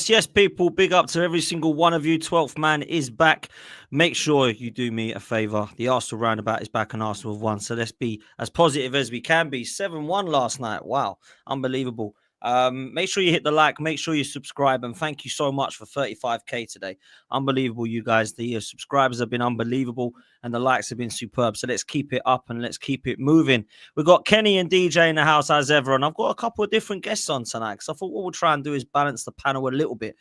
Yes, people. Big up to every single one of you. 12th man is back. Make sure you do me a favour. The Arsenal roundabout is back and Arsenal have won. So let's be as positive as we can be. 7-1 last night. Wow. Unbelievable. Make sure you hit the like. Make sure you subscribe. And thank you so much for 35k today. Unbelievable, you guys. The subscribers have been unbelievable and the likes have been superb. So let's keep it up and let's keep it moving. We've got Kenny and DJ in the house as ever. And I've got a couple of different guests on tonight because I thought what we'll try and do is balance the panel a little bit.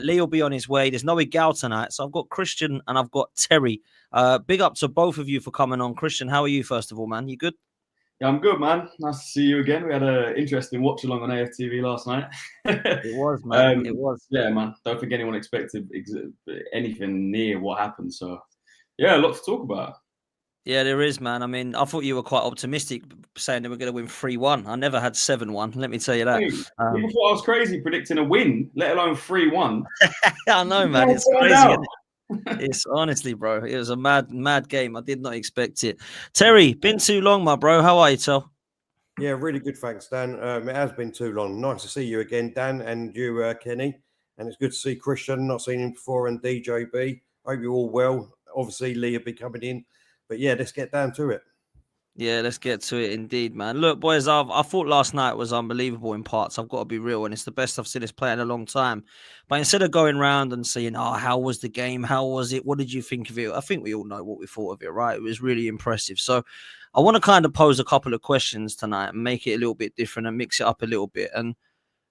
Lee will be on his way. There's no Igal tonight. So I've got Christian and I've got Terry. Big up to both of you for coming on. Christian, how are you first of all, man? You good? Yeah, I'm good, man. Nice to see you again. We had an interesting watch along on AFTV last night. It was, man. It was. Yeah, man. Don't think anyone expected anything near what happened. So, yeah, a lot to talk about. Yeah, there is, man. I mean, I thought you were quite optimistic saying they were going to win 3-1. I never had 7-1. Let me tell you that. Hey, people thought I was crazy predicting a win, let alone 3-1. I know, man. It's crazy, isn't it? It's honestly, bro, it was a mad game. I did not expect it. Terry, been too long, my bro. How are you, Tel? Yeah, really good, thanks, Dan. It has been too long. Nice to see you again, Dan, and you, Kenny. And it's good to see Christian. Not seen him before, and DJB. Hope you're all well. Obviously, Lee will be coming in. But yeah, let's get down to it. Yeah, let's get to it indeed, man. Look, boys, I thought last night was unbelievable in parts. I've got to be real, and it's the best I've seen us play in a long time. But instead of going around and saying, oh, how was the game? How was it? What did you think of it? I think we all know what we thought of it, right? It was really impressive. So I want to kind of pose a couple of questions tonight and make it a little bit different and mix it up a little bit. And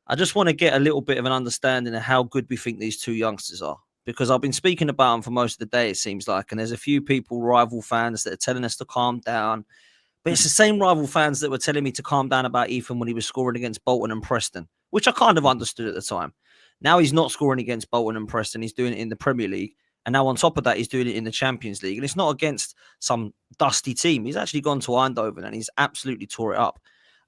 I just want to get a little bit of an understanding of how good we think these two youngsters are. Because I've been speaking about them for most of the day, it seems like. And there's a few people, rival fans, that are telling us to calm down. But it's the same rival fans that were telling me to calm down about Ethan when he was scoring against Bolton and Preston, which I kind of understood at the time. Now he's not scoring against Bolton and Preston. He's doing it in the Premier League. And now on top of that, he's doing it in the Champions League. And it's not against some dusty team. He's actually gone to Eindhoven and he's absolutely tore it up.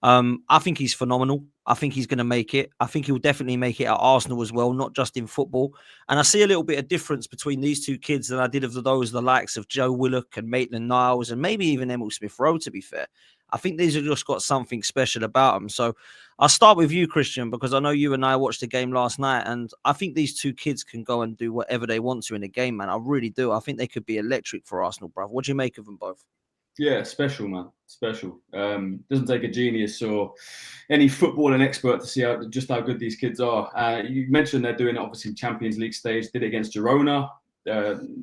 I think he's phenomenal. I think he's going to make it. I think he'll definitely make it at Arsenal as well, not just in football. And I see a little bit of difference between these two kids than I did of the likes of Joe Willock and Maitland-Niles and maybe even Emil Smith-Rowe, to be fair. I think these have just got something special about them. So I'll start with you, Christian, because I know you and I watched the game last night, and I think these two kids can go and do whatever they want to in the game, man. I really do. I think they could be electric for Arsenal, bruv. What do you make of them both? Yeah, special, man. Special. Doesn't take a genius or any footballing expert to see just how good these kids are. You mentioned they're doing it, obviously, Champions League stage. Did it against Girona.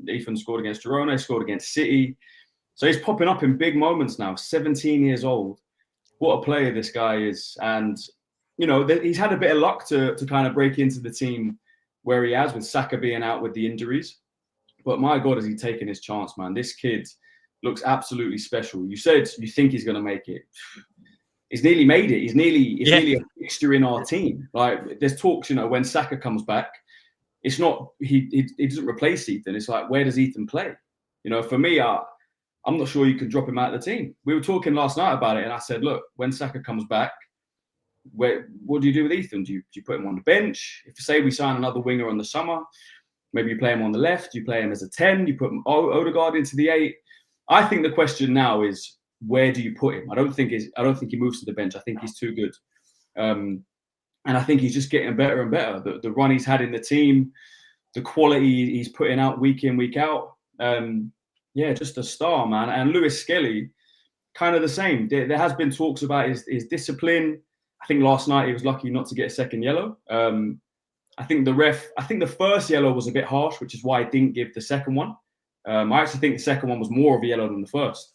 Ethan scored against Girona. He scored against City. So he's popping up in big moments now. 17 years old. What a player this guy is. And, you know, he's had a bit of luck to kind of break into the team where he has, with Saka being out with the injuries. But my God, has he taken his chance, man. This kid looks absolutely special. You said you think he's going to make it. He's nearly made it. He's nearly a fixture in our team. Like, there's talks, you know, when Saka comes back, it's not, he doesn't replace Ethan. It's like, where does Ethan play? You know, for me, I'm not sure you can drop him out of the team. We were talking last night about it, and I said, look, when Saka comes back, what do you do with Ethan? Do you put him on the bench? If, say, we sign another winger in the summer, maybe you play him on the left, you play him as a 10, you put Odegaard into the 8. I think the question now is, where do you put him? I don't think he moves to the bench. I think he's too good. And I think he's just getting better and better. The run he's had in the team, the quality he's putting out week in, week out. Just a star, man. And Lewis-Skelly, kind of the same. There has been talks about his discipline. I think last night he was lucky not to get a second yellow. I think the first yellow was a bit harsh, which is why I didn't give the second one. I actually think the second one was more of a yellow than the first.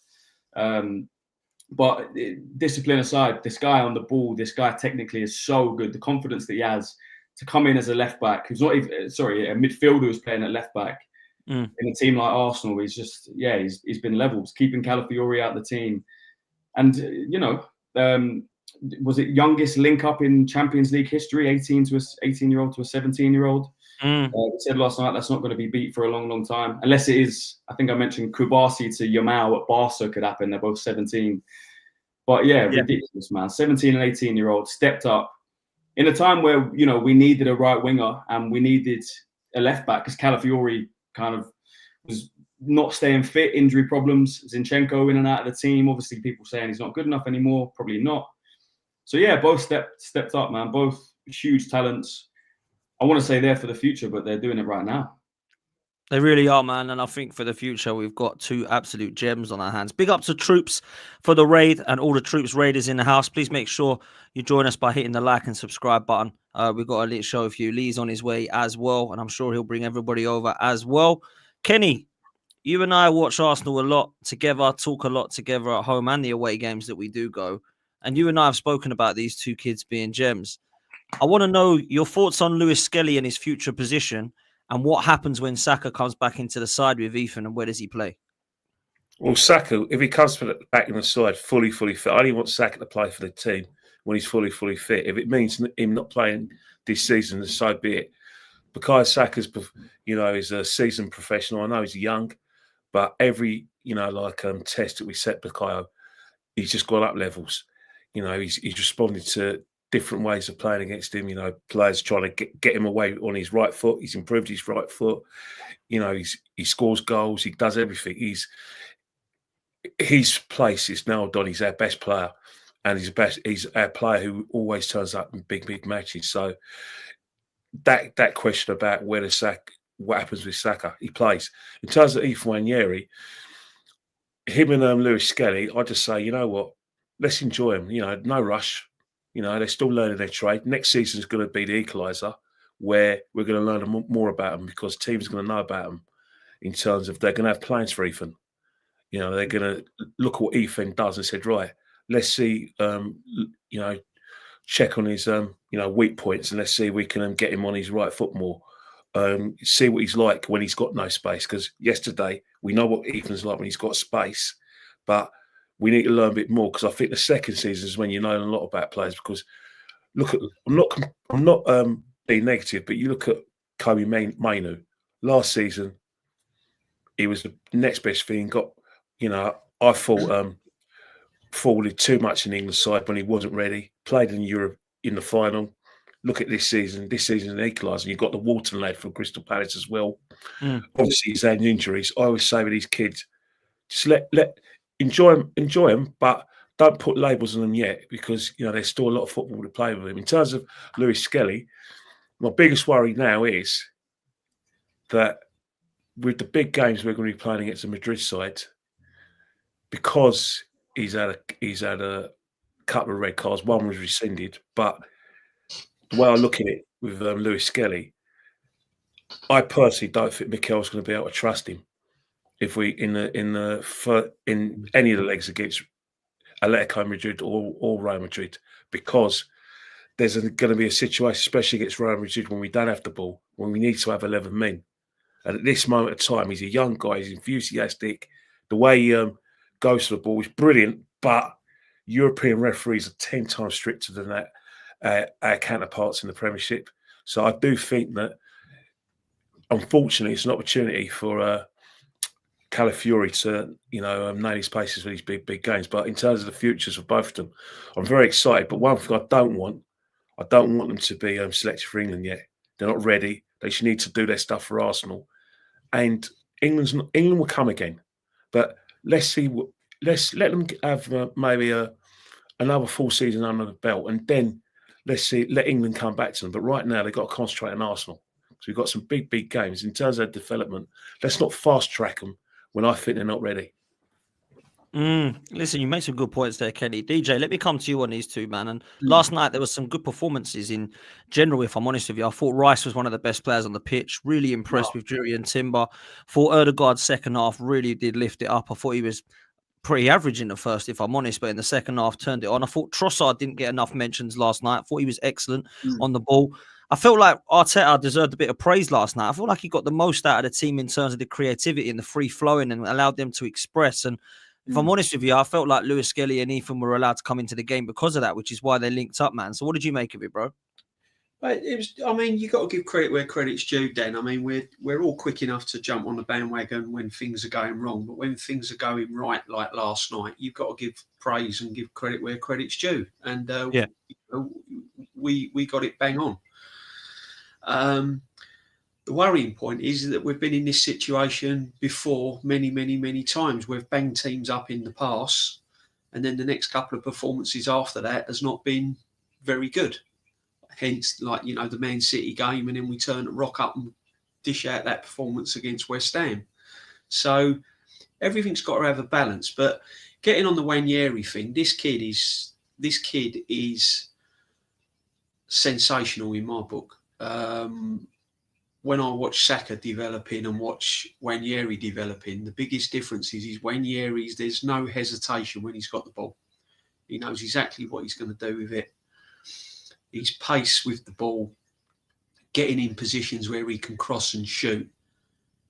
But discipline aside, this guy on the ball, this guy technically is so good. The confidence that he has to come in as a left back, who's not even, a midfielder who's playing at left back in a team like Arsenal, he's just, he's been levels, keeping Calafiori out of the team. And, was it youngest link up in Champions League history, 18-year-old to a 17-year-old? We said last night that's not going to be beat for a long, long time, unless it is. I think I mentioned Kubasi to Yamal at Barca could happen. They're both 17. But ridiculous, man. 17 and 18-year-old stepped up in a time where, you know, we needed a right winger and we needed a left back, because Calafiori kind of was not staying fit, injury problems. Zinchenko in and out of the team. Obviously, people saying he's not good enough anymore. Probably not. So both stepped up, man. Both huge talents. I want to say they're for the future, but they're doing it right now. They really are, man. And I think for the future, we've got two absolute gems on our hands. Big up to Troops for the raid and all the Troops raiders in the house. Please make sure you join us by hitting the like and subscribe button. We've got a lit show for you. Lee's on his way as well, and I'm sure he'll bring everybody over as well. Kenny, you and I watch Arsenal a lot together, talk a lot together at home and the away games that we do go. And you and I have spoken about these two kids being gems. I want to know your thoughts on Lewis-Skelly and his future position, and what happens when Saka comes back into the side with Ethan, and where does he play? Well, Saka, if he comes back in the side fully fit, I only want Saka to play for the team when he's fully fit. If it means him not playing this season, so be it. Because Saka's, is a seasoned professional. I know he's young, but every, test that we set Bukayo, he's just gone up levels. He's responded to different ways of playing against him. Players trying to get him away on his right foot. He's improved his right foot. He scores goals. He does everything. His place is now done. He's our best player, and he's our player who always turns up in big matches. So that question about what happens with Saka, he plays. In terms of Nwaneri, him and Lewis-Skelly, I just say, you know what, let's enjoy him. No rush. They're still learning their trade. Next season is going to be the equaliser, where we're going to learn more about them, because teams are going to know about them in terms of they're going to have plans for Ethan. They're going to look at what Ethan does and said, right, let's see, check on his, weak points, and let's see if we can get him on his right foot more. See what he's like when he's got no space. Because yesterday, we know what Ethan's like when he's got space, but we need to learn a bit more, because I think the second season is when you know a lot about players. Because look at, I'm not being negative, but you look at Kobe Mainu last season. He was the next best thing. Got, I thought forwarded too much in the England side when he wasn't ready. Played in Europe in the final. Look at this season. This season an equaliser. You've got the Walton lad from Crystal Palace as well. Obviously, he's had injuries. I always say with these kids, just let enjoy them, but don't put labels on them yet, because there's still a lot of football to play with him. In terms of Lewis-Skelly, my biggest worry now is that with the big games we're going to be playing against the Madrid side, because he's had a couple of red cards. One was rescinded, but the way I look at it with Lewis-Skelly, I personally don't think Mikel's going to be able to trust him if we in any of the legs against Atletico Madrid or Real Madrid, because there's going to be a situation, especially against Real Madrid, when we don't have the ball, when we need to have 11 men. And at this moment of time, he's a young guy, he's enthusiastic. The way he goes to the ball is brilliant, but European referees are 10 times stricter than that, our counterparts in the Premiership. So I do think that, unfortunately, it's an opportunity for Calafiori to, nail his places for these big games. But in terms of the futures for both of them, I'm very excited. But one thing I don't want them to be selected for England yet. They're not ready. They should need to do their stuff for Arsenal. And England will come again. But let's see. Let's let them have maybe another full season under the belt, and then let England come back to them. But right now they've got to concentrate on Arsenal. So we've got some big games. In terms of development, let's not fast track them when I think they're not ready. Listen, you make some good points there, Kenny. DJ, let me come to you on these two, man. And last night there was some good performances in general, if I'm honest with you. I thought Rice was one of the best players on the pitch. Really impressed with Jury and Timber. Thought Ødegaard's second half really did lift it up. I thought he was pretty average in the first, if I'm honest, but in the second half turned it on. I thought Trossard didn't get enough mentions last night. I thought he was excellent on the ball. I felt like Arteta deserved a bit of praise last night. I felt like he got the most out of the team in terms of the creativity and the free flowing, and allowed them to express. And if I'm honest with you, I felt like Lewis-Skelly and Ethan were allowed to come into the game because of that, which is why they linked up, man. So what did you make of it, bro? It was. I mean, you got to give credit where credit's due, Dan. I mean, we're all quick enough to jump on the bandwagon when things are going wrong, but when things are going right, like last night, you've got to give praise and give credit where credit's due. And we got it bang on. The worrying point is that we've been in this situation before many times. We've banged teams up in the past, and then the next couple of performances after that has not been very good. hence, like, you know, the Man City game, and then we rock up and dish out that performance against West Ham. So everything's got to have a balance. But getting on the Nwaneri thing, this kid is sensational in my book. When I watch Saka developing and watch Nwaneri developing, the biggest difference is Nwaneri's, there's no hesitation when he's got the ball. He knows exactly what he's going to do with it. His pace with the ball, getting in positions where he can cross and shoot,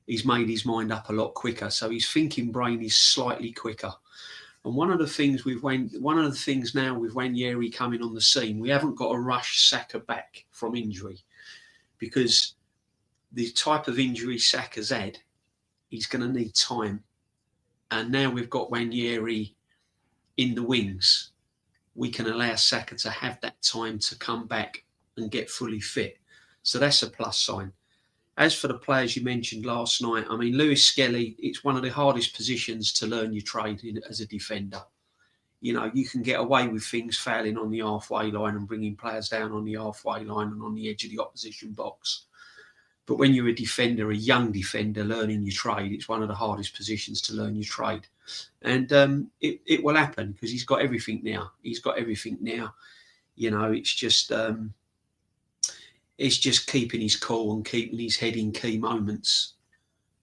he's made his mind up a lot quicker. So his thinking brain is slightly quicker. And one of the things now with Nwaneri coming on the scene, we haven't got to rush Saka back from injury, because the type of injury Saka's had, he's going to need time. And now we've got Nwaneri in the wings, we can allow Saka to have that time to come back and get fully fit. So that's a plus sign. As for the players you mentioned last night, I mean, Lewis-Skelly, it's one of the hardest positions to learn your trade in as a defender. You know, you can get away with things fouling on the halfway line and bringing players down on the halfway line and on the edge of the opposition box. But when you're a defender, a young defender, learning your trade, it's one of the hardest positions to learn your trade. And it will happen because he's got everything now. You know, it's just keeping his cool and keeping his head in key moments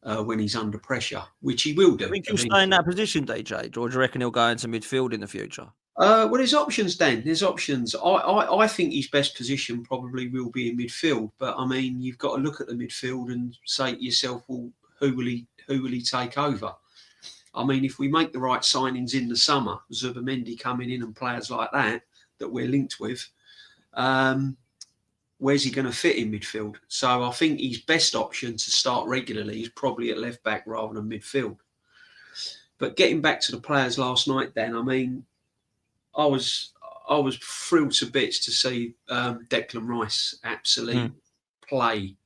when he's under pressure, which he will do. I think he'll stay in that position, DJ, or do you reckon he'll go into midfield in the future? Well, there's options, Dan. There's options. I think his best position probably will be in midfield. But, I mean, you've got to look at the midfield and say to yourself, well, who will he take over? I mean, if we make the right signings in the summer, Zubimendi coming in and players like that we're linked with, where's he going to fit in midfield? So I think his best option to start regularly is probably at left back rather than midfield. But getting back to the players last night, Dan, I mean, I was thrilled to bits to see Declan Rice absolutely play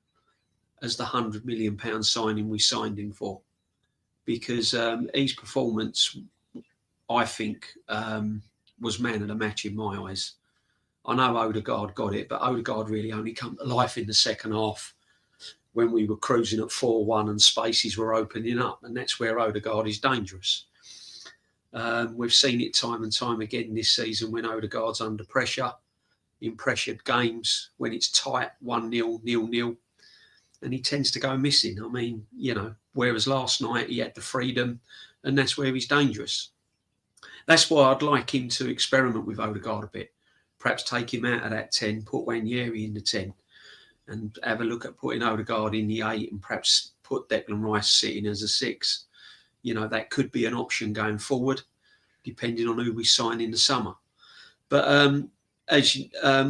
as the £100 million signing we signed him for, because his performance, I think, was man of the match in my eyes. I know Odegaard got it, but Odegaard really only come to life in the second half when we were cruising at 4-1 and spaces were opening up, and that's where Odegaard is dangerous. We've seen it time and time again this season when Odegaard's under pressure, in pressured games, when it's tight, 1-0, 0-0, and he tends to go missing. I mean, you know, whereas last night he had the freedom, and that's where he's dangerous. That's why I'd like him to experiment with Odegaard a bit. Perhaps take him out of that 10, put Nwaneri in the 10, and have a look at putting Odegaard in the 8 and perhaps put Declan Rice sitting as a 6. You know, that could be an option going forward, depending on who we sign in the summer. But I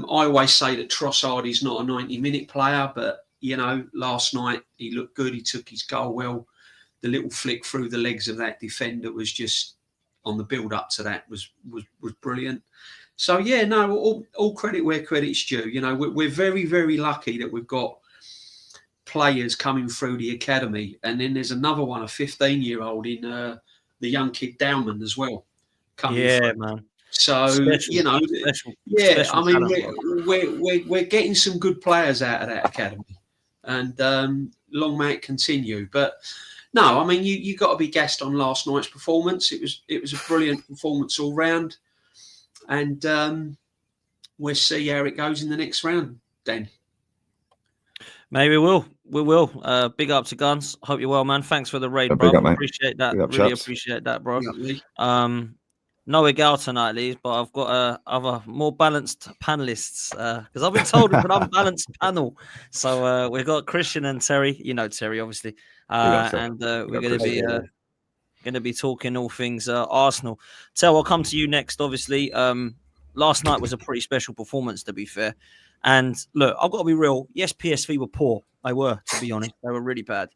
always say that Trossard is not a 90-minute player, but, you know, last night he looked good. He took his goal well. The little flick through the legs of that defender was just, on the build-up to that, was brilliant. So, yeah, no, all credit where credit's due. You know, we're very, very lucky that we've got players coming through the academy, and then there's another one, a 15-year-old in the young kid Dowman as well. Yeah, man. So special, you know, special I mean, talent. we're getting some good players out of that academy, and long may it continue. But no, I mean, you got to be gassed on last night's performance. It was a brilliant performance all round, and we'll see how it goes in the next round, Dan. Maybe we will. Big up to Guns. Hope you're well, man. Thanks for the raid, bro. Appreciate that. Really appreciate that, bro. No Egal tonight, Lee, but I've got other more balanced panelists because I've been told it's an unbalanced panel. So we've got Christian and Terry. You know Terry, obviously, and we're going to be talking all things Arsenal. Tel, I'll come to you next. Obviously, last night was a pretty special performance, to be fair. And look, I've got to be real. Yes, PSV were poor. They were, to be honest. They were really bad.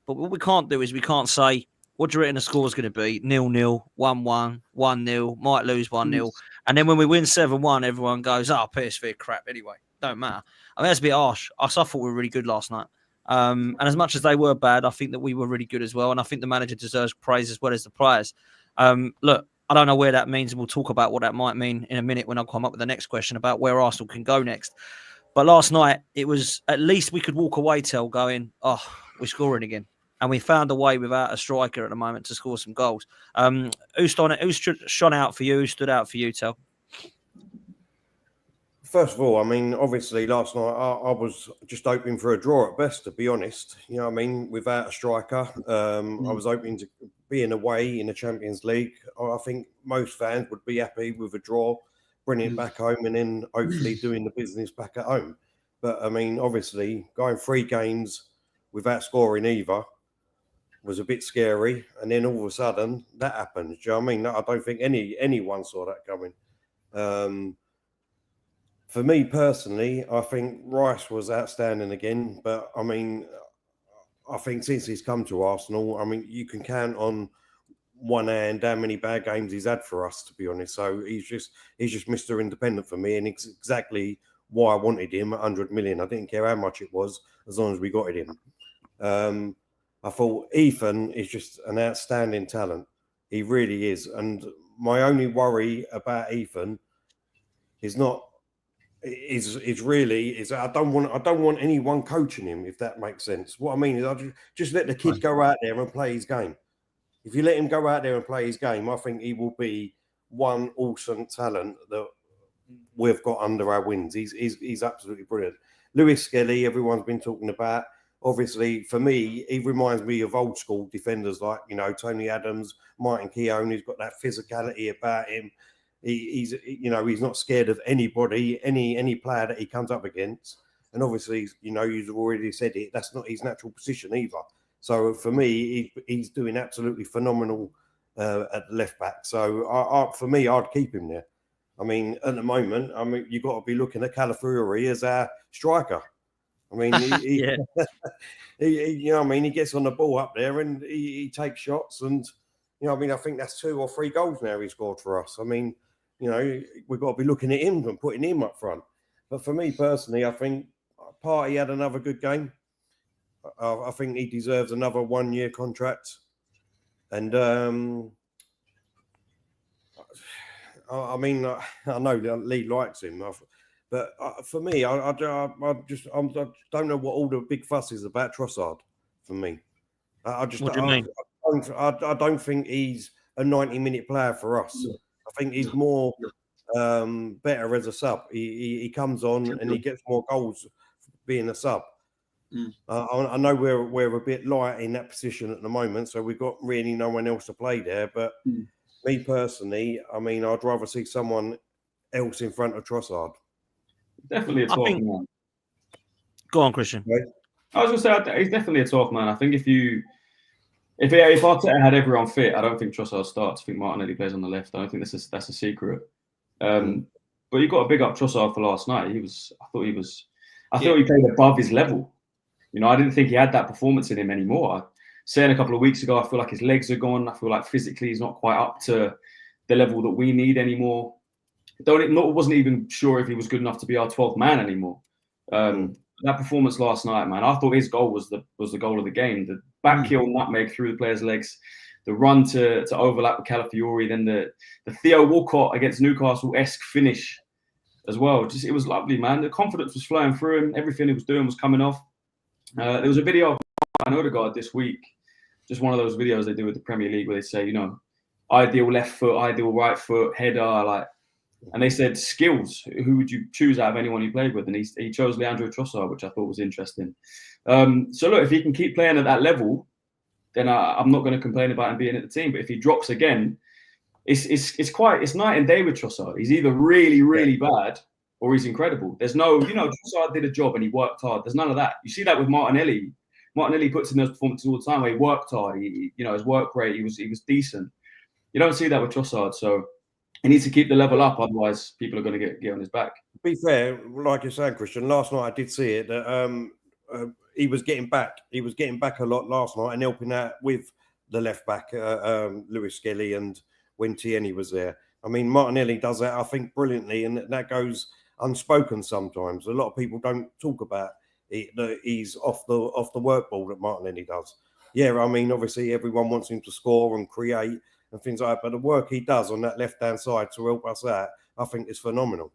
But what we can't do is we can't say, what do you reckon the score is going to be? 0-0, 1-1, 1-0, might lose 1-0. And then when we win 7-1, everyone goes, PSV are crap anyway. Don't matter. I mean, that's a bit harsh. I thought we were really good last night. And as much as they were bad, I think that we were really good as well. And I think the manager deserves praise as well as the players. Look, I don't know where that means, and we'll talk about what that might mean in a minute when I come up with the next question about where Arsenal can go next. But last night, it was at least we could walk away going, oh, we're scoring again. And we found a way without a striker at the moment to score some goals. Who's shone out for you? Who stood out for you, Tel? First of all, I mean, obviously last night I was just hoping for a draw at best, to be honest. You know what I mean? Without a striker, I was hoping to be in away in the Champions League. I think most fans would be happy with a draw, bringing it back home and then hopefully doing the business back at home. But I mean, obviously going 3 games without scoring either was a bit scary. And then all of a sudden that happened. Do you know what I mean? I don't think anyone saw that coming. For me personally, I think Rice was outstanding again. But I mean, I think since he's come to Arsenal, I mean, you can count on one hand how many bad games he's had for us, to be honest. So he's just Mr. Independent for me, and it's exactly why I wanted him at 100 million. I didn't care how much it was, as long as we got him. I thought Ethan is just an outstanding talent. He really is. And my only worry about Ethan is not. Is really I don't want anyone coaching him, if that makes sense. What I mean is I just let the kid go out there and play his game. If you let him go out there and play his game, I think he will be one awesome talent that we've got under our wings. He's absolutely brilliant. Lewis-Skelly, everyone's been talking about. Obviously, for me, he reminds me of old school defenders like, you know, Tony Adams, Martin Keown. He's got that physicality about him. He's not scared of anybody, any player that he comes up against. And obviously, you know, you've already said it, that's not his natural position either. So for me, he's doing absolutely phenomenal at the left back. So for me, I'd keep him there. I mean, at the moment, I mean, you've got to be looking at Calafiori as our striker. I mean, he you know, I mean, he gets on the ball up there and he takes shots, and you know, I mean, I think that's 2 or 3 goals now he scored for us. I mean, you know, we've got to be looking at him and putting him up front. But for me personally, I think Partey had another good game. I think he deserves another 1-year contract. And I mean, I know that Lee likes him, but for me, I don't know what all the big fuss is about Trossard. For me, What do you mean? I don't think he's a 90-minute player for us. I think he's more better as a sub. He comes on and he gets more goals being a sub. I know we're a bit light in that position at the moment, so we've got really no one else to play there. But me personally, I mean, I'd rather see someone else in front of Trossard. Definitely a 12th man. Go on, Christian. Right? I was going to say, he's definitely a 12th man. I think if Arteta had everyone fit, I don't think Trossard starts. I think Martinelli plays on the left. I don't think that's a secret. But you got to big up Trossard for last night. I thought he played above his level. You know, I didn't think he had that performance in him anymore. Saying a couple of weeks ago, I feel like his legs are gone. I feel like physically he's not quite up to the level that we need anymore. Wasn't even sure if he was good enough to be our 12th man anymore. That performance last night, man, I thought his goal was the goal of the game. The back heel nutmeg through the player's legs, the run to overlap with Calafiori, then the Theo Walcott against Newcastle-esque finish as well. Just, it was lovely, man. The confidence was flowing through him. Everything he was doing was coming off. There was a video of Martin Odegaard this week, just one of those videos they do with the Premier League where they say, you know, ideal left foot, ideal right foot, header, and they said skills. Who would you choose out of anyone you played with? And he chose Leandro Trossard, which I thought was interesting. So look, if he can keep playing at that level, then I'm not going to complain about him being at the team. But if he drops again, it's night and day with Trossard. He's either really, really bad or he's incredible. There's no, you know, Trossard did a job and he worked hard. There's none of that. You see that with Martinelli. Martinelli puts in those performances all the time where he worked hard. His work rate, he was decent. You don't see that with Trossard. So he needs to keep the level up, otherwise people are going to get on his back. To be fair, like you're saying, Christian, last night I did see it that he was getting back. He was getting back a lot last night and helping out with the left back, Lewis-Skelly, and when Tierney was there. I mean, Martinelli does that, I think, brilliantly, and that goes unspoken sometimes. A lot of people don't talk about it, that he's off the work ball that Martinelli does. Yeah, I mean, obviously everyone wants him to score and create and things like that, but the work he does on that left-hand side to help us out, I think is phenomenal.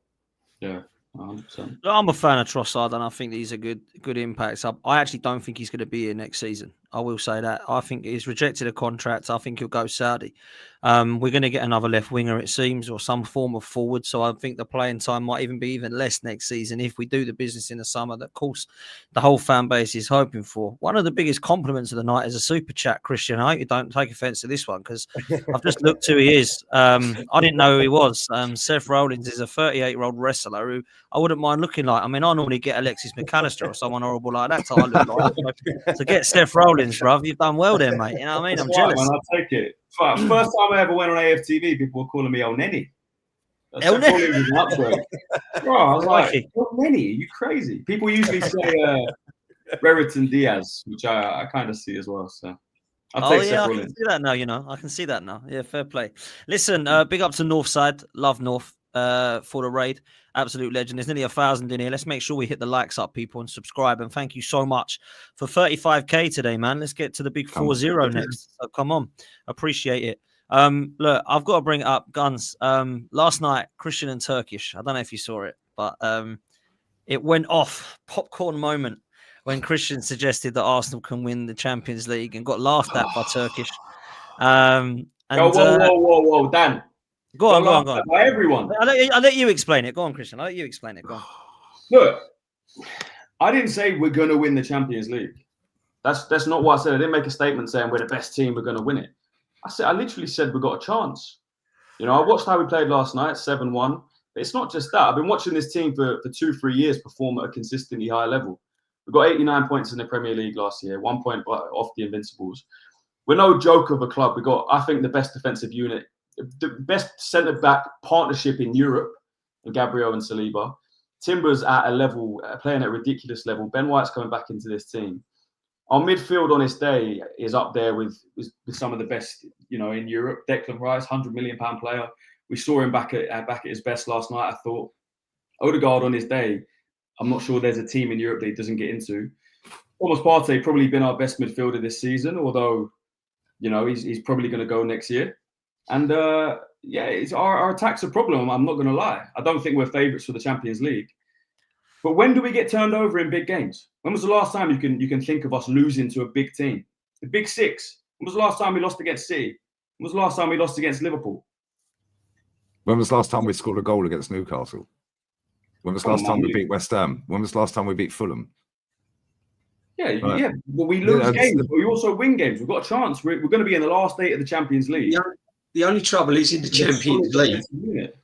Yeah. 100%. I'm a fan of Trossard, and I think he's a good impact. I actually don't think he's going to be here next season. I will say that. I think he's rejected a contract. I think he'll go Saudi. We're going to get another left winger, it seems, or some form of forward. So I think the playing time might even be even less next season if we do the business in the summer that, of course, the whole fan base is hoping for. One of the biggest compliments of the night is a super chat, Christian. I hope you don't take offence to this one because I've just looked who he is. I didn't know who he was. Seth Rollins is a 38-year-old wrestler who I wouldn't mind looking like. I mean, I normally get Alexis McAllister or someone horrible like that. So I look like. So get Seth Rollins, bruv. You've done well there, mate. You know what I mean? I'm jealous. Man, I'll take it. First time I ever went on AFTV, people were calling me El Neni. El Neni? Was an upgrade. Bro, I was like, El Neni, are you crazy? People usually say Brereton Diaz, which I kind of see as well. So I'll take Seth Rollins. I can see that now, I can see that now. Yeah, fair play. Listen, big up to Northside. Love North for the raid. Absolute legend. There's nearly 1,000 in here. Let's make sure we hit the likes up, people, and subscribe. And thank you so much for 35k today, man. Let's get to the big 4-0 next. So come on. Appreciate it. Look, I've got to bring it up. Guns. Last night, Christian and Turkish. I don't know if you saw it, but it went off. Popcorn moment when Christian suggested that Arsenal can win the Champions League and got laughed at by Turkish. Whoa, Dan. Go on. By everyone. I'll let you explain it. Go on, Christian. I'll let you explain it. Go on. Look, I didn't say we're going to win the Champions League. That's not what I said. I didn't make a statement saying we're the best team, we're going to win it. I literally said we got a chance. I watched how we played last night, 7-1. But it's not just that. I've been watching this team for 2-3 years perform at a consistently high level. We got 89 points in the Premier League last year, 1 point off the Invincibles. We're no joke of a club. We got, I think, the best defensive unit, the best centre-back partnership in Europe, in Gabriel and Saliba. Timber's at a level, playing at a ridiculous level. Ben White's coming back into this team. Our midfield on this day is up there with some of the best, in Europe. Declan Rice, £100 million player. We saw him back at his best last night, I thought. Odegaard on his day, I'm not sure there's a team in Europe that he doesn't get into. Thomas Partey probably been our best midfielder this season, although, he's probably going to go next year. And it's our attack's a problem. I'm not going to lie. I don't think we're favourites for the Champions League. But when do we get turned over in big games? When was the last time you can think of us losing to a big team? The Big Six. When was the last time we lost against City? When was the last time we lost against Liverpool? When was the last time we scored a goal against Newcastle? When was the last time we beat West Ham? When was the last time we beat Fulham? Yeah. But we lose games, but we also win games. We've got a chance. We're going to be in the last 8 of the Champions League. Yeah. The only trouble is in the Champions League.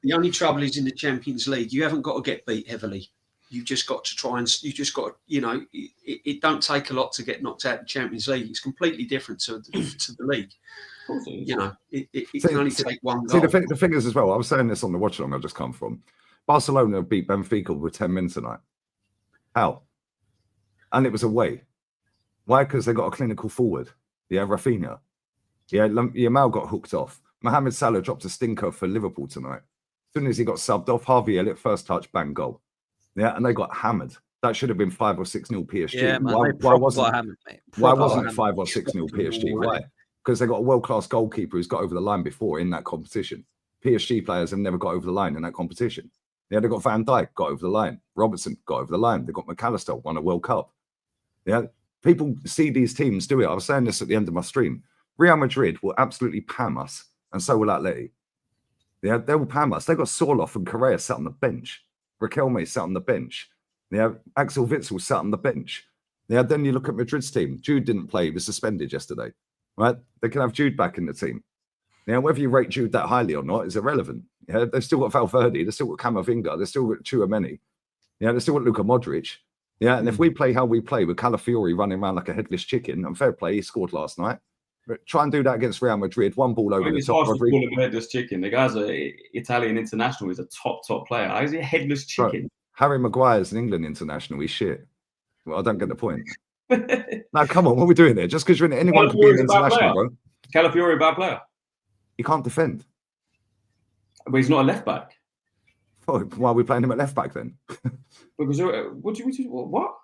The only trouble is in the Champions League. You haven't got to get beat heavily. You've just got to try and, it don't take a lot to get knocked out of the Champions League. It's completely different to the league. It can only take one goal. See, the thing is as well, I was saying this on the watch along I just come from. Barcelona beat Benfica with 10 men tonight. How? And it was away. Why? Because they got a clinical forward. Yeah, Rafinha. Yeah, Yamal got hooked off. Mohamed Salah dropped a stinker for Liverpool tonight. As soon as he got subbed off, Harvey Elliott, first touch, bang, goal. Yeah, and they got hammered. That should have been 5 or 6-0 PSG. Yeah, man, why wasn't it 5 or 6-0 PSG? Why? Why? Because they got a world-class goalkeeper who's got over the line before in that competition. PSG players have never got over the line in that competition. Yeah, they got Van Dijk, got over the line. Robertson got over the line. They got McAllister, won a World Cup. Yeah, people see these teams do it. I was saying this at the end of my stream. Real Madrid will absolutely pam us, and so will Atleti. Yeah, they will pam us. They got Sorloth and Correa sat on the bench. Riquelme sat on the bench. Yeah, Axel Witsel sat on the bench. Yeah, then you look at Madrid's team. Jude didn't play. He was suspended yesterday. Right? They can have Jude back in the team. Now, whether you rate Jude that highly or not is irrelevant. Yeah, they've still got Valverde. They've still got Camavinga. They've still got Tchouameni. Yeah, they've still got Luka Modric. Yeah, and if we play how we play with Calafiori running around like a headless chicken, and fair play, he scored last night. But try and do that against Real Madrid. One ball over the top. Call him headless chicken. The guy's an Italian international. He's a top player. How is he a headless chicken? Right. Harry Maguire's an England international. He's shit. Well, I don't get the point. Now, come on, what are we doing there? Just because you're in anyone can be an international, bro. Calafiori, a bad player. He can't defend. But he's not a left back. Oh, why are we playing him at left back then? Because what?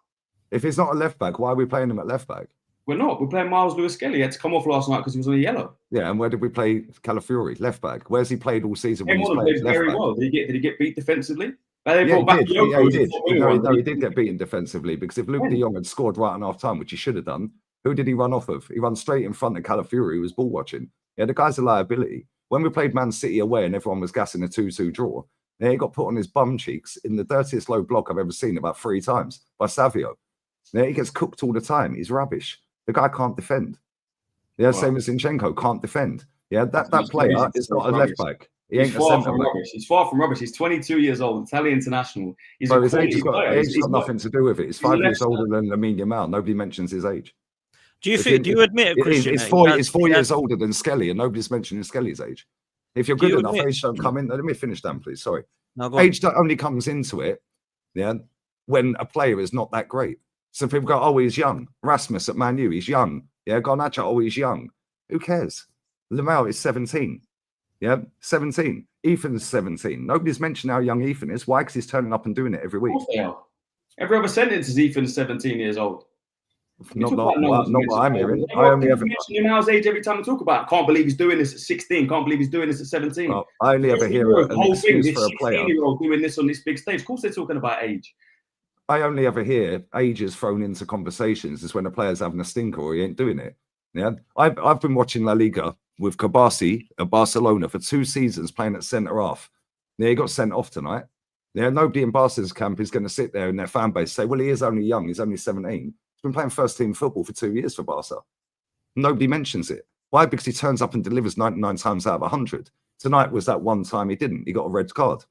If he's not a left back, why are we playing him at left back? We're not. We're playing Miles Lewis-Skelly. He had to come off last night because he was on a yellow. Yeah, and where did we play Calafiori? Left back. Where's he played all season? He played very well. Did he get beat defensively? They Yeah, brought he back did. Yoko, Yeah, he who's a did. footballer, No, wasn't he did get beaten defensively because if Luke de Jong had scored right on half time, which he should have done, who did he run off of? He ran straight in front of Calafiori, who was ball watching. Yeah, the guy's a liability. When we played Man City away and everyone was gassing a 2-2 draw, yeah, he got put on his bum cheeks in the dirtiest low block I've ever seen about 3 times by Savio. Yeah, he gets cooked all the time. He's rubbish. The guy can't defend. Yeah, same as Zinchenko, can't defend. Yeah, that player is not a left back. He ain't a centre back. He's far from rubbish. He's 22 years old, Italian international. He's Bro, a his age has quality player. got nothing to do with it. He's 5 years older than Lamine Yamal. Nobody mentions his age. Do you admit, Christian? He's 4 years older than Skelly, and nobody's mentioning Skelly's age. If you're good enough, age don't come in. Let me finish, Dan, please. Sorry. No, age only comes into it, yeah, when a player is not that great. So people go, oh, he's young. Rasmus at Man U, he's young. Yeah, Garnacho, oh, he's young. Who cares? Lamau is 17. Yeah, 17. Ethan's 17. Nobody's mentioned how young Ethan is. Why? Because he's turning up and doing it every week. Every other sentence is Ethan's 17 years old. Not what I'm hearing. I only ever mention Yamal's age every time I talk about it. Can't believe he's doing this at 16. Can't believe he's doing this at 17. Well, I only ever hear an excuse for a player. 16-year-old doing this on this big stage. Of course, they're talking about age. I only ever hear ages thrown into conversations is when a player's having a stinker or he ain't doing it. Yeah, I've been watching La Liga with Kabasi at Barcelona for 2 seasons playing at centre half. Yeah, he got sent off tonight. Yeah, nobody in Barca's camp is going to sit there in their fan base say, well, he is only young. He's only 17. He's been playing first team football for 2 years for Barca. Nobody mentions it. Why? Because he turns up and delivers 99 times out of 100. Tonight was that one time he didn't. He got a red card.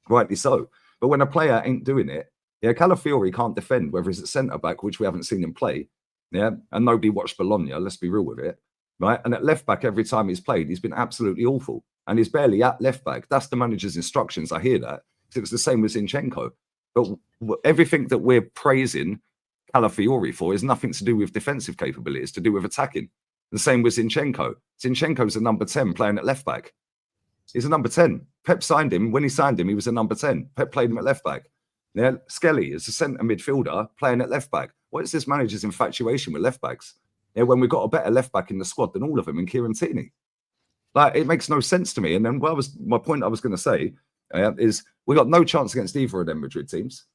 Rightly so. But when a player ain't doing it, yeah, Calafiori can't defend, whether he's at centre-back, which we haven't seen him play. Yeah, and nobody watched Bologna, let's be real with it. Right? And at left-back, every time he's played, he's been absolutely awful. And he's barely at left-back. That's the manager's instructions. I hear that. It was the same with Zinchenko. But everything that we're praising Calafiori for is nothing to do with defensive capability. It's to do with attacking. The same with Zinchenko. Zinchenko's a number 10 playing at left-back. He's a number 10. Pep signed him. When he signed him, he was a number 10. Pep played him at left-back. Yeah, Skelly is a centre midfielder playing at left-back. What is this manager's infatuation with left-backs? Yeah, when we've got a better left-back in the squad than all of them in Kieran Tierney. Like, it makes no sense to me. And then my point I was going to say is we got no chance against either of them Madrid teams,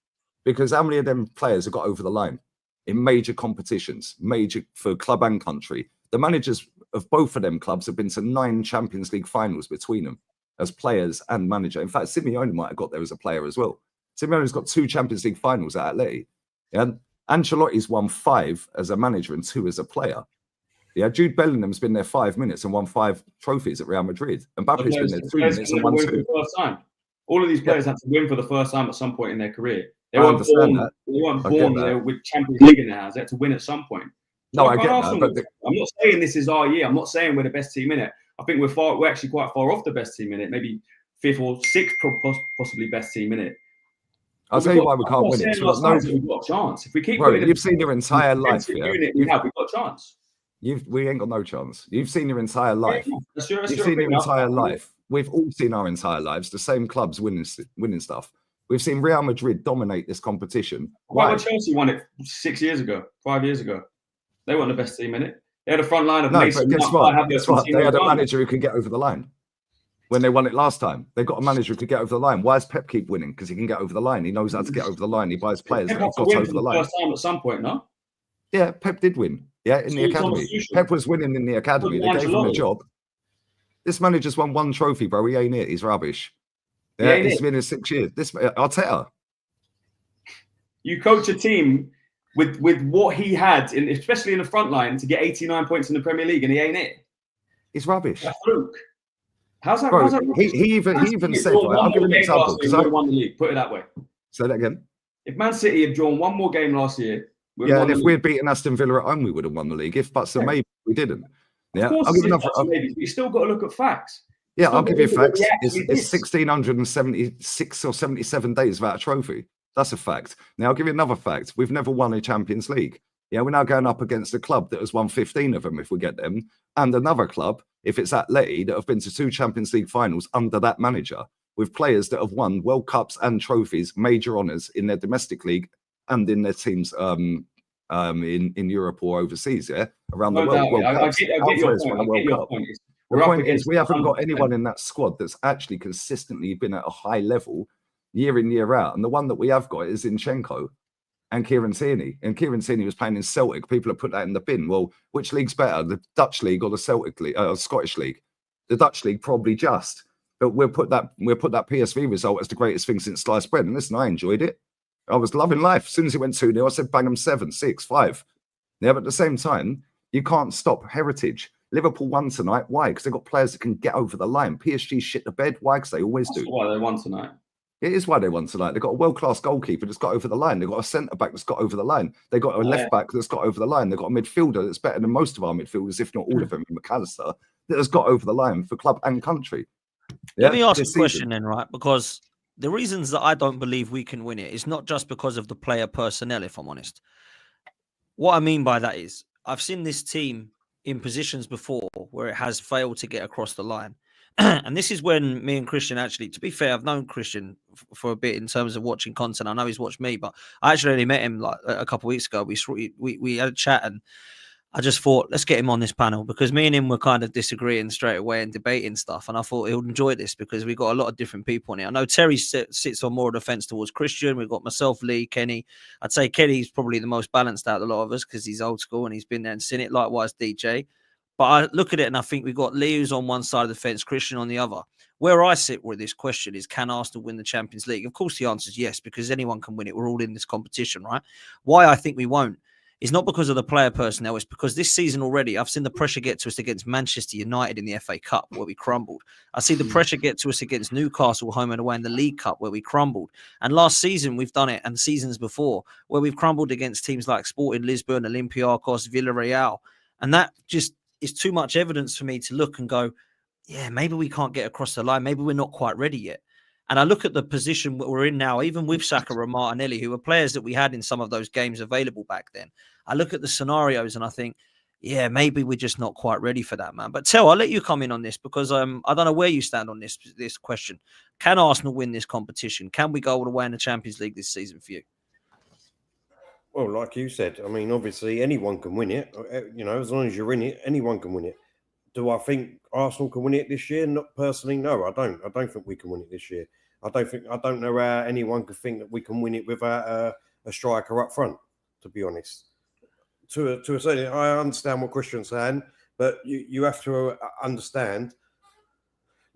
because how many of them players have got over the line in major competitions, major for club and country? The managers of both of them clubs have been to 9 Champions League finals between them as players and manager. In fact, Simeone might have got there as a player as well. Simeone's got 2 Champions League finals at Atleti. Yeah? Ancelotti's won 5 as a manager and 2 as a player. Yeah, Jude Bellingham's been there 5 minutes and won 5 trophies at Real Madrid. And Mbappe's been there 3 minutes and won 2. All of these players had to win for the first time at some point in their career. They I weren't understand born, that. they weren't born with Champions League in their hands. They had to win at some point. No, I get that. But I'm not saying this is our year. I'm not saying we're the best team in it. I think we're actually quite far off the best team in it. Maybe 5th or 6th, possibly best team in it. I'll tell you why we can't win it. We've got a chance. If we keep you've seen your entire life. Yeah? We've got a chance. We ain't got no chance. You've seen your entire life. You've seen your entire life. We've all seen our entire lives. The same clubs winning stuff. We've seen Real Madrid dominate this competition. Why would Chelsea won it 6 years ago, 5 years ago? They weren't the best team in it. They had a front line of Mason. But guess what? They had a manager who could get over the line. When they won it last time, they got a manager who could get over the line. Why does Pep keep winning? Because he can get over the line. He knows how to get over the line. He buys players that have got over the line. First time at some point, no? Yeah, Pep did win. Yeah, in the academy. Pep was winning in the academy. They gave him a job. This manager's won 1 trophy, bro. He ain't it. He's rubbish. Yeah, it's been in 6 years. This Arteta. You coach a team with what he had, especially in the front line, to get 89 points in the Premier League, and he ain't it. He's rubbish. That's fluke. How's that? Bro, he even said, right, I'll give an example. Because I won the league. Put it that way. Say that again. If Man City had drawn 1 more game last year, and if we'd beaten Aston Villa at home, we would have won the league. Maybe we didn't. Yeah, of course, I'll give another. Maybe, but you still got to look at facts. Yeah, I'll give you facts. It's 1,676 or 77 days without a trophy. That's a fact. Now, I'll give you another fact. We've never won a Champions League. Yeah, we're now going up against a club that has won 15 of them if we get them, and another club, if it's Atleti, that have been to 2 Champions League finals under that manager, with players that have won World Cups and trophies, major honours in their domestic league and in their teams in Europe or overseas, yeah, around the world. I get your point. The point is, we haven't got anyone in that squad that's actually consistently been at a high level year in, year out. And the one that we have got is Zinchenko and Kieran Tierney. And Kieran Tierney was playing in Celtic. People have put that in the bin. Well, which league's better, the Dutch league or the Celtic league, Scottish league? The Dutch league probably just. But we'll put that PSV result as the greatest thing since sliced bread. And listen, I enjoyed it. I was loving life. As soon as it went 2-0, I said, bang them 7, 6, 5. Yeah, but at the same time, you can't stop heritage. Liverpool won tonight. Why? Because they've got players that can get over the line. PSG shit the bed. Why? Because they always That's do. why they won tonight. It is why they won tonight. They've got a world-class goalkeeper that's got over the line. They've got a centre-back that's got over the line. They've got a left-back that's got over the line. They've got a midfielder that's better than most of our midfielders, if not all of them, McAllister, that has got over the line for club and country. Yeah, Let me ask a question then, right? Because the reasons that I don't believe we can win it is not just because of the player personnel, if I'm honest. What I mean by that is I've seen this team in positions before where it has failed to get across the line. And this is when me and Christian actually, to be fair, I've known Christian for a bit in terms of watching content. I know he's watched me, but I actually only met him like a couple of weeks ago. We had a chat and I just thought, let's get him on this panel because me and him were kind of disagreeing straight away and debating stuff. And I thought he'll enjoy this because we've got a lot of different people on it. I know Terry sits on more of the fence towards Christian. We've got myself, Lee, Kenny. I'd say Kenny's probably the most balanced out of a lot of us because he's old school and he's been there and seen it. Likewise, DJ. But I look at it and I think we've got Lee who's on one side of the fence, Christian on the other. Where I sit with this question is, can Arsenal win the Champions League? Of course, the answer is yes, because anyone can win it. We're all in this competition, right? Why I think we won't is not because of the player personnel. It's because this season already, I've seen the pressure get to us against Manchester United in the FA Cup, where we crumbled. I see the pressure get to us against Newcastle home and away in the League Cup, where we crumbled. And last season, we've done it, and seasons before, where we've crumbled against teams like Sporting Lisbon, Olympiacos, Villarreal. And that just is too much evidence for me to look and go, yeah, maybe we can't get across the line. Maybe we're not quite ready yet. And I look at the position we're in now, even with Saka and Martinelli, who were players that we had in some of those games available back then. I look at the scenarios and I think, yeah, maybe we're just not quite ready for that, man. But I'll let you come in on this because I don't know where you stand on this question. Can Arsenal win this competition? Can we go all the way in the Champions League this season for you? Well, like you said, I mean, obviously anyone can win it. You know, as long as you're in it, anyone can win it. Do I think Arsenal can win it this year? Not personally, no, I don't. I don't think we can win it this year. I don't know how anyone could think that we can win it without a striker up front, to be honest. To a certain, I understand what Christian's saying, but you have to understand,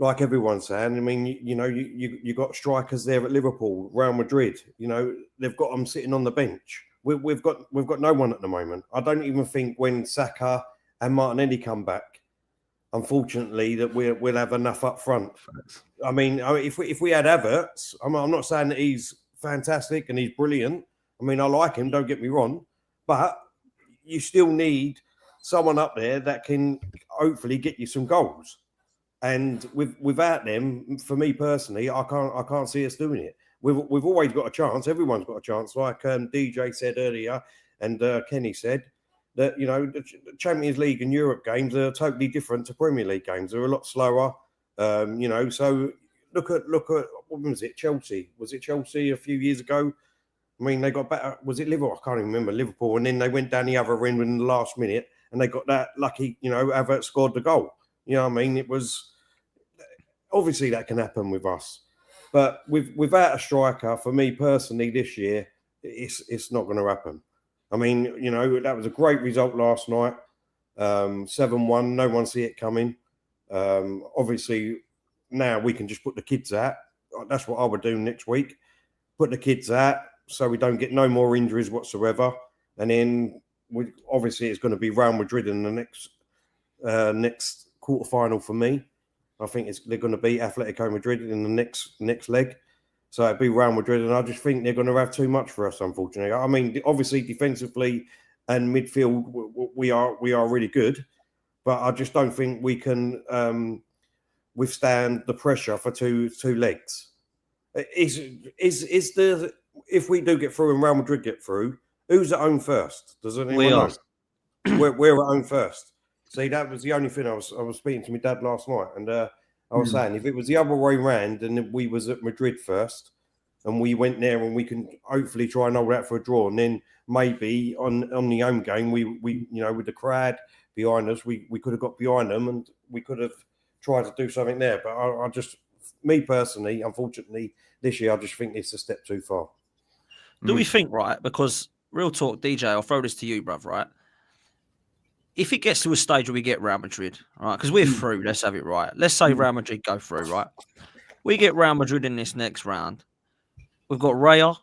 like everyone's saying. I mean, you got strikers there at Liverpool, Real Madrid. You know, they've got them sitting on the bench. We've got no one at the moment. I don't even think when Saka and Martinelli come back, unfortunately, that we'll have enough up front. I mean, if we had Havertz, I'm not saying that he's fantastic and he's brilliant. I mean, I like him. Don't get me wrong, but you still need someone up there that can hopefully get you some goals. And without them, for me personally, I can't see us doing it. We've always got a chance. Everyone's got a chance. Like DJ said earlier, and Kenny said that the Champions League and Europe games are totally different to Premier League games. They're a lot slower. So look at what was it? Chelsea? Was it Chelsea a few years ago? I mean, they got better. Was it Liverpool? I can't even remember. Liverpool, and then they went down the other end in the last minute, and they got that lucky. Havertz scored the goal. You know what I mean? It was obviously that can happen with us, but without a striker, for me personally, this year it's not going to happen. I mean, that was a great result last night, 7-1. No one see it coming. Obviously, now we can just put the kids out. That's what I would do next week. Put the kids out so we don't get no more injuries whatsoever. And then obviously it's going to be Real Madrid in the next quarterfinal for me. I think they're going to beat Atletico Madrid in the next leg. So it'd be Real Madrid, and I just think they're going to have too much for us, unfortunately. I mean, obviously defensively and midfield we are really good, but I just don't think we can withstand the pressure for two legs. If we do get through and Real Madrid get through, who's at home first? Does anyone know? We're at home first. See, that was the only thing I was speaking to my dad last night, and I was saying if it was the other way round and we was at Madrid first, and we went there and we can hopefully try and hold out for a draw, and then maybe on the home game we with the crowd behind us, we could have got behind them and we could have tried to do something there. But I just, me personally, unfortunately, this year, I just think it's a step too far. Do we think, right? Because real talk, DJ, I'll throw this to you, bruv, right? If it gets to a stage where we get Real Madrid, right? Because we're through, let's have it right. Let's say Real Madrid go through, right? We get Real Madrid in this next round. We've got Raya,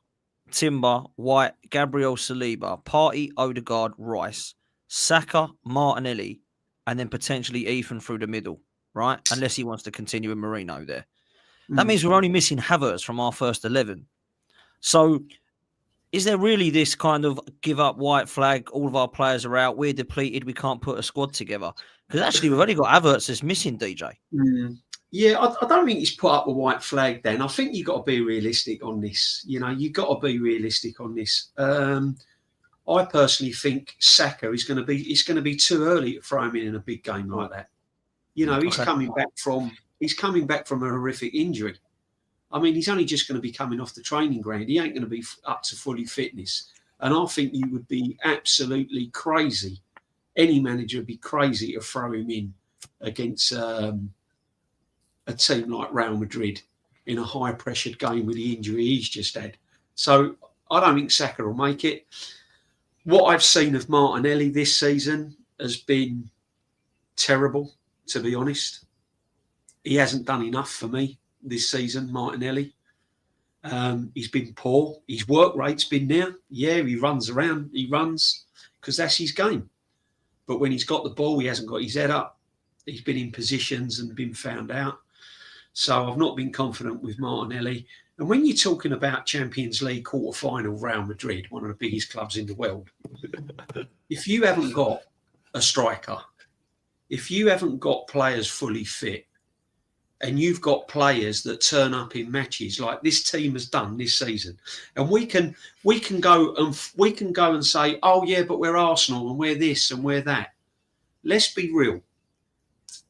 Timber, White, Gabriel Saliba, Partey, Odegaard, Rice, Saka, Martinelli, and then potentially Ethan through the middle, right? Unless he wants to continue with Marino there. That means we're only missing Havertz from our first 11. So is there really this kind of give up white flag? All of our players are out. We're depleted. We can't put a squad together. Because actually, we've only got Havertz that's missing, DJ. Yeah, I don't think he's put up a white flag then. I think you've got to be realistic on this. You know, you've got to be realistic on this. I personally think Saka is going to be, it's going to be too early to throw him in a big game like that. You know, he's coming back from a horrific injury. I mean, he's only just going to be coming off the training ground. He ain't going to be up to fully fitness. And I think you would be absolutely crazy. Any manager would be crazy to throw him in against a team like Real Madrid in a high-pressured game with the injury he's just had. So I don't think Saka will make it. What I've seen of Martinelli this season has been terrible, to be honest. He hasn't done enough for me this season, Martinelli. He's been poor. His work rate's been there. Yeah, he runs around. He runs because that's his game. But when he's got the ball, he hasn't got his head up. He's been in positions and been found out. So I've not been confident with Martinelli. And when you're talking about Champions League quarter-final Real Madrid, one of the biggest clubs in the world, if you haven't got a striker, if you haven't got players fully fit, and you've got players that turn up in matches like this team has done this season, and we can go and say, oh yeah, but we're Arsenal and we're this and we're that. Let's be real.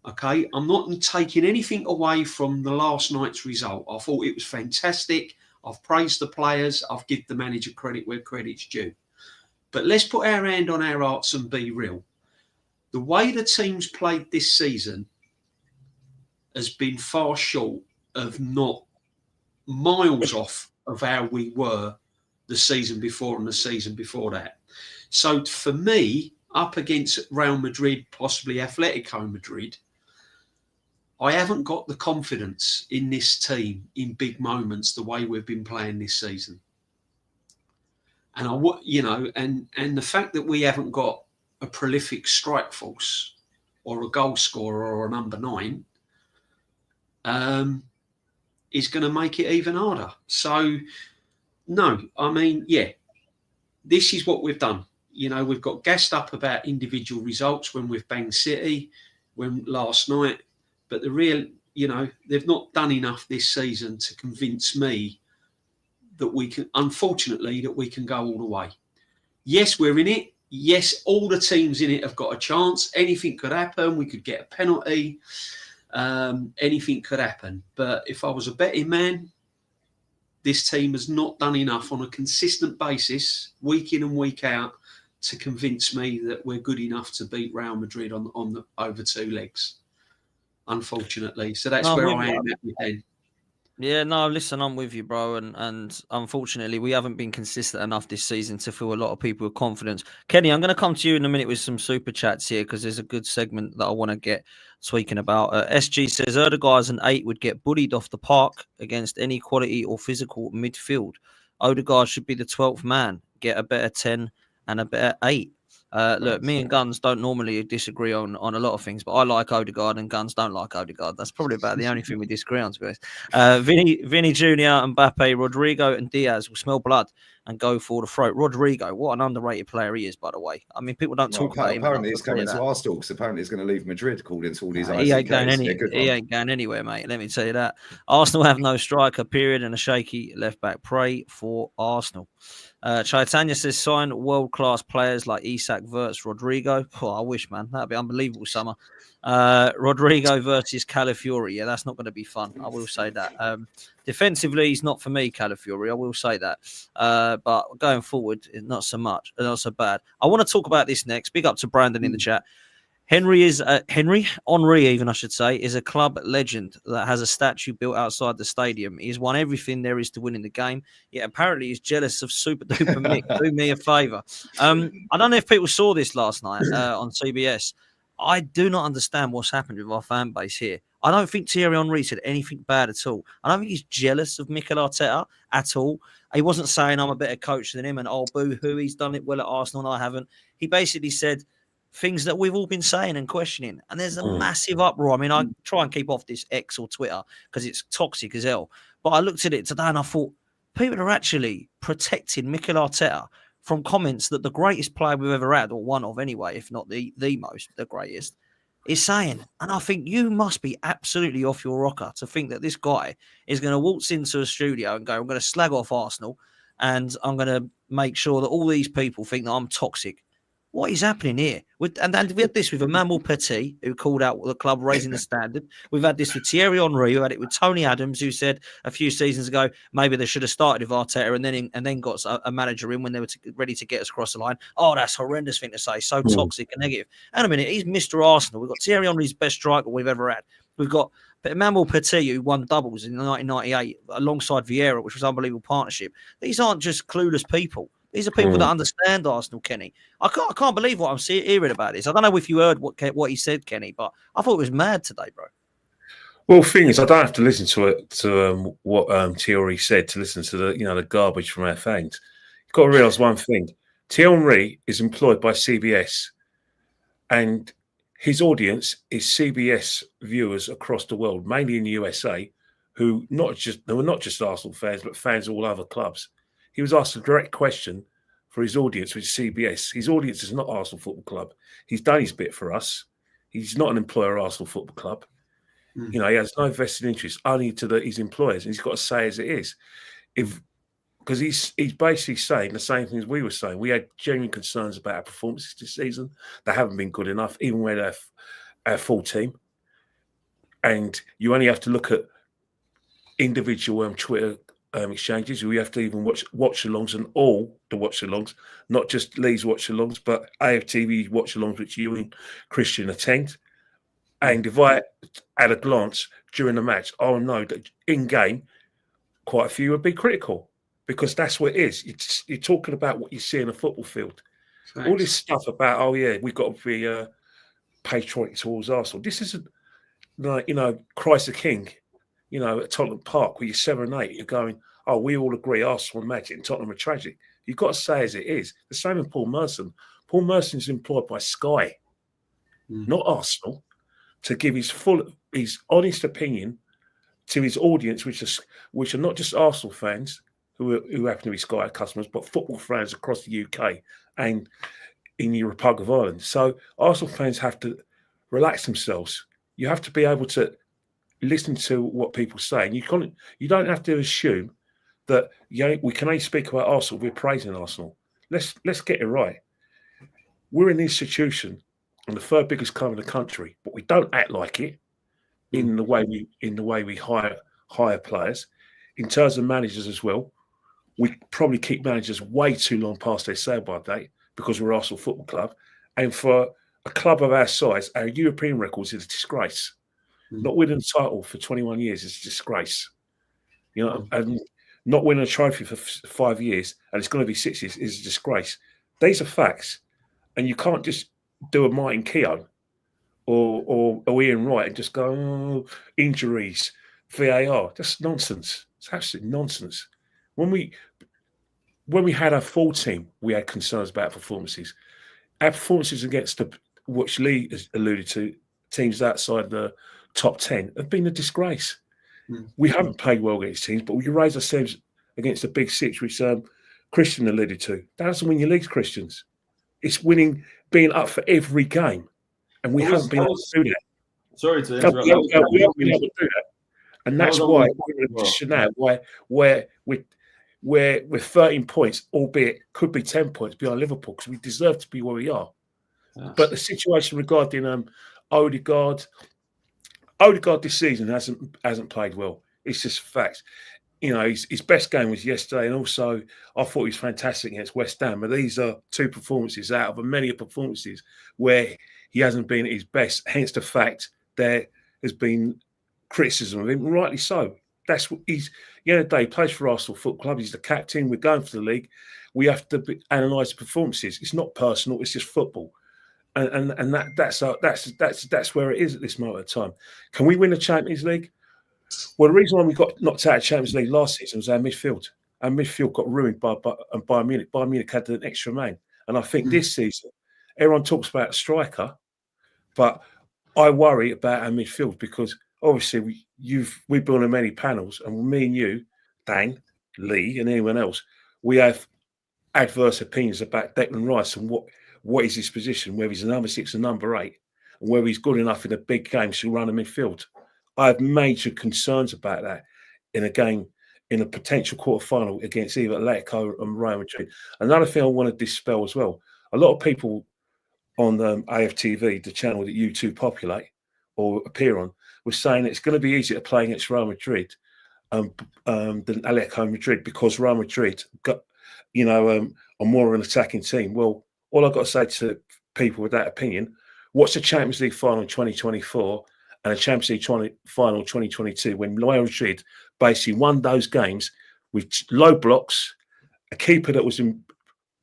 Okay, I'm not taking anything away from the last night's result. I thought it was fantastic. I've praised the players. I've given the manager credit where credit's due. But let's put our hand on our hearts and be real. The way the team's played this season has been far short of, not miles off of how we were the season before and the season before that. So for me, up against Real Madrid, possibly Atletico Madrid, I haven't got the confidence in this team in big moments the way we've been playing this season. And and the fact that we haven't got a prolific strike force or a goal scorer or a number 9 is going to make it even harder. So, no, I mean, yeah, this is what we've done. You know, we've got gassed up about individual results when we've banged City, when last night. But the real, they've not done enough this season to convince me that we can, unfortunately, that we can go all the way. Yes, we're in it. Yes, all the teams in it have got a chance. Anything could happen. We could get a penalty. Anything could happen. But if I was a betting man, this team has not done enough on a consistent basis, week in and week out, to convince me that we're good enough to beat Real Madrid on the over 2 legs. Unfortunately, so that's where I am at with them. Yeah, no, listen, I'm with you, bro. And unfortunately, we haven't been consistent enough this season to fill a lot of people with confidence. Kenny, I'm going to come to you in a minute with some super chats here because there's a good segment that I want to get tweaking about. SG says Odegaard's an 8 would get bullied off the park against any quality or physical midfield. Odegaard should be the 12th man, get a better 10 and a better 8. Look, me and Guns don't normally disagree on a lot of things, but I like Odegaard and Guns don't like Odegaard. That's probably about the only thing we disagree on, to be honest. Vinny Jr., Mbappe, Rodrigo and Diaz will smell blood and go for the throat. Rodrigo, what an underrated player he is, by the way. I mean, people don't talk about him. Apparently he's coming to Arsenal because apparently he's going to leave Madrid, according to all these he ain't going anywhere, mate. Let me tell you that. Arsenal have no striker, period, and a shaky left-back. Pray for Arsenal. Chaitanya says sign world-class players like Isak, Wirtz, Rodrigo. Oh, I wish, man. That'd be unbelievable summer. Rodrigo versus Calafiori. Yeah, that's not going to be fun. I will say that. Defensively, he's not for me, Calafiori. I will say that. But going forward, not so much. Not so bad. I want to talk about this next. Big up to Brandon in the chat. Henry, even I should say, is a club legend that has a statue built outside the stadium. He's won everything there is to win in the game. Yet apparently he's jealous of Super Duper Mick. Do me a favour. I don't know if people saw this last night on CBS. I do not understand what's happened with our fan base here. I don't think Thierry Henry said anything bad at all. I don't think he's jealous of Mikel Arteta at all. He wasn't saying I'm a better coach than him and oh, boo-hoo, he's done it well at Arsenal and I haven't. He basically said things that we've all been saying and questioning. And there's a massive uproar. I mean, I try and keep off this X or Twitter because it's toxic as hell. But I looked at it today and I thought, people are actually protecting Mikel Arteta from comments that the greatest player we've ever had, or one of anyway, if not the greatest, is saying. And I think you must be absolutely off your rocker to think that this guy is going to waltz into a studio and go, I'm going to slag off Arsenal and I'm going to make sure that all these people think that I'm toxic. What is happening here? And we had this with Emmanuel Petit, who called out the club raising the standard. We've had this with Thierry Henry, who had it with Tony Adams, who said a few seasons ago maybe they should have started with Arteta and then got a manager in when they were ready to get us across the line. Oh, that's a horrendous thing to say. So toxic and negative. And a minute, he's Mr. Arsenal. We've got Thierry Henry's best striker we've ever had. We've got Emmanuel Petit, who won doubles in 1998 alongside Vieira, which was an unbelievable partnership. These aren't just clueless people. These are people that understand Arsenal, Kenny. I can't believe what I'm hearing about this. I don't know if you heard what he said, Kenny, but I thought it was mad today, bro. Well, the thing is, I don't have to listen to what Thierry said to listen to the garbage from our fans. You've got to realise one thing: Thierry Henry is employed by CBS, and his audience is CBS viewers across the world, mainly in the USA, who were not just Arsenal fans, but fans of all other clubs. He was asked a direct question for his audience, which is CBS. His audience is not Arsenal Football Club. He's done his bit for us. He's not an employer of Arsenal Football Club. He has no vested interest, only to his employers, and he's got to say as it is. Because he's basically saying the same things we were saying. We had genuine concerns about our performances this season. They haven't been good enough, even with our full team. And you only have to look at individual Twitter exchanges. We have to even watch-alongs and all the watch-alongs, not just Lee's watch-alongs, but AFTV watch-alongs, which you and Christian attend. And if I at a glance during the match, I know that in-game, quite a few would be critical because that's what it is. You're talking about what you see in a football field. Thanks. All this stuff about, oh yeah, we've got to be patriotic towards Arsenal. This isn't like, Christ the King. At Tottenham Park, where you're 7-8, you're going, oh, we all agree Arsenal are magic and Tottenham are tragic. You've got to say as it is. The same with Paul Merson. Paul Merson is employed by Sky, not Arsenal, to give his honest opinion to his audience, which are not just Arsenal fans who happen to be Sky customers, but football fans across the UK and in the Republic of Ireland. So Arsenal fans have to relax themselves. You have to be able to listen to what people say. And you don't have to assume that we can only speak about Arsenal. We're praising Arsenal. Let's get it right. We're an institution and the third biggest club in the country, but we don't act like it in the way we hire players. In terms of managers as well, we probably keep managers way too long past their sale-by date because we're Arsenal Football Club. And for a club of our size, our European records is a disgrace. Not winning a title for 21 years is a disgrace. And not winning a trophy for 5 years, and it's going to be 6 years, is a disgrace. These are facts. And you can't just do a Martin Keown or Ian Wright and just go, oh, injuries, VAR. That's nonsense. It's absolute nonsense. When we had our full team, we had concerns about performances. Our performances against which Lee has alluded to, teams outside the top 10 have been a disgrace. We haven't played well against teams, but we can raise ourselves against the big six, which Christian alluded to. That doesn't win your leagues, Christians. It's winning, being up for every game. And we haven't been able to do that. Sorry to interrupt. We haven't been able to do that. And that's why we're in a position now where we're 13 points, albeit could be 10 points behind Liverpool, because we deserve to be where we are. Yes. But the situation regarding Odegaard this season hasn't played well. It's just facts. His best game was yesterday, and also I thought he was fantastic against West Ham. But these are two performances out of many performances where he hasn't been at his best. Hence the fact there has been criticism of him, rightly so. That's what he's. At the end of the day, he plays for Arsenal Football Club. He's the captain. We're going for the league. We have to analyse the performances. It's not personal. It's just football, and that's where it is at this moment of time. Can we win the Champions League? Well, the reason why we got knocked out of Champions League last season was our midfield. Our midfield got ruined by Bayern Munich. Bayern Munich had an extra man, and I think this season everyone talks about a striker, but I worry about our midfield because obviously we've been on many panels, and me and you, Dan, Lee, and anyone else, we have adverse opinions about Declan Rice and what is his position, whether he's a number 6 or number 8, and whether he's good enough in a big game to run a midfield. I have major concerns about that in a game, in a potential quarter-final against either Atletico and Real Madrid. Another thing I want to dispel as well, a lot of people on AFTV, the channel that you two populate or appear on, was saying it's going to be easier to play against Real Madrid than Atletico Madrid because Real Madrid got, are more an attacking team. Well, all I've got to say to people with that opinion, watch the Champions League final in 2024 and the Champions League final 2022 when Real Madrid basically won those games with low blocks, a keeper that was in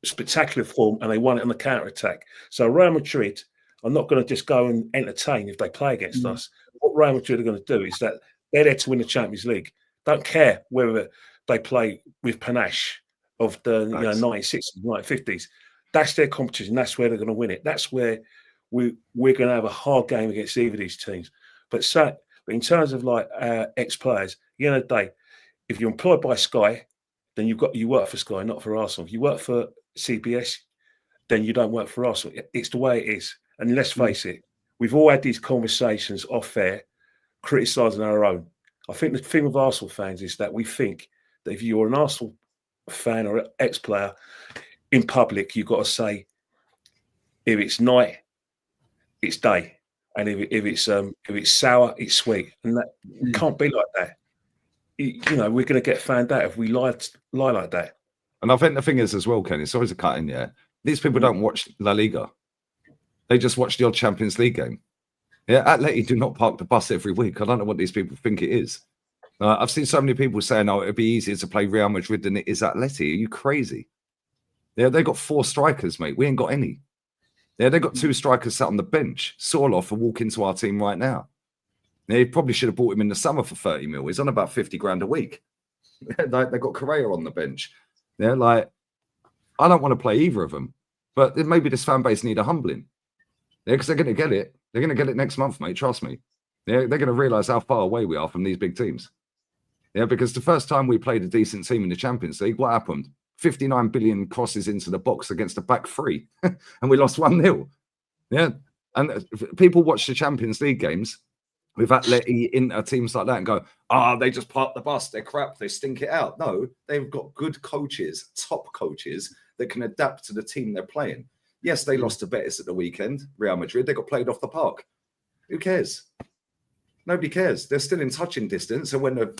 spectacular form, and they won it on the counter-attack. So Real Madrid are not going to just go and entertain if they play against us. What Real Madrid are going to do is that they're there to win the Champions League. Don't care whether they play with panache of the 1960s, 1950s. That's their competition. That's where they're going to win it. That's where we're going to have a hard game against either of these teams. But in terms of like ex-players, at the end of the day, if you're employed by Sky, then you work for Sky, not for Arsenal. If you work for CBS, then you don't work for Arsenal. It's the way it is. And let's face it, we've all had these conversations off air, criticising our own. I think the thing with Arsenal fans is that we think that if you're an Arsenal fan or ex-player in public, you've got to say, if it's night, it's day. And if it's sour, it's sweet. And that can't be like that. We're going to get found out if we lie like that. And I think the thing is as well, Kenny, sorry to cut in there, these people don't watch La Liga. They just watch the odd Champions League game. Yeah, Atleti do not park the bus every week. I don't know what these people think it is. I've seen so many people saying, it'd be easier to play Real Madrid than it is Atleti. Are you crazy? Yeah, they got 4 strikers, mate. We ain't got any. Yeah, they got 2 strikers sat on the bench. Sorloth will walk into our team right now. They probably should have bought him in the summer for 30 mil. He's on about 50 grand a week. They got Correa on the bench. They're like, I don't want to play either of them. But maybe this fan base need a humbling. Yeah, because they're going to get it. They're going to get it next month, mate. Trust me. Yeah, they're going to realise how far away we are from these big teams. Yeah, because the first time we played a decent team in the Champions League, what happened? 59 billion crosses into the box against a back 3. And we lost 1-0. Yeah. And people watch the Champions League games with Atleti, Inter, teams like that and go, they just park the bus. They're crap. They stink it out. No, they've got good coaches, top coaches that can adapt to the team they're playing. Yes, they lost to Betis at the weekend, Real Madrid. They got played off the park. Who cares? Nobody cares. They're still in touching distance. And when the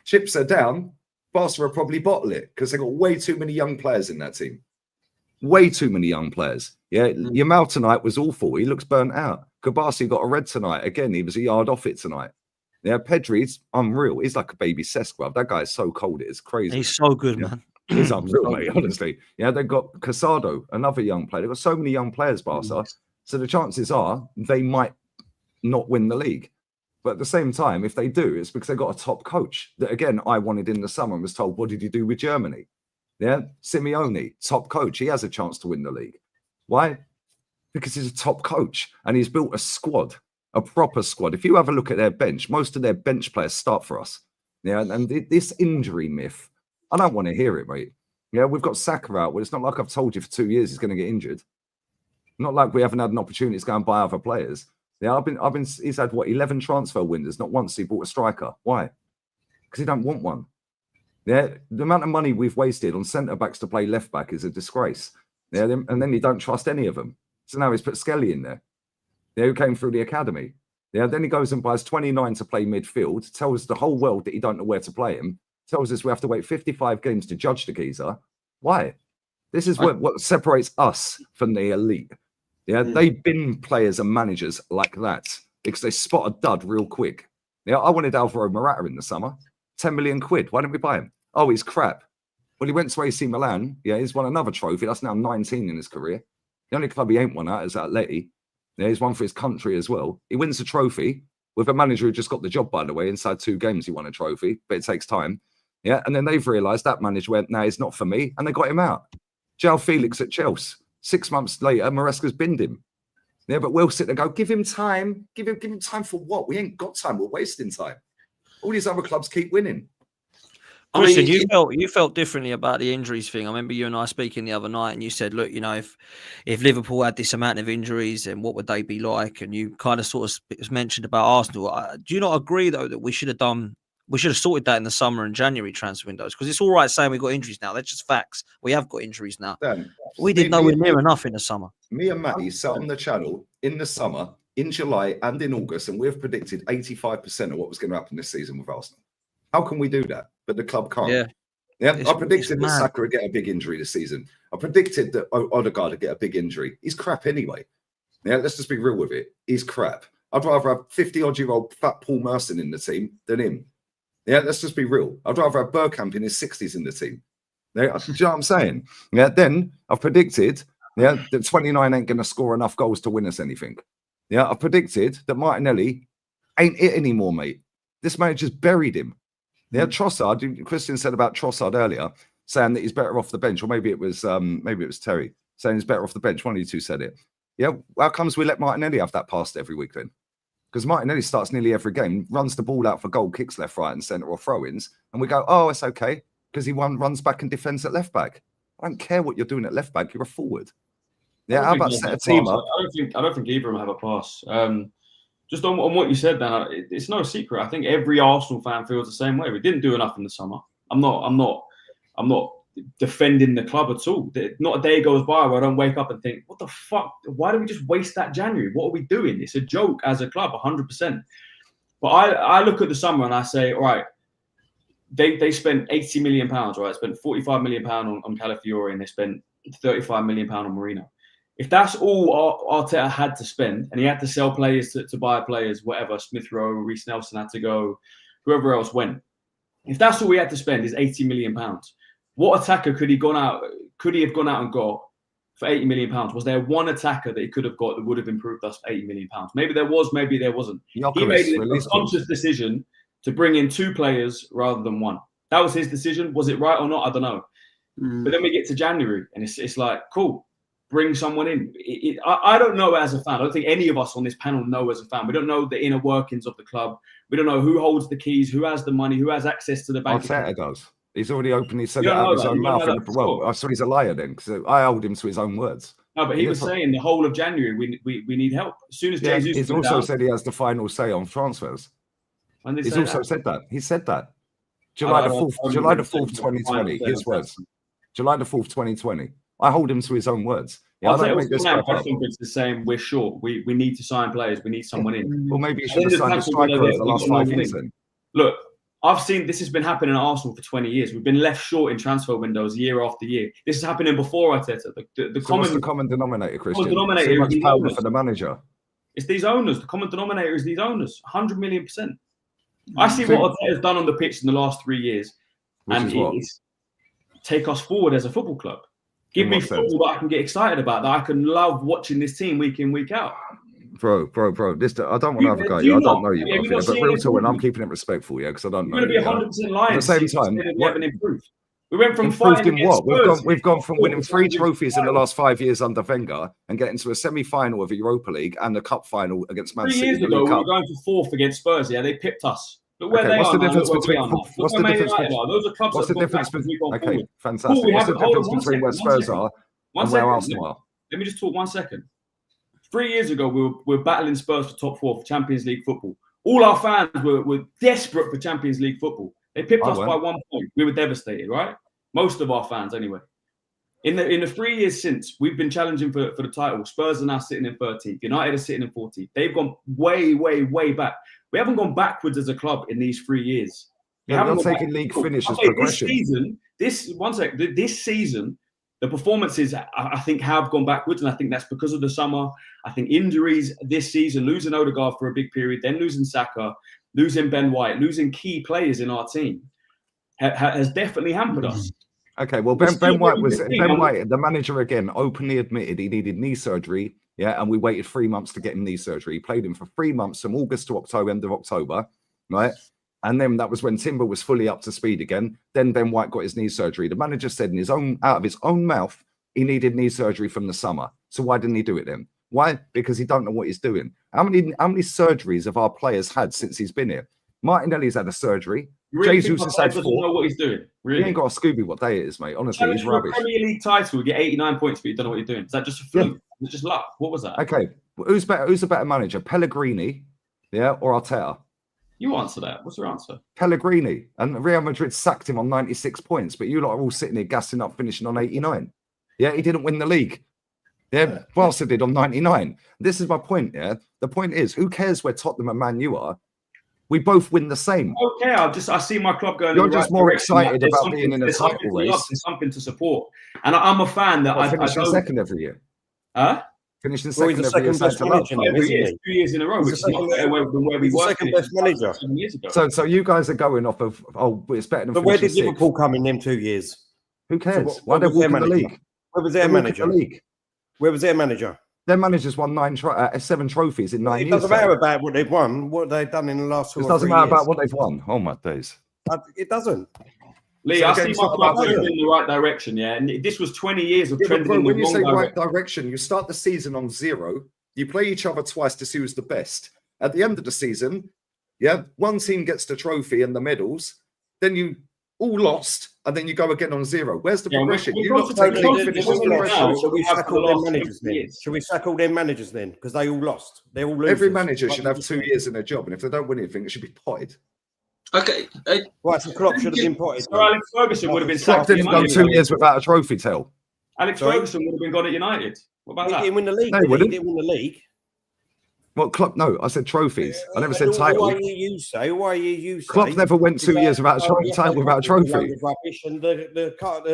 chips are down, Barca will probably bottle it because they've got way too many young players in that team. Way too many young players. Yeah, Yamal tonight was awful. He looks burnt out. Kabasi got a red tonight. Again, he was a yard off it tonight. Yeah, Pedri's unreal. He's like a baby Sesquab. That guy is so cold. It is crazy. He's so good, man. He's unreal, mate, honestly. Yeah, they've got Casado, another young player. They've got so many young players, Barca. So the chances are they might not win the league. But at the same time, if they do, it's because they've got a top coach that, again, I wanted in the summer and was told, what did you do with Germany? Yeah, Simeone, top coach. He has a chance to win the league. Why? Because he's a top coach and he's built a squad, a proper squad. If you have a look at their bench, most of their bench players start for us. Yeah, and this injury myth, I don't want to hear it, mate. Yeah, we've got Saka out. Well, it's not like I've told you for 2 years he's going to get injured. Not like we haven't had an opportunity to go and buy other players. Yeah, he's had 11 transfer windows. Not once he bought a striker. Why? Because he don't want one. Yeah, the amount of money we've wasted on centre backs to play left back is a disgrace. Yeah, and then you don't trust any of them. So now he's put Skelly in there. Yeah, who came through the academy. Yeah, then he goes and buys 29 to play midfield. Tells the whole world that he don't know where to play him. Tells us we have to wait 55 games to judge the geezer. Why? This is what separates us from the elite. Yeah, they bin players and managers like that because they spot a dud real quick. Yeah, I wanted Alvaro Morata in the summer. 10 million quid. Why didn't we buy him? Oh, he's crap. Well, he went to AC Milan. Yeah, he's won another trophy. That's now 19 in his career. The only club he ain't won at is Atleti. Yeah, he's won for his country as well. He wins a trophy with a manager who just got the job, by the way. Inside 2 games, he won a trophy, but it takes time. Yeah, and then they've realised that manager went, no, it's not for me, and they got him out. João Felix at Chelsea. 6 months later, Maresca's binned him. Yeah, but we'll sit there and go, give him time. Give him time for what? We ain't got time. We're wasting time. All these other clubs keep winning. Christian, you felt differently about the injuries thing. I remember you and I speaking the other night, and you said, "Look, you know, if Liverpool had this amount of injuries, then what would they be like?" And you kind of sort of mentioned about Arsenal. Do you not agree though that we should have sorted that in the summer and January transfer windows? Because it's all right saying we've got injuries now. That's just facts. We have got injuries now. Dan, we did nowhere near enough in the summer. Me and Matty sat on the channel in the summer, in July and in August, and we've predicted 85% of what was going to happen this season with Arsenal. How can we do that? But the club can't. Yeah, I predicted that Saka would get a big injury this season. I predicted that Odegaard would get a big injury. He's crap anyway. Yeah, let's just be real with it. He's crap. I'd rather have 50-odd-year-old fat Paul Merson in the team than him. Yeah, let's just be real. I'd rather have Bergkamp in his 60s in the team. Yeah, do you know what I'm saying? Yeah, then I've predicted that 29 ain't going to score enough goals to win us anything. Yeah, I've predicted that Martinelli ain't it anymore, mate. This manager's buried him. Yeah, Trossard. Christian said about Trossard earlier, saying that he's better off the bench, or maybe it was Terry saying he's better off the bench. One of you two said it. Yeah, how comes we let Martinelli have that pass every week then? Because Martinelli starts nearly every game, runs the ball out for goal, kicks left, right, and centre, or throw-ins, and we go, oh, it's okay because he runs back and defends at left back. I don't care what you're doing at left back. You're a forward. Yeah, how about set a team up? I don't think either of them have a pass. Just on what you said, Dan, it's no secret. I think every Arsenal fan feels the same way. We didn't do enough in the summer. I'm not defending the club at all. Not a day goes by where I don't wake up and think, what the fuck? Why did we just waste that January? What are we doing? It's a joke as a club, 100%. But I look at the summer and I say, all right, they spent £80 million, right? Spent £45 million on Calafiori, and they spent £35 million on Marino. If that's all Arteta had to spend, and he had to sell players to buy players, whatever, Smith Rowe, Reece Nelson had to go, whoever else went. If that's all we had to spend is £80 million, what attacker could he have gone out and got for £80 million? Was there one attacker that he could have got that would have improved us for £80 million? Maybe there was, maybe there wasn't. He made a conscious decision to bring in 2 players rather than 1. That was his decision. Was it right or not? I don't know. But then we get to January, and it's like, cool. Bring someone in. I don't know as a fan. I don't think any of us on this panel know as a fan. We don't know the inner workings of the club. We don't know who holds the keys, who has the money, who has access to the bank. Arteta does. He's already openly said it out of his own mouth. Well, I saw he's a liar then, because I hold him to his own words. No, but he was saying the whole of January we need help. As soon as Jesus, he's also said he has the final say on transfers. He's also said that. He said that. July the 4th, 2020. His words. July the 4th, 2020. I hold him to his own words. Yeah, I don't make this crap up. It's the same. We're short. We need to sign players. We need someone in. Well, maybe you should have signed a striker over the last 5 years then. Look, I've seen this has been happening at Arsenal for 20 years. We've been left short in transfer windows year after year. This is happening before Arteta. What's the common denominator, Christian? The common denominator is power for the manager. It's these owners. The common denominator is these owners. 100 million %. I see what Arteta's done on the pitch in the last 3 years, and it's take us forward as a football club. Give me football that I can get excited about, that I can love watching this team week in, week out. Bro. This I don't want to have a go. I don't know you, but real talk, and I'm keeping it respectful, because I don't know. You're going to be 100% lying. At the same time, we haven't improved. We went from improved in what? We've gone from winning 3 trophies in the last 5 years under Wenger and getting to a semi-final of the Europa League and a cup final against Man City. 3 years ago, we were going for 4th against Spurs. Yeah, they pipped us. Look where they what's are the difference between what's the difference between those are clubs what's the difference between okay, fantastic. What's the difference between where Spurs are and where Arsenal are? Let me just talk 1 second. 3 years ago, we were battling Spurs for top 4 for Champions League football. All our fans were desperate for Champions League football. They pipped us by 1 point. We were devastated, right? Most of our fans, anyway. In the 3 years since, we've been challenging for the title. Spurs are now sitting in 13th. United are sitting in 14th. They've gone way, way, way back. We haven't gone backwards as a club in these 3 years. We're not taking league finish as progression. This season, the the performances, I think, have gone backwards, and I think that's because of the summer. I think injuries this season, losing Odegaard for a big period, then losing Saka, losing Ben White, losing key players in our team has definitely hampered us. Okay, well, Ben White, the manager again, openly admitted he needed knee surgery. Yeah, and we waited 3 months to get him knee surgery. He played him for 3 months, from August to October, end of October, right? And then that was when Timber was fully up to speed again. Then Ben White got his knee surgery. The manager said out of his own mouth, he needed knee surgery from the summer. So why didn't he do it then? Why? Because he don't know what he's doing. How many surgeries have our players had since he's been here? Martinelli's had a surgery. Really Jesus has had 4. Know what he's doing. Really? He ain't got a Scooby what day it is, mate. Honestly, he's rubbish. Premier League title, you get 89 points, but you don't know what you're doing. Is that just a fluke? It's just luck. What was that? Okay, who's better? Who's a better manager, Pellegrini, or Arteta? You answer that. What's your answer? Pellegrini. And Real Madrid sacked him on 96 points, but you lot are all sitting here gassing up, finishing on 89. Yeah, he didn't win the league. Yeah, Barca did on 99. This is my point. Yeah, the point is, who cares where Tottenham and Man U are? We both win the same. Okay, I see my club going. You're just more excited about being in a title race. There's something to support, and I'm a fan that I finish second every year. Huh? Finishing second every year. Every year, 2 years in a row, which is much better than where we were. Second best manager. 7 years ago. So you guys are going off of it's better than. But where did Liverpool come in them 2 years? Who cares? Why don't they win the league? Where was their manager? Where was their manager? Their managers won 7 trophies in 9 years. It doesn't matter about what they've won, what they've done in the last 2 or 3 years. It doesn't matter about what they've won. Oh my days. It doesn't. Lee, I see my club going in the right direction, yeah. And this was 20 years of trending in the wrong direction. When you say right direction, you start the season on 0. You play each other twice to see who's the best. At the end of the season, one team gets the trophy and the medals. Then you all lost, and then you go again on 0. Where's the progression? Should we sack all their managers then? Because they all lost. They're all losers. Every manager should have 2 years in their job, and if they don't win anything, it should be potted. Okay. Right, so Klopp should have been potted. So Alex Ferguson would have been sacked. Klopp didn't go 2 years without a trophy, Tell. Alex Ferguson would have been gone at United. What about that? He didn't win the league. No, he didn't win the league. What Klopp? No, I said trophies. I never said title. Why you say? Klopp never went 2 years without a title, without a trophy.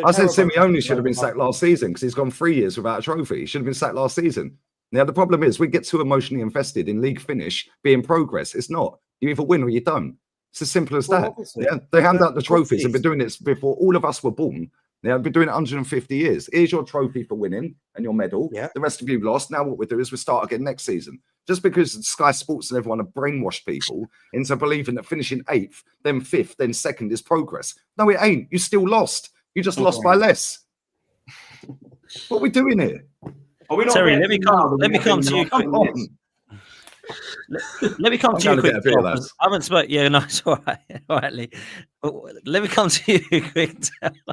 I said Simeone should have been sacked last season because he's gone 3 years without a trophy. He should have been sacked last season. Now the problem is we get too emotionally invested in league finish being progress. It's not. You either win or you don't. It's as simple as that. Yeah, they hand out the trophies and been doing this before all of us were born. They've been doing it 150 years. Here's your trophy for winning and your medal. Yeah. The rest of you lost. Now what we do is we start again next season. Just because Sky Sports and everyone have brainwashed people into believing that finishing 8th, then 5th, then 2nd is progress. No, it ain't. You still lost. You just lost by less. What are we doing here? Terry, let me come to you quickly. Let me come to you quick. I haven't spoken. Yeah, no, it's all right. All right, Lee. Let me come to you quick. I'm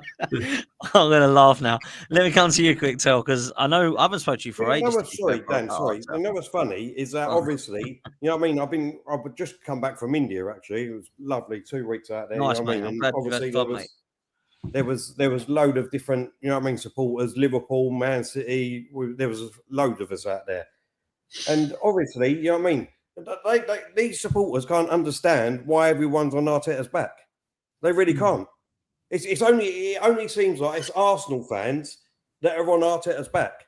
going to laugh now. Let me come to you quick, Tel, because I know I haven't spoken to you for ages. Sorry, Dan. Sorry. You know what's funny is that obviously, you know what I mean. I've just come back from India. Actually, it was lovely. 2 weeks out there. Nice, you know mate. I mean? I'm glad obviously there was load of different, you know what I mean, supporters. Liverpool, Man City. There was a load of us out there. And obviously, you know what I mean? These supporters can't understand why everyone's on Arteta's back. They really can't. It only seems like it's Arsenal fans that are on Arteta's back.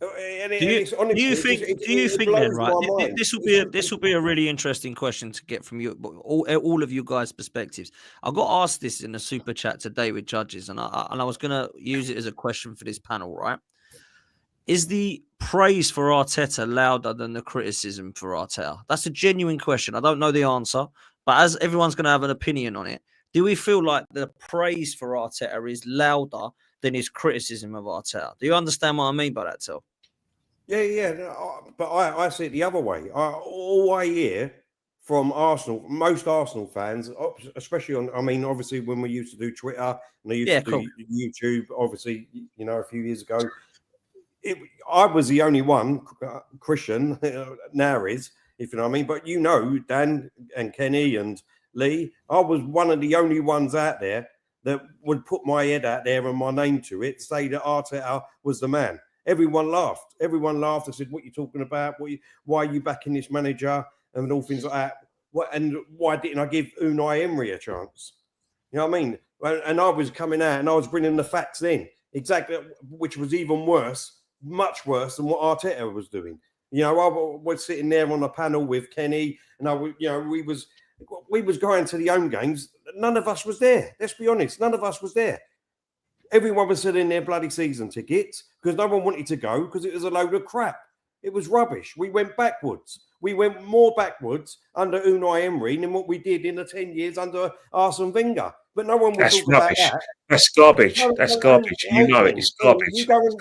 Do you think then, right? This will be a really interesting question to get from you, all of you guys' perspectives. I got asked this in a super chat today with judges, and I was going to use it as a question for this panel, right? Is the praise for Arteta louder than the criticism for Arteta? That's a genuine question. I don't know the answer, but as everyone's going to have an opinion on it, do we feel like the praise for Arteta is louder than his criticism of Arteta? Do you understand what I mean by that, Tel? Yeah. But I see it the other way. All I hear from Arsenal, most Arsenal fans, especially on, I mean, obviously when we used to do Twitter and I used to do YouTube, obviously, you know, a few years ago, I was the only one, Christian, now is, if you know what I mean. But you know, Dan and Kenny and Lee, I was one of the only ones out there that would put my head out there and my name to it, say that Arteta was the man. Everyone laughed. I said, what are you talking about? Why are you backing this manager? And all things like that. And why didn't I give Unai Emery a chance? You know what I mean? And I was coming out and I was bringing the facts then. exactly, which was even worse, much worse than what Arteta was doing. You know, I was sitting there on a panel with Kenny, and we was going to the home games. None of us was there. Let's be honest, none of us was there. Everyone was selling their bloody season tickets because no one wanted to go because it was a load of crap. It was rubbish. We went backwards. We went more backwards under Unai Emery than what we did in the 10 years under Arsene Wenger. But no one will talk about that. That's garbage. That's garbage. You know it. It's garbage. It's garbage.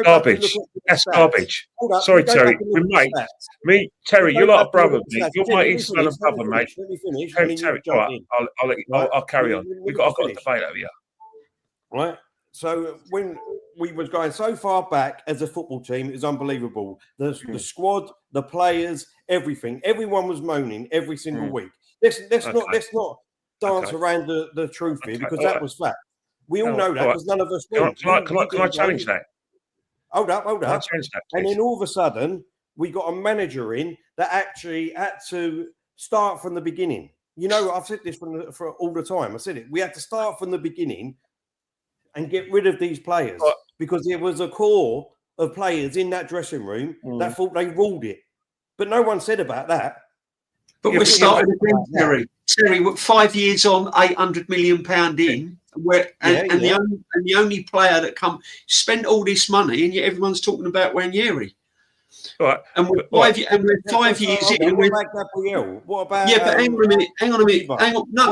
Garbage. That's garbage. Sorry, Terry. We're mates. Me, Terry, you're like a brother, mate. You're my East London brother, mate. Let me finish. Terry, all right. I'll let you. I'll carry on. I've got a debate over here. Right. So when we was going so far back as a football team, it was unbelievable. The squad, the players, everything. Everyone was moaning every single week. Let's not dance around the truth here because that was fact. We all know that because none of us win. Can I challenge that? Hold up. Can I challenge that, and then all of a sudden, we got a manager in that actually had to start from the beginning. You know, I've said this for all the time. I said it. We had to start from the beginning and get rid of these players because there was a core of players in that dressing room that thought they ruled it. But no one said about that. But we're starting again, Terry. Terry, we're 5 years on, £800 million in, the only player that spent all this money, and yet everyone's talking about Nwaneri. Right. And we're 5 years in. What about? Yeah, but hang on a minute. No,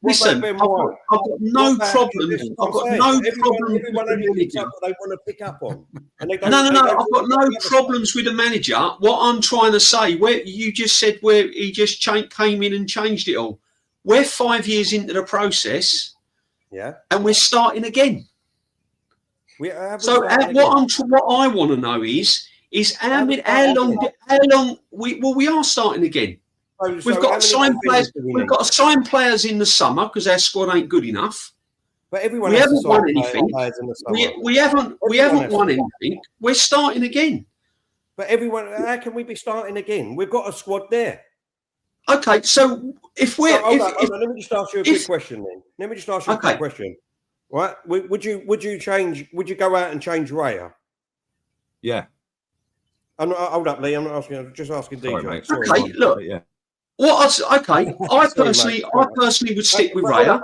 listen. I've got no problems. I've got no problems. They want to pick up on. No. I've got no problems with the manager. What I'm trying to say, where you just said where he just came in and changed it all. We're 5 years into the process, and we're starting again. What I want to know is how long we are starting again. We've got to sign players. We've got to sign players in the summer because our squad ain't good enough. But everyone we haven't won anything. We haven't won anything. We're starting again. But how can we be starting again? We've got a squad there. Okay, so if we're let me just ask you a quick question then. Let me just ask you a quick question. Right? Would you change? Would you go out and change Raya? Yeah. Hold up, Lee. I'm not asking. I'm just asking DJ. Mate. Okay, look. Yeah. I personally would stick with Raya.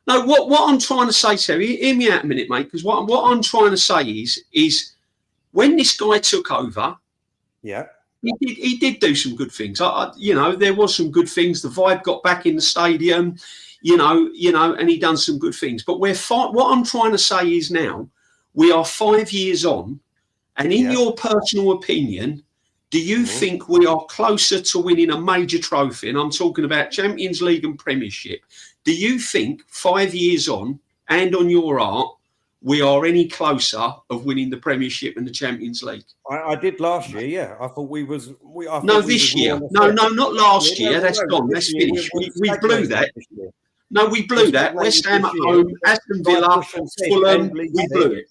No, what I'm trying to say, Terry, hear me out a minute, mate, because what I'm trying to say is when this guy took over, he did do some good things. There was some good things. The vibe got back in the stadium, and he done some good things. But what I'm trying to say is now we are 5 years on, and in your personal opinion, do you think we are closer to winning a major trophy? And I'm talking about Champions League and Premiership. Do you think 5 years on, and on your art, we are any closer of winning the Premiership and the Champions League? I did last year, yeah. I thought we was. This year. No, not last year. That's gone. That's finished. We blew that. No, we blew that. West Ham at home, Aston Villa, Fulham, we blew it.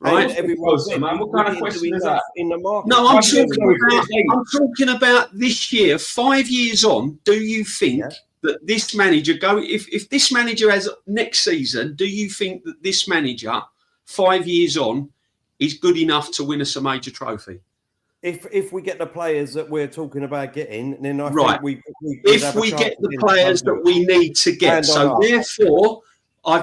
Right? What kind of question is that? In the market? No, I'm talking about this year. 5 years on, do you think that this manager if this manager has next season, do you think that this manager 5 years on is good enough to win us a major trophy? If we get the players that we're talking about getting, then I think we if we get the players that we need to get. So therefore,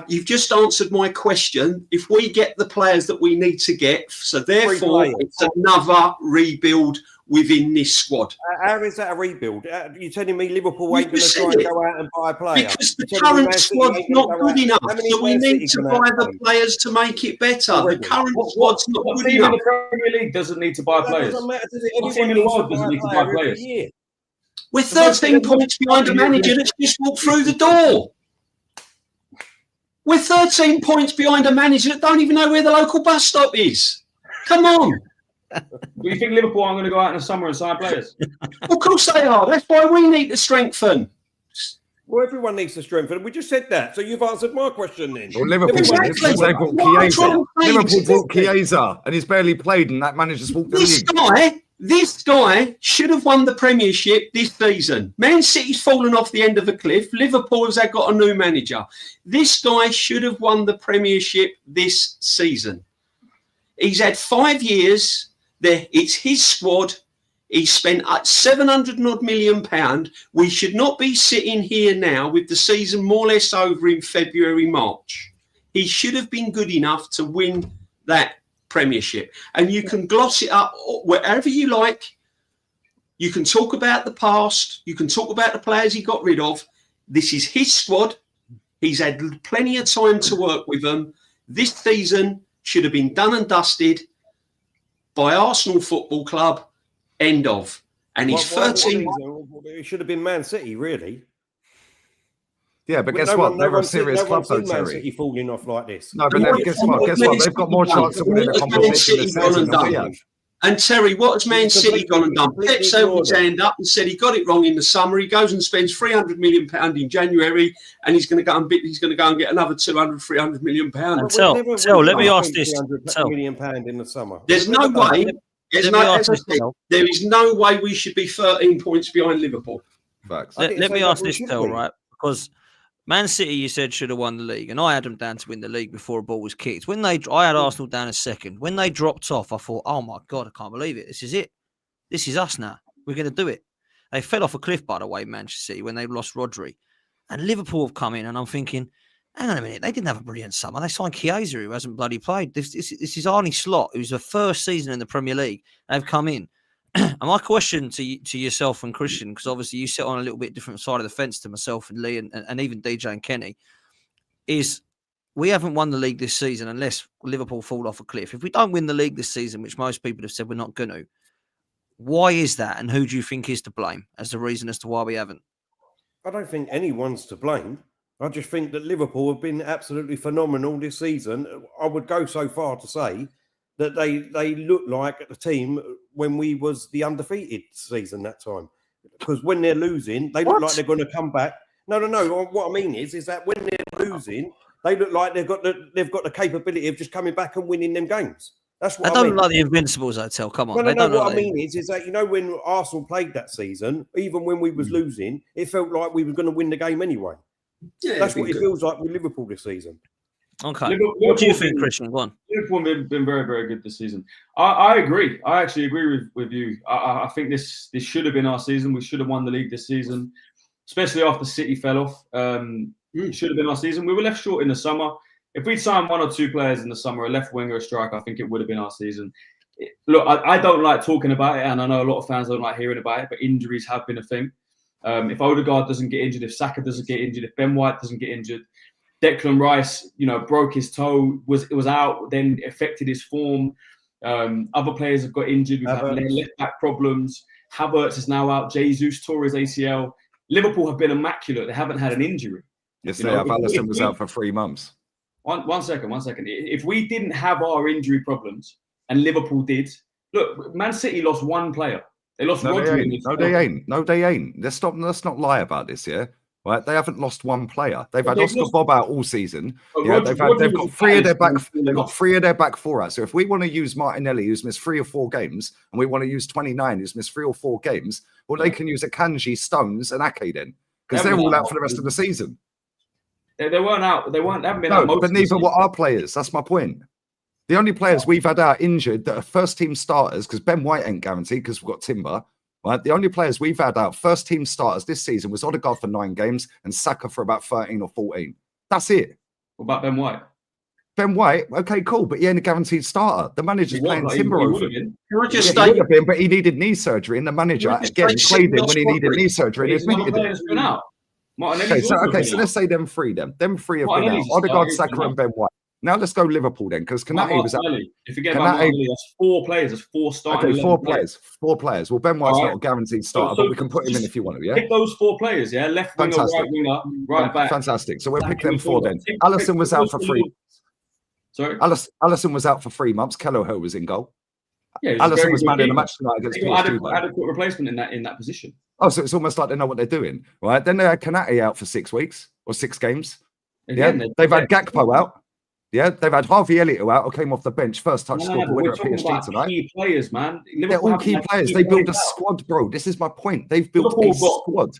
you've just answered my question. If we get the players that we need to get, so therefore it's another rebuild within this squad. How is that a rebuild? You're telling me Liverpool ain't going to try and go out and buy a player? Because the current squad's not good enough. So we need to buy the players to make it better. The current squad's not good enough. What team in the Premier League doesn't need to buy players? What team in the world doesn't need to buy players? We're 13 points behind a manager that's just walked through the door. We're 13 points behind a manager that don't even know where the local bus stop is. Come on. Do you think Liverpool aren't going to go out in the summer and sign players? Of course they are. That's why we need to strengthen. Well, everyone needs to strengthen. We just said that. So you've answered my question then. Well, Liverpool brought Chiesa. Liverpool brought Chiesa and he's barely played and that manager's walked the league. Guy, This guy should have won the Premiership this season. Man City's fallen off the end of a cliff. Liverpool has got a new manager. This guy should have won the Premiership this season. He's had 5 years there. It's his squad. He spent £700 million. We should not be sitting here now with the season more or less over in February, March. He should have been good enough to win that Premiership. And you can gloss it up wherever you like. You can talk about the past. You can talk about the players he got rid of. This is his squad. He's had plenty of time to work with them. This season should have been done and dusted by Arsenal Football Club. End of. And he's 13. It should have been Man City, really. Yeah, but guess what? They're a serious club, though, Man Terry. City falling off like this. No, but then guess what? Guess what? They've got more chance of winning the competition this season than we have. And Terry, what has Man City gone and done? Pep held his hand up and said he got it wrong in the summer. He goes and spends £300 million in January, and he's going to go and get another £200-300 million. Tell, let me ask this. £100 million in the summer. There's no way. There is no way we should be 13 points behind Liverpool. Facts. Let me ask this, Tel, right? Because Man City, you said, should have won the league, and I had them down to win the league before a ball was kicked. I had Arsenal down as second. When they dropped off, I thought, oh my God, I can't believe it. This is it. This is us now. We're going to do it. They fell off a cliff, by the way, Manchester City, when they lost Rodri. And Liverpool have come in, and I'm thinking, hang on a minute, they didn't have a brilliant summer. They signed Chiesa, who hasn't bloody played. This is Arne Slot, who's the first season in the Premier League. They've come in. And my question to yourself and Christian, because obviously you sit on a little bit different side of the fence to myself and Lee and even DJ and Kenny, is we haven't won the league this season unless Liverpool fall off a cliff. If we don't win the league this season, which most people have said we're not going to, why is that? And who do you think is to blame as the reason as to why we haven't? I don't think anyone's to blame. I just think that Liverpool have been absolutely phenomenal this season. I would go so far to say that they look like the team when we was the undefeated season that time. Because when they're losing, they look like they're going to come back. No. What I mean is that when they're losing, they look like they've got the capability of just coming back and winning them games. That's what I don't mean. like the Invincibles, I tell. Come on. No. What I mean is that, you know, when Arsenal played that season, even when we was losing, it felt like we were going to win the game anyway. Yeah, that's what it feels like with Liverpool this season. Okay. What do you think, Christian? Go on. Liverpool have been very, very good this season. I agree. I actually agree with you. I think this should have been our season. We should have won the league this season, especially after City fell off. It should have been our season. We were left short in the summer. If we'd signed one or two players in the summer, a left winger, a striker, I think it would have been our season. Look, I don't like talking about it, and I know a lot of fans don't like hearing about it, but injuries have been a thing. If Odegaard doesn't get injured, if Saka doesn't get injured, if Ben White doesn't get injured, Declan Rice, broke his toe, was out, then affected his form. Other players have got injured. We've had left back problems. Havertz is now out. Jesus tore his ACL. Liverpool have been immaculate. They haven't had an injury. Yes, they have. Alisson was out for 3 months. One second. If we didn't have our injury problems and Liverpool did, look, Man City lost one player. They lost Rodri. No, they ain't. Let's not lie about this, yeah? Right, they haven't lost one player. They've had Oscar Bob out all season. Yeah, they've got three of their back. They've got 3 of their back 4 out. So if we want to use Martinelli, who's missed 3 or 4 games, and we want to use 29, who's missed 3 or 4 games, well, they can use Akanji, Stones, and Ake then, because they're all out for the rest of the season. They weren't out. They haven't been out. No, but neither were our players. That's my point. The only players we've had out injured that are first-team starters, because Ben White ain't guaranteed because we've got Timber. Right, the only players we've had out first-team starters this season was Odegaard for 9 games and Saka for about 13 or 14. That's it. What about Ben White? Ben White, okay, cool, but he ain't a guaranteed starter. The manager's playing Timber over him. He would have been, but he needed knee surgery, and the manager again played him when he needed knee surgery. And admitted it. So let's say them 3 then. Them 3 have been out. Odegaard, Saka, and Ben White. Now let's go Liverpool then, because Kanate was out. If you get Martinelli, that's 4 players. That's 4 starters. Okay, 4 players. 4 players. Well, Ben White's not a guaranteed starter, but we can put him in if you want to. Yeah. Pick those 4 players. Yeah, left winger, right winger, right back. Fantastic. So we'll pick them 4 then. Alisson was out for 3. Sorry. Alisson was out for 3 months. Kelleher was in goal. Yeah, Alisson was man in the match tonight against PSG. Adequate replacement in that position. Oh, so it's almost like they know what they're doing, right? Then they had Kanate out for 6 weeks or 6 games. Again, they've had Gakpo out. Yeah, they've had Harvey Elliott who out or came off the bench, first touch scored the winner we're at talking PSG about tonight. key players, man. They're Liverpool all haven't key had players. They build a out. squad, bro. This is my point. They've built a Liverpool got- squad.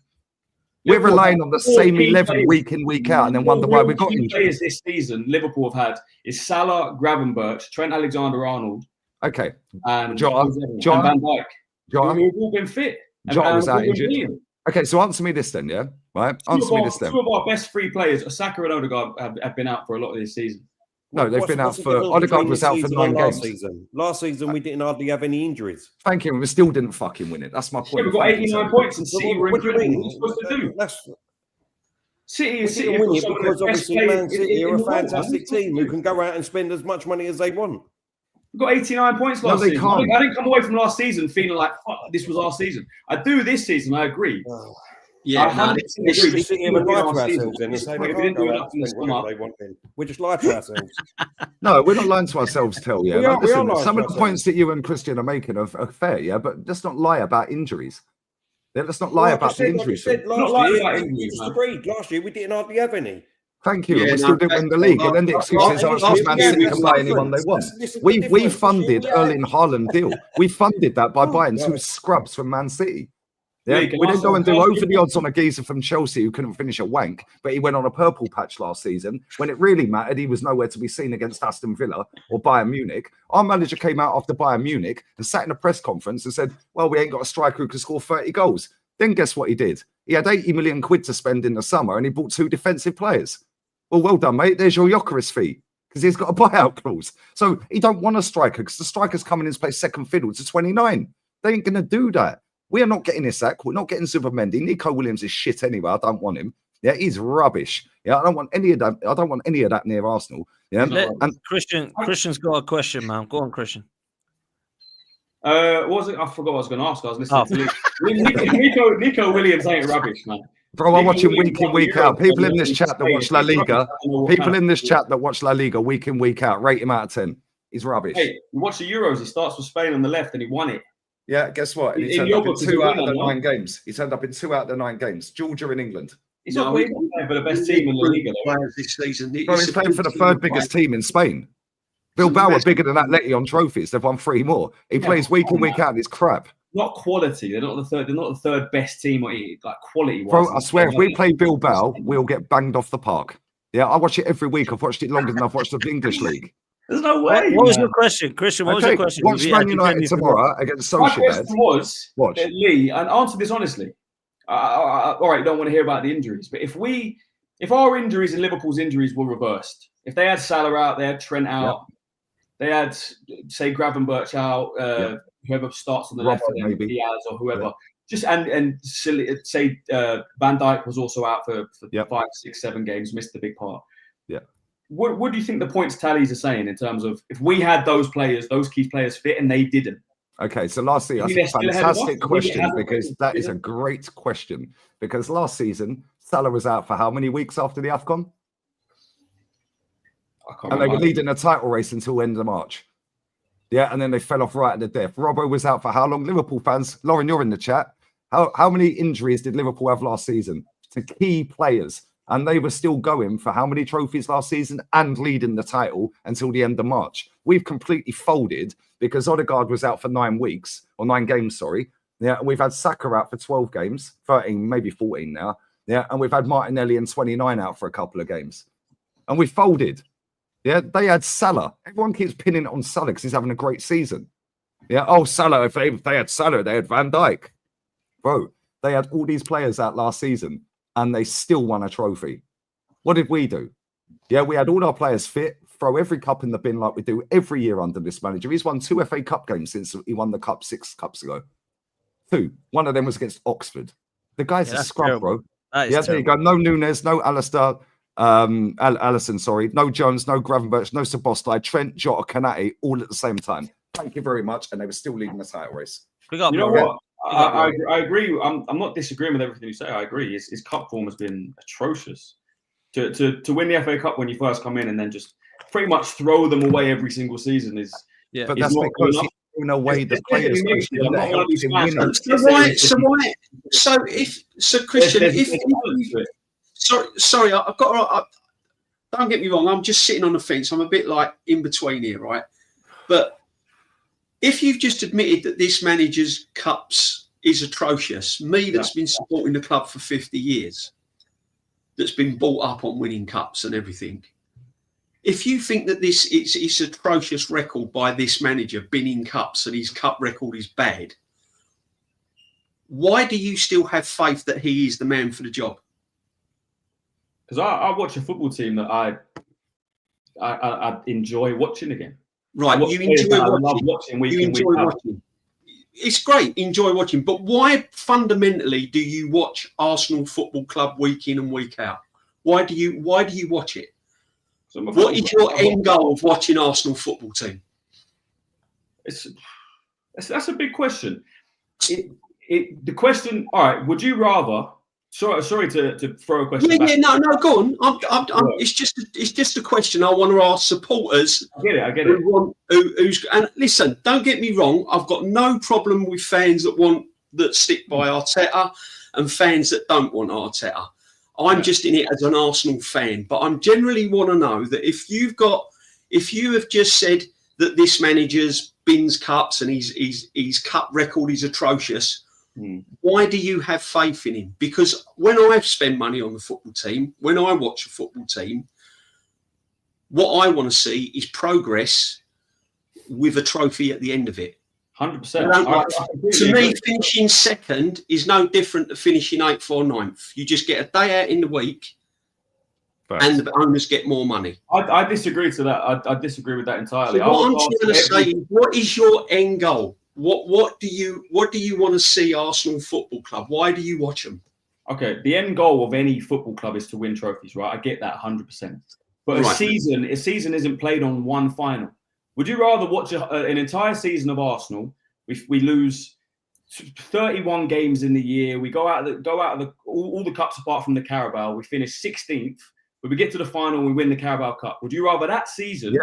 We're Liverpool relying have on the four same key 11 players. week in, week out, and then wonder why we got key injured. players this season Liverpool have had is Salah, Gravenberch, Trent Alexander-Arnold, Okay, and Jota, and Van Dijk. Jota, Who've all been fit. Jota was have all out been injured. brilliant. Okay, so answer me this then, yeah? Right? Answer me this then. Two of our best free players, Saka and Odegaard, have been out for a lot of this season. No, they've been out What's the for. difference Odegaard between was this out for season 9 and games. last season. Last season, we didn't hardly have any injuries. Thank you. We still didn't fucking win it. That's my Yeah, point. we've got 89 points and City were What do you incredible. mean? What are you supposed to do? That's, City we is City. didn't have win got it some of the because best obviously players Man City in are a the world, man. fantastic team who can go out and spend as much money as they want. We got 89 points last they season. can't. I didn't come away from last season feeling like, fuck, this was our season. I do this season, I agree. Yeah, I no, 100% We agree. should This sit here season and would lie be to our season. ourselves then and say If they we can't didn't do go out enough and in the spend whatever summer, they want then. We just lie to ourselves. No, we're not lying to ourselves, Tel. Yeah, We are- Like, we listen, are lying some to of the ourselves. points that you and Christian are making are fair, yeah, but let's not lie about injuries. Yeah, let's not lie Well, I about just the said, like injuries. I said Not last lying year, about we injuries, just man. agreed. Last year, we didn't hardly have any. Thank you. Yeah, and we no, still didn't win the league. And then the excuse is, oh, it's because Man City can buy anyone they want. We funded Erling Haaland deal. We funded that by buying 2 scrubs from Man City. Yeah, Yeah, you can we didn't ask go them and do first, over you the know. odds on a geezer from Chelsea who couldn't finish a wank, but he went on a purple patch last season. When it really mattered, he was nowhere to be seen against Aston Villa or Bayern Munich. Our manager came out after Bayern Munich and sat in a press conference and said, well, we ain't got a striker who can score 30 goals. Then guess what he did? He had 80 million quid to spend in the summer and he bought 2 defensive players. Well done, mate. There's your Jokeris fee because he's got a buyout clause. So he don't want a striker because the striker's coming in to play second fiddle to 29. They ain't going to do that. We are not getting Isak. We're not getting Zubimendi. Nico Williams is shit anyway. I don't want him. Yeah, he's rubbish. Yeah, I don't want any of that. I don't want any of that near Arsenal. Yeah, and Christian's got a question, man. Go on, Christian. What was it? I forgot what I was going to ask. I was listening to Nico Williams ain't rubbish, man. bro, I Nico watch him Williams week in, won week the out. Euros, People in man. this He's chat that great. watch La He's Liga, rubbish. I don't know what people kind in of- this chat that watch La Liga week in, week out, rate him out of 10. He's rubbish. Hey, you watch the Euros. He starts with Spain on the left, and he won it. Yeah, guess what? And he In turned your up in book, he's 2 a out of the winner, 9 games. He turned up in 2 out of the 9 games. Georgia in England. He's No, not playing for the best team in La Liga, though. players this season. Bro, he's playing for the 3rd biggest team in Spain. Bilbao are bigger than Atleti on trophies. They've won 3 more. He plays week in, week out, and it's crap. Not quality. They're not the third. They're not the 3rd best team, like quality. Bro, I swear, if we play Bilbao, we'll get banged off the park. Yeah, I watch it every week. I've watched it longer than I've watched the English league. There's no way. What was your question, Christian? What was your question? Watch Man United tomorrow against My Sociedad. question was, Watch. Lee, and answer this honestly. All right, you don't want to hear about the injuries, but if our injuries and Liverpool's injuries were reversed, if they had Salah out, they had Trent out, they had, say, Gravenberch out, whoever starts on the left, maybe Diaz or whoever, just and say Van Dijk was also out for 5, 6, 7 games, missed the big part. Yeah. What do you think the points tallies are saying in terms of if we had those players, those key players fit, and they didn't? Okay, so last season, Maybe that's a they're still ahead of us. fantastic Maybe question they haven't because got that it. is a great question. Because last season, Salah was out for how many weeks after the AFCON? I can't And they were remember. leading a title race until end of March. Yeah, and then they fell off right at the death. Robbo was out for how long? Liverpool fans, Lauren, you're in the chat. How many injuries did Liverpool have last season to key players? And they were still going for how many trophies last season and leading the title until the end of March. We've completely folded because Odegaard was out for 9 weeks, or 9 games, sorry. Yeah, and we've had Saka out for 12 games, 13, maybe 14 now. Yeah, and we've had Martinelli and 29 out for a couple of games. And we folded. Yeah, they had Salah. Everyone keeps pinning it on Salah because he's having a great season. Yeah, oh, Salah, if they had Salah, they had Van Dijk. Bro, they had all these players out last season and they still won a trophy. What did we do? Yeah, we had all our players fit, throw every cup in the bin like we do every year under this manager. He's won 2 FA Cup games since he won the cup 6 cups ago. 2. One of them was against Oxford. The guy's a scrub, terrible. bro. That is Yeah, there you go. No Nunes, no Alistair, Allison, sorry. No Jones, no Gravenberch, no Szoboszlai, Trent, Jota, Kanate, all at the same time. Thank you very much. And they were still leading the title race. We got You know Bro. what? I agree. I'm not disagreeing with everything you say. I agree. His cup form has been atrocious. To win the FA Cup when you first come in and then just pretty much throw them away every single season is. Yeah. But He's that's not because going he's thrown away the It's players definitely that I'm not one of helped these him fans. win it. So sorry, I've got. Don't get me wrong. I'm just sitting on the fence. I'm a bit like in between here, right? But if you've just admitted that this manager's cups is atrocious, me that's been supporting the club for 50 years, that's been brought up on winning cups and everything. If you think that this is atrocious record by this manager, winning cups, and his cup record is bad, why do you still have faith that he is the man for the job? Because I watch a football team that I enjoy watching again. Right, you enjoy watching. Week you in, enjoy week out. watching. It's great, enjoy watching. But why fundamentally do you watch Arsenal Football Club week in and week out? Why do you watch it? What is your end goal of watching Arsenal football team? That's a big question. The question. All right. Would you rather? Sorry to throw a question. Yeah, no, go on. It's just a question I want to ask supporters. I get it. And listen, don't get me wrong. I've got no problem with fans that stick by Arteta and fans that don't want Arteta. I'm just in it as an Arsenal fan, but I'm generally want to know that if you have just said that this manager's bins cups and his cup record is atrocious, why do you have faith in him? Because when I spend money on the football team, when I watch a football team, what I want to see is progress with a trophy at the end of it. 100%. To me, finishing second is no different to finishing 8th or 9th. You just get a day out in the week, and the owners get more money. I disagree to that. I disagree with that entirely. So what I'm trying to say is, what is your end goal? What do you want to see Arsenal Football Club? Why do you watch them? Okay, the end goal of any football club is to win trophies, right? I get that 100%. But a season isn't played on one final. Would you rather watch an entire season of Arsenal? We lose 31 games in the year. We go out of all the cups apart from the Carabao. We finish 16th. But we get to the final and we win the Carabao Cup. Would you rather that season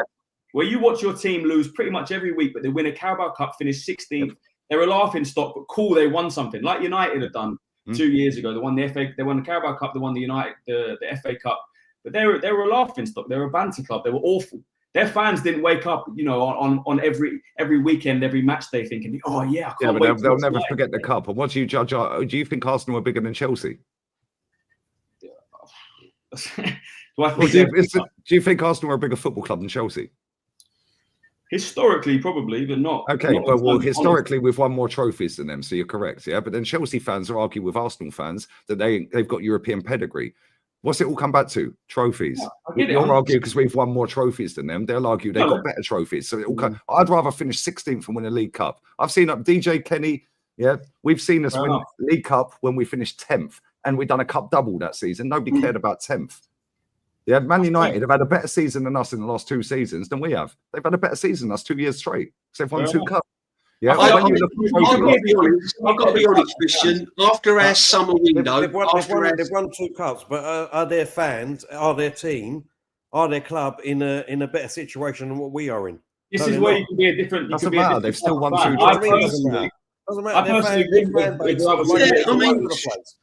where you watch your team lose pretty much every week, but they win a Carabao Cup, finish 16th? They're a laughing stock, but cool, they won something like United have done 2 years ago. They won the Carabao Cup. They won the FA Cup. But they were a laughing stock. They were a banter club. They were awful. Their fans didn't wake up, on every weekend, every match day thinking, oh yeah, I can't wait. But they'll never forget the cup. And what do you judge? Do you think Arsenal are bigger than Chelsea? Do you think Arsenal are a bigger football club than Chelsea? Historically, probably, but not. Okay, well, historically, we've won more trophies than them, so you're correct, yeah. But then Chelsea fans are arguing with Arsenal fans that they've got European pedigree. What's it all come back to? Trophies. You'll argue because we've won more trophies than them. They'll argue they've got better trophies. So it all I'd rather finish 16th and win a League Cup. I've seen DJ Kenny. Yeah, we've seen us win League Cup when we finished 10th, and we've done a cup double that season. Nobody cared about 10th. Yeah, Man United have had a better season than us in the last 2 seasons than we have. They've had a better season than us 2 years straight. So they've won 2 cups. Yeah, I've got to be honest, Christian. After our summer window, they've won 2 cups, but are their fans, are their team, are their club in a better situation than what we are in? This is where you can be a different. Doesn't matter. They've still won 2 trophies. Doesn't matter.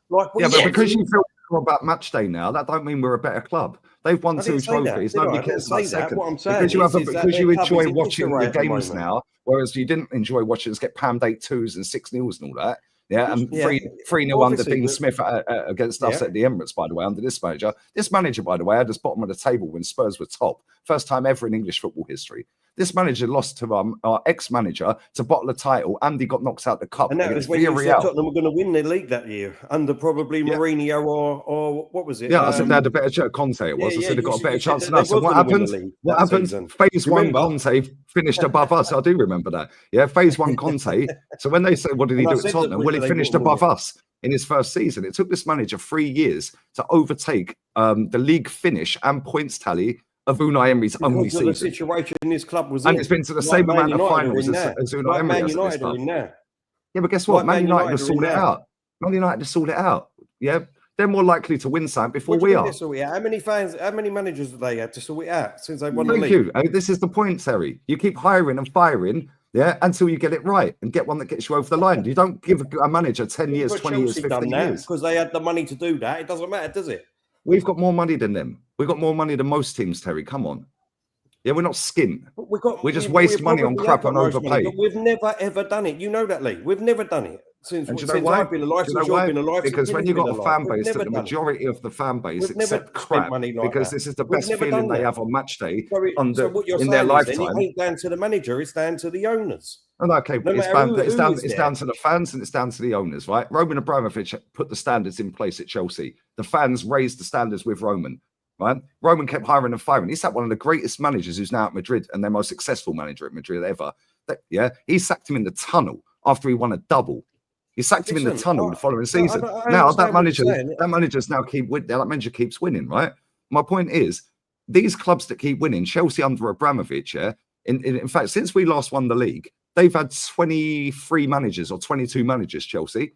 But because you feel about match day now, that don't mean we're a better club. They've won 2 trophies. Nobody cares about second. What I'm saying because you enjoy watching the games now, whereas you didn't enjoy watching us get pammed 8-2s and 6-0s and all that. Yeah, and 3-0 under Dean Smith against us at the Emirates, by the way, under this manager. This manager, by the way, had us bottom of the table when Spurs were top. First time ever in English football history. This manager lost to our ex-manager to bottle a title, and he got knocked out the cup. And that was when you said Tottenham were going to win the league that year, under probably Mourinho or what was it? Yeah, I said they had a better chance. Conte it was. I said they got a better chance than us. And what happened? What happened? Phase 1 Conte finished above us. I do remember that. Yeah, Phase 1 Conte. So when they say, what did he do at Tottenham? Well, he finished above us in his first season. It took this manager 3 years to overtake the league finish and points tally of Unai Emery's only season. The situation this club was in. And it's been to the same amount of finals as Unai Emery has. Yeah, but guess what? Man United have sorted it out. Man United have sorted it out. Yeah, they're more likely to win something before we are. How many managers have they had to sort it out since they won the league? Thank you. I mean, this is the point, Terry. You keep hiring and firing, until you get it right and get one that gets you over the line. You don't give a manager 10 years, 20 years, 15 years. Because they had the money to do that. It doesn't matter, does it? We've got more money than them. We've got more money than most teams, Terry. Come on. Yeah, we're not skin. We just we waste money on probably crap have and got most money, overpay. but we've never ever done it. You know that, Lee. We've never done it since And do you know why? I've been alive. Do you Since know why? you've been alive. Because when you've got a fan base that the done it. majority of the fan base We've never accept spent crap money like because that. this is the We've best never feeling done they that. have on match day So what you're in their saying is then lifetime. it ain't down to the manager, it's down to the owners. Oh, okay, No it's matter down, who it's, is down, it's there. down to the fans and it's down to the owners, right? Roman Abramovich put the standards in place at Chelsea. The fans raised the standards with Roman, right? Roman kept hiring and firing. He's one of the greatest managers who's now at Madrid and their most successful manager at Madrid ever. Yeah, he sacked him in the tunnel after he won a double. He sacked him in the tunnel the following season. Now that manager keeps winning, right? My point is, these clubs that keep winning, Chelsea under Abramovich, yeah. In fact, since we last won the league, they've had 23 managers or 22 managers. Chelsea,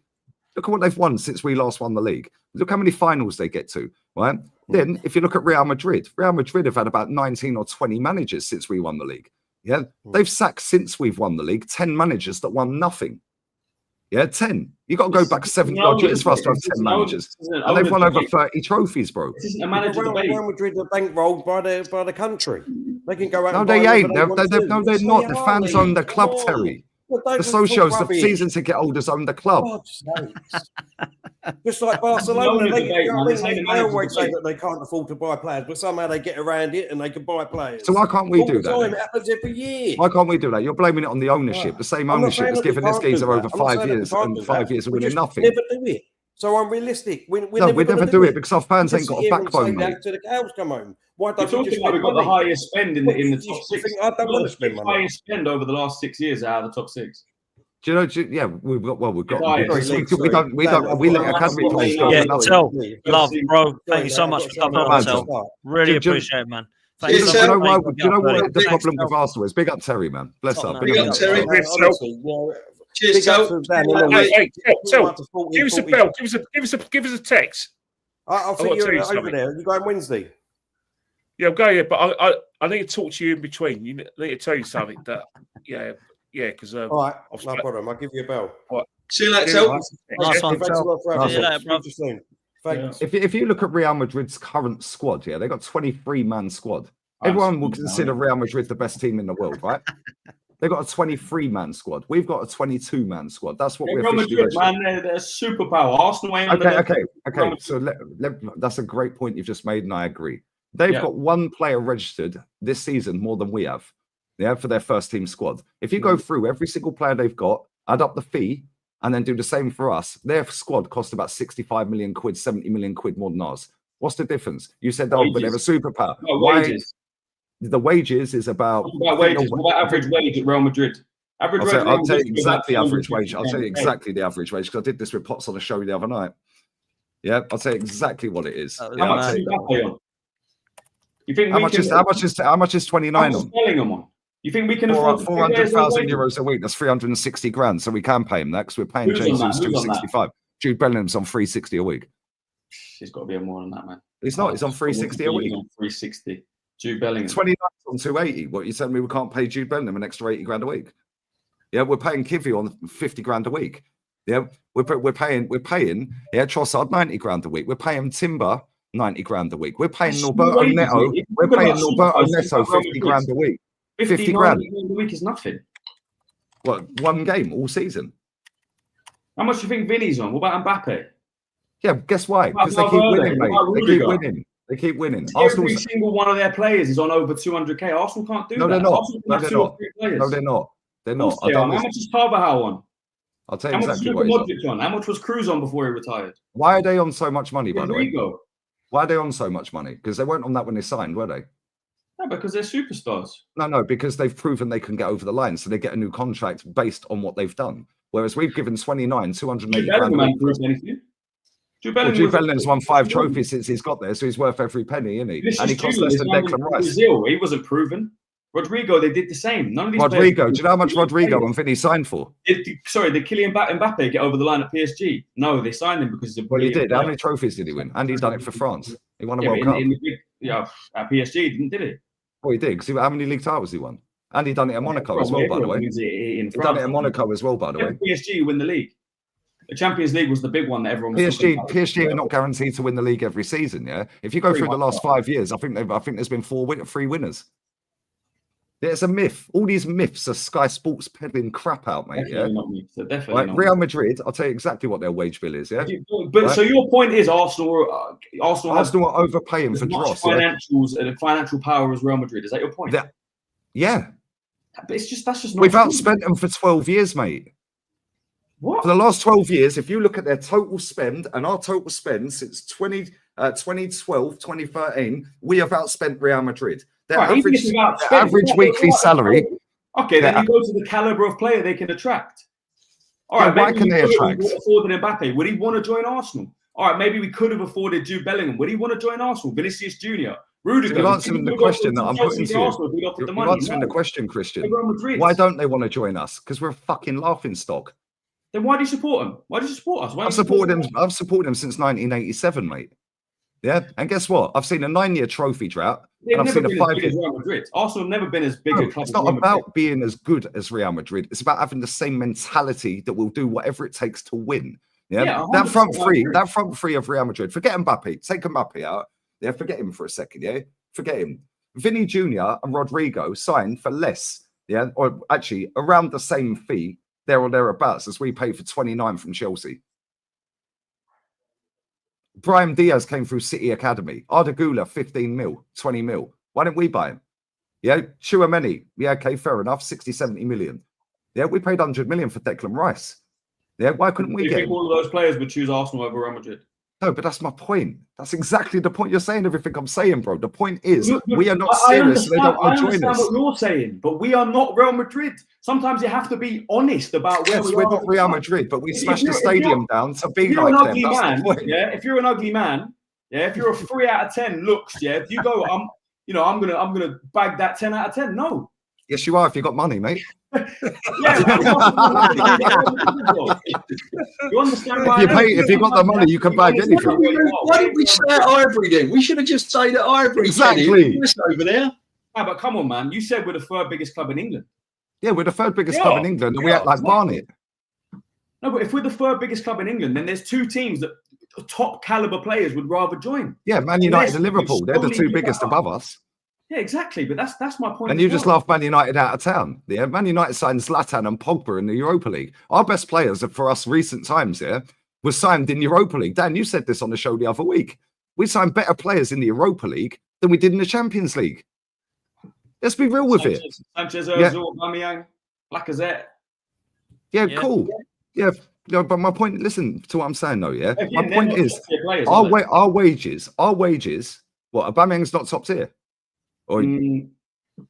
look at what they've won since we last won the league. Look how many finals they get to, right? Then, if you look at Real Madrid have had about 19 or 20 managers since we won the league. Yeah, they've sacked since we've won the league 10 managers that won nothing. Yeah, 10. You got to go back 70 odd years for us to have 10 managers. And they've won over 30 trophies, bro. This isn't a manager debate. Real Madrid are bankrolled by the country. They can go out. No, and they buy ain't. whatever No, they want they're to. not. Yes, The they fans are, own the Lee. club, Come on. Terry. Well, don't The just talk socios, the rubbish. season ticket holders own the club. God's sakes. Just like Barcelona, they always say that they can't afford to buy players, but somehow they get around it and they can buy players. So why can't we All do the that? time, then? it happens every year. Why can't we do that? You're blaming it on the ownership. The same I'm not ownership saying has that we given this can't do geezer that. over I'm not saying 5 that we years can't and do 5 that. years of We winning just nothing. Never do it. So I'm realistic. We're No, never we never gonna do it because our fans We ain't just got a sit here and backbone, say mate. that till the cows come home. Why You're don't we talking just about we've got the money? highest spend in the You top six. think I don't want to spend money? Highest spend over the last 6 years out of the top six. Do you know? Yeah, we've got. Well, we've got. Sorry, We don't. We let academy players go Yeah, for nothing. tell, love, bro. Sorry, Thank you so mate, much I've for got coming something on, else to Tel. start. Really Do you- appreciate it, man. Do Thank you so know much, why? mate. Do you know what the Thanks, problem Tel. with Arsenal is? Big up Terry, man. Bless Top up. man. Big Big up, Terry. Honestly, yeah. Cheers, Big up Tel. to Dan. Tel, give us a bell. Give us a text. I'll see gotta you tell you over something. there. You going Wednesday? Yeah, I'll go. Yeah, but I need to talk to you in between. You need to tell you something that because All right, no problem. I'll give you a bell. See you later, Tel. Nice one. Thanks a lot for having See you me. later, bro. Speak to you soon. Thanks. If you look at Real Madrid's current squad, yeah, they got 23-man squad. Everyone will consider Real Madrid the best team in the world, right? They've got a 23-man squad. We've got a 22-man squad. That's what we're Real officially Madrid, man, they're superpower. Arsenal ain't Okay. So that's a great point you've just made, and I agree. They've got one player registered this season more than we have. Yeah, for their first team squad. If you go through every single player they've got, add up the fee, and then do the same for us, their squad cost about 65 million quid, 70 million quid more than ours. What's the difference? You said, but they're a superpower. Wages. The wages is about. What about average wage at Real Madrid? I'll tell you exactly the average wage. I'll tell you exactly the average wage because I did this with Potts on a show the other night. Yeah, I'll tell you exactly what it is. How much is Mbappe on? You think how much is 29 on? Bellingham on? You think we can afford 400,000 euros a week? That's 360 grand. So we can pay him that because we're paying Jesus 265. Jude Bellingham's on 360 a week. He's got to be on more than that, man. He's not. He's on 360 a week. On 360. Jude Bellingham. 29 on 280. What you telling me we can't pay Jude Bellingham an extra 80 grand a week? Yeah, we're paying Kivy on 50 grand a week. Yeah, we're paying. Yeah, Trossard 90 grand a week. We're paying Timber 90 grand a week. We're paying Norberto Neto. We're paying Norberto Neto 50 grand a week. 50 grand a week is nothing. What, one game all season? How much do you think Vinny's on? What about Mbappe? Yeah, guess why? Because they keep winning, mate. They keep winning. They keep winning. Every single one of their players is on over 200k. Arsenal can't do that. They're not. No, they're not. They're not. How much is Carvajal on? I'll tell you exactly what he's on. How much was Cruz on before he retired? Why are they on so much money, by the way? Rodrigo. Why are they on so much money? Because they weren't on that when they signed, were they? No, because they're superstars. No, because they've proven they can get over the line, so they get a new contract based on what they've done. Whereas we've given 280 grand. Jude Bellingham's won 5 trophies since he's got there, so he's worth every penny, isn't he? And he costs less than Declan Rice. Brazil, he wasn't proven. Rodrigo, they did the same. None of these Rodrigo, do you know how much Rodrigo and Vinny signed for? Did Kylian Mbappe get over the line at PSG? No, they signed him because he did. How many trophies did he win? And he's done it for France. He won a World Cup. At PSG, did he? Oh, he did. Because how many league titles he won? And he done it at Monaco as well, by the way. He done it at Monaco as well, by the way. PSG win the league. The Champions League was the big one that everyone was talking about. PSG are not guaranteed to win the league every season. Yeah, if you go through the last 5 years, I think there's been three winners. Yeah, it's a myth. All these myths are Sky Sports peddling crap out, mate. Definitely not myths. Definitely right? not Real Madrid, I'll tell you exactly what their wage bill is. Yeah, but so your point is Arsenal are overpaying for Dross. And financial power as Real Madrid. Is that your point? Yeah. But that's just not. We've outspent them for 12 years, mate. What? For the last 12 years, if you look at their total spend and our total spend since 2012, 2013, we have outspent Real Madrid. Their average weekly salary. Okay, then you go to the caliber of player they can attract. All right, why can they attract? Afforded Mbappe. Would he want to join Arsenal? All right, maybe we could have afforded Jude Bellingham. Would he want to join Arsenal? Vinicius Junior, Rudiger. You're answering the question that I'm putting to you. You're answering the question, Christian. Why don't they want to join us? Because we're a fucking laughing stock. Then why do you support them? Why do you support us? I've supported them since 1987, mate. Yeah, and guess what? I've seen a 9-year trophy drought. They've and I've never seen been a 5-year. as big as Real Madrid. Arsenal have never been as big a club. It's not about being as good as Real Madrid. It's about having the same mentality that will do whatever it takes to win. Yeah, that front three of Real Madrid. Forget Mbappe. Take Mbappe out. Yeah, forget him for a second. Yeah, forget him. Vinny Jr. and Rodrigo signed for less. Yeah, or actually around the same fee there or thereabouts as we paid for 29 from Chelsea. Brahim Diaz came through City Academy. Arda Güler, 15 mil, 20 mil. Why didn't we buy him? Yeah, Chouameni. Yeah, okay, fair enough. 60, 70 million. Yeah, we paid 100 million for Declan Rice. Yeah, why couldn't we get him? Do you think all of those players would choose Arsenal over Real Madrid? No, but that's my point. That's exactly the point. You're saying everything I'm saying, bro. The point is, we are not serious. They don't want to join us. I understand what you're saying, but we are not Real Madrid. Sometimes you have to be honest about where we are. We're not Real Madrid, but we smashed the stadium down to be like them. If you're an ugly man, if you're a 3 out of 10 looks, if you go, I'm gonna bag that 10 out of 10. No. Yes, you are. If you got money, mate. You understand why? If you got the money, you can bag anything. Why didn't we stay at Ivory then? We should have just stayed at Ivory. Exactly. Over there. No, but come on, man. You said we're the third biggest club in England. Yeah, we're the third biggest club in England, and we act like Barnet. No, but if we're the third biggest club in England, then there's two teams that top caliber players would rather join. Yeah, Man United and Liverpool. They're the two biggest above us. Yeah, exactly. But that's my point. And you just laugh Man United out of town. Yeah, Man United signed Zlatan and Pogba in the Europa League. Our best players for us recent times, were signed in Europa League. Dan, you said this on the show the other week. We signed better players in the Europa League than we did in the Champions League. Let's be real with it. Sanchez, Ozil, Aubameyang, Lacazette. Yeah, cool. Yeah, but my point. Listen to what I'm saying, though. Yeah, my point is our wages. What, Aubameyang's not top tier. Or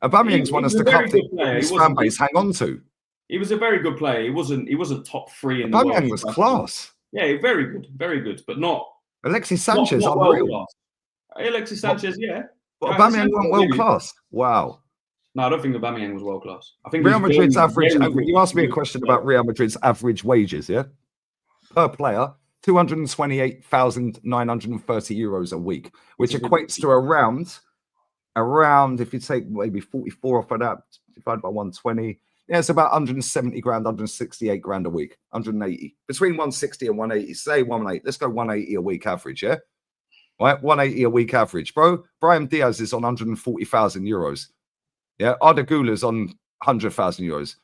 Aubameyang's one us the cup that his fan base hang on to. He was a very good player. He wasn't top 3 in the Aubameyang world. Was class. Yeah, very good, but not Alexis Sanchez. Not unreal. Alexis Sanchez, But Aubameyang wasn't world class. Wow. No, I don't think Aubameyang was world class. I think Real Madrid's average. You asked me a question about Real Madrid's average wages, per player. 228,930 euros a week, which equates to around, if you take maybe 44 off of that, divided by 120, it's about 170 grand, 168 grand a week, 180. Between 160 and 180, say 180. Let's go 180 a week average, Right, 180 a week average. Bro, Brahim Diaz is on 140,000 euros. Arda Güler's on 100,000 euros.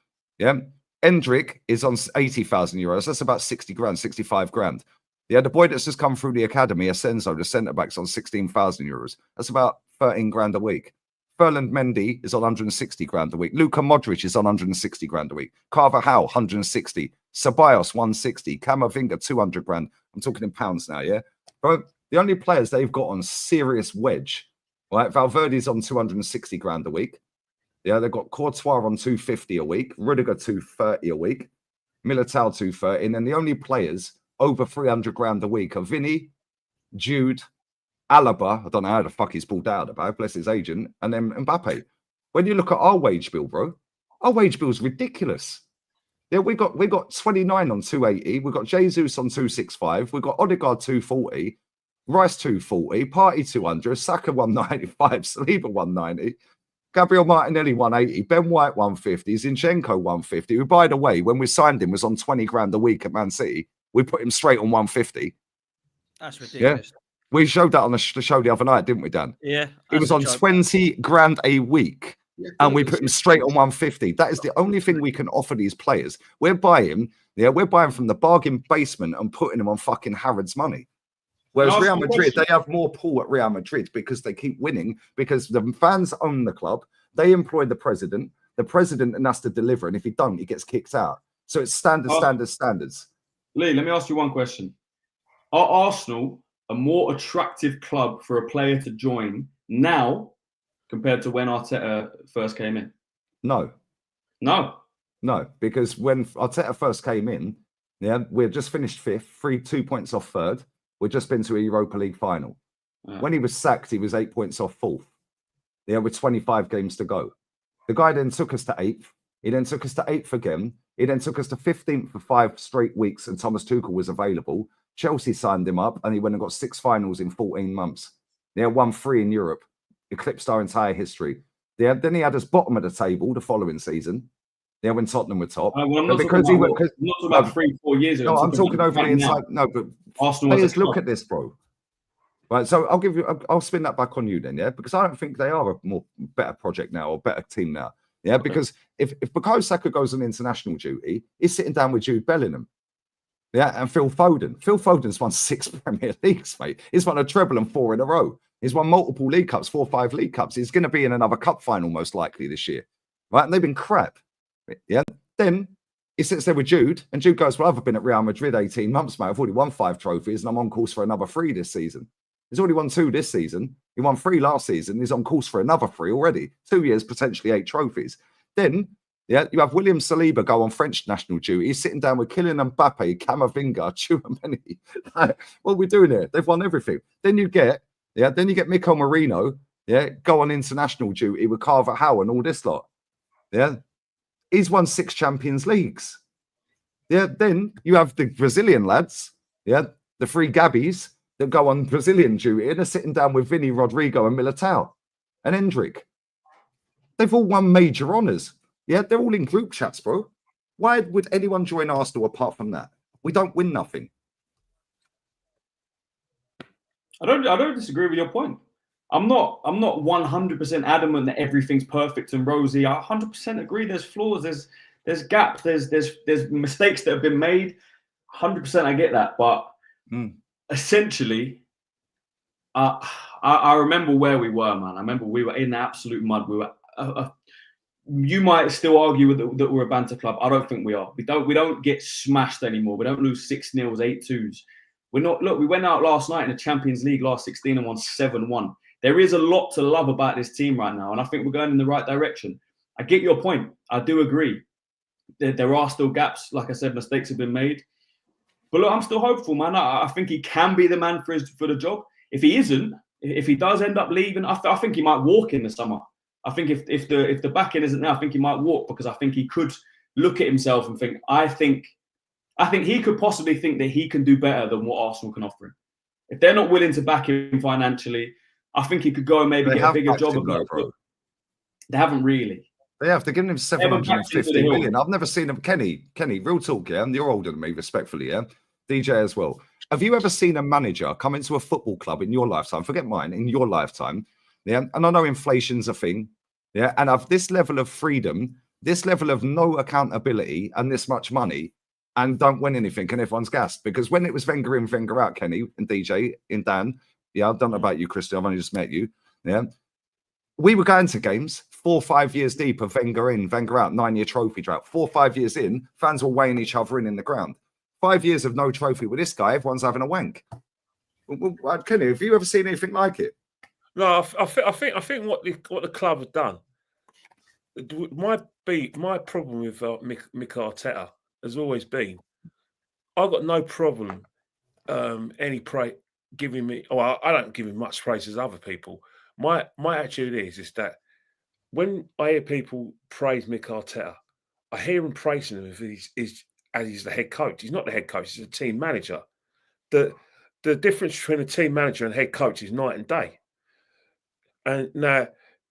Endrick is on 80,000 euros. That's about 60 grand, 65 grand. The boy that's just come through the academy, Asenso, the centre back's on 16,000 euros. That's about 13 grand a week. Ferland Mendy is on 160 grand a week. Luka Modric is on 160 grand a week. Carvajal, 160. Ceballos, 160. Camavinga, 200 grand. I'm talking in pounds now, But the only players they've got on serious wedge, right? Valverde's on 260 grand a week. They've got Courtois on 250 a week, Rudiger 230 a week, Militao 230, and then the only players over 300 grand a week are Vinny, Jude, Alaba. I don't know how the fuck he's pulled out about, bless his agent, and then Mbappe. When you look at our wage bill, bro, our wage bill's ridiculous. We got 29 on 280, we got Jesus on 265, we got Odegaard 240, Rice 240, Partey 200, Saka 195, Saliba 190. Gabriel Martinelli 180, Ben White 150, Zinchenko 150, who, by the way, when we signed him, was on 20 grand a week at Man City. we put him straight on 150. That's ridiculous. We showed that on the show the other night, didn't we, Dan? Yeah. He was on 20 grand a week, and we put him straight on 150. That is the only thing we can offer these players. We're buying from the bargain basement and putting them on fucking Harrods money. Whereas Real Madrid, they have more pull at Real Madrid because they keep winning, because the fans own the club. They employ the president. The president has to deliver, and if he don't, he gets kicked out. So it's standards. Lee, let me ask you one question. Are Arsenal a more attractive club for a player to join now compared to when Arteta first came in? No, because when Arteta first came in, we'd just finished 5th, 2 points off 3rd. We'd just been to a Europa League final. When he was sacked, he was 8 points off 4th. With 25 games to go. The guy then took us to 8th. He then took us to 8th again. He then took us to 15th for 5 straight weeks, and Thomas Tuchel was available. Chelsea signed him up, and he went and got 6 finals in 14 months. Won 3 in Europe, eclipsed our entire history. Then he had us bottom of the table the following season. When Tottenham were top. I'm not talking about 3-4 years ago. No, I'm talking over the inside. No, but Arsenal players look at this, bro. Right, so I'll spin that back on you then, because I don't think they are a better project now or better team now. Okay. Because if Bukayo Saka goes on international duty, he's sitting down with Jude Bellingham. And Phil Foden. Phil Foden's won 6 Premier Leagues, mate. He's won a treble and 4 in a row. He's won multiple League Cups, 4 or 5 League Cups. He's going to be in another cup final most likely this year. Right? And they've been crap. Then he sits there with Jude, and Jude goes, well, I've been at Real Madrid 18 months, mate. I've already won 5 trophies, and I'm on course for another 3 this season. He's already won 2 this season. He won 3 last season. He's on course for another 3 already. 2 years, potentially 8 trophies. Then, you have William Saliba go on French national duty. He's sitting down with Kylian Mbappe, Camavinga, Tchouameni. What are we doing here? They've won everything. Then you get Mikel Merino, go on international duty with Carver Howe and all this lot. He's won 6 Champions Leagues. Then you have the Brazilian lads, the 3 Gabbies that go on Brazilian duty and are sitting down with Vinny, Rodrigo and Militao and Endrick. They've all won major honours. They're all in group chats, bro. Why would anyone join Arsenal apart from that? We don't win nothing. I don't disagree with your point. I'm not 100% adamant that everything's perfect and rosy. I 100% agree. There's flaws. There's gaps. There's mistakes that have been made. 100% I get that. But essentially, I remember where we were, man. I remember we were in the absolute mud. We were. You might still argue that we're a banter club. I don't think we are. We don't get smashed anymore. We don't lose 6-0s, 8-2s. We're not. Look, we went out last night in the Champions League last 16 and won 7-1. There is a lot to love about this team right now, and I think we're going in the right direction. I get your point. I do agree. There are still gaps. Like I said, mistakes have been made. But look, I'm still hopeful, man. I think he can be the man for the job. If he isn't, if he does end up leaving, I think he might walk in the summer. I think if the back end isn't there, I think he might walk, because I think he could look at himself and think, I think he could possibly think that he can do better than what Arsenal can offer him. If they're not willing to back him financially, I think he could go and maybe get a bigger job. They haven't really. They have. They're giving him 750 million. I've never seen him. Kenny, real talk, and you're older than me, respectfully, DJ as well. Have you ever seen a manager come into a football club in your lifetime? Forget mine, in your lifetime. And I know inflation's a thing. And have this level of freedom, this level of no accountability, and this much money, and don't win anything, and everyone's gassed. Because when it was Wenger in, Wenger out, Kenny and DJ and Dan, I don't know about you, Christian. I've only just met you. We were going to games 4 or 5 years deep of Wenger in, Wenger out, 9-year trophy drought. 4 or 5 years in, fans were weighing each other in the ground. 5 years of no trophy with this guy, everyone's having a wank. Kenny, have you ever seen anything like it? No, I think what the club have done. My problem with Mikel Arteta has always been, I've got no problem any praise giving me. Oh, I don't give him much praise as other people. My attitude is that when I hear people praise Mikel Arteta, I hear him praising him as he's the head coach. He's not the head coach; he's a team manager. The difference between a team manager and head coach is night and day. And now,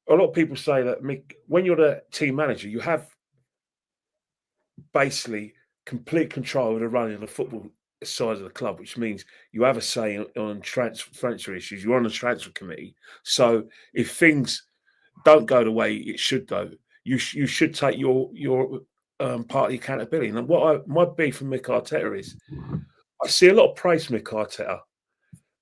a lot of people say that when you're the team manager, you have basically complete control of the running of the football side of the club, which means you have a say on transfer issues. You're on the transfer committee. So if things don't go the way it should go, you should take your part of the accountability. And my beef from Mick Arteta is, I see a lot of praise from Mick Arteta,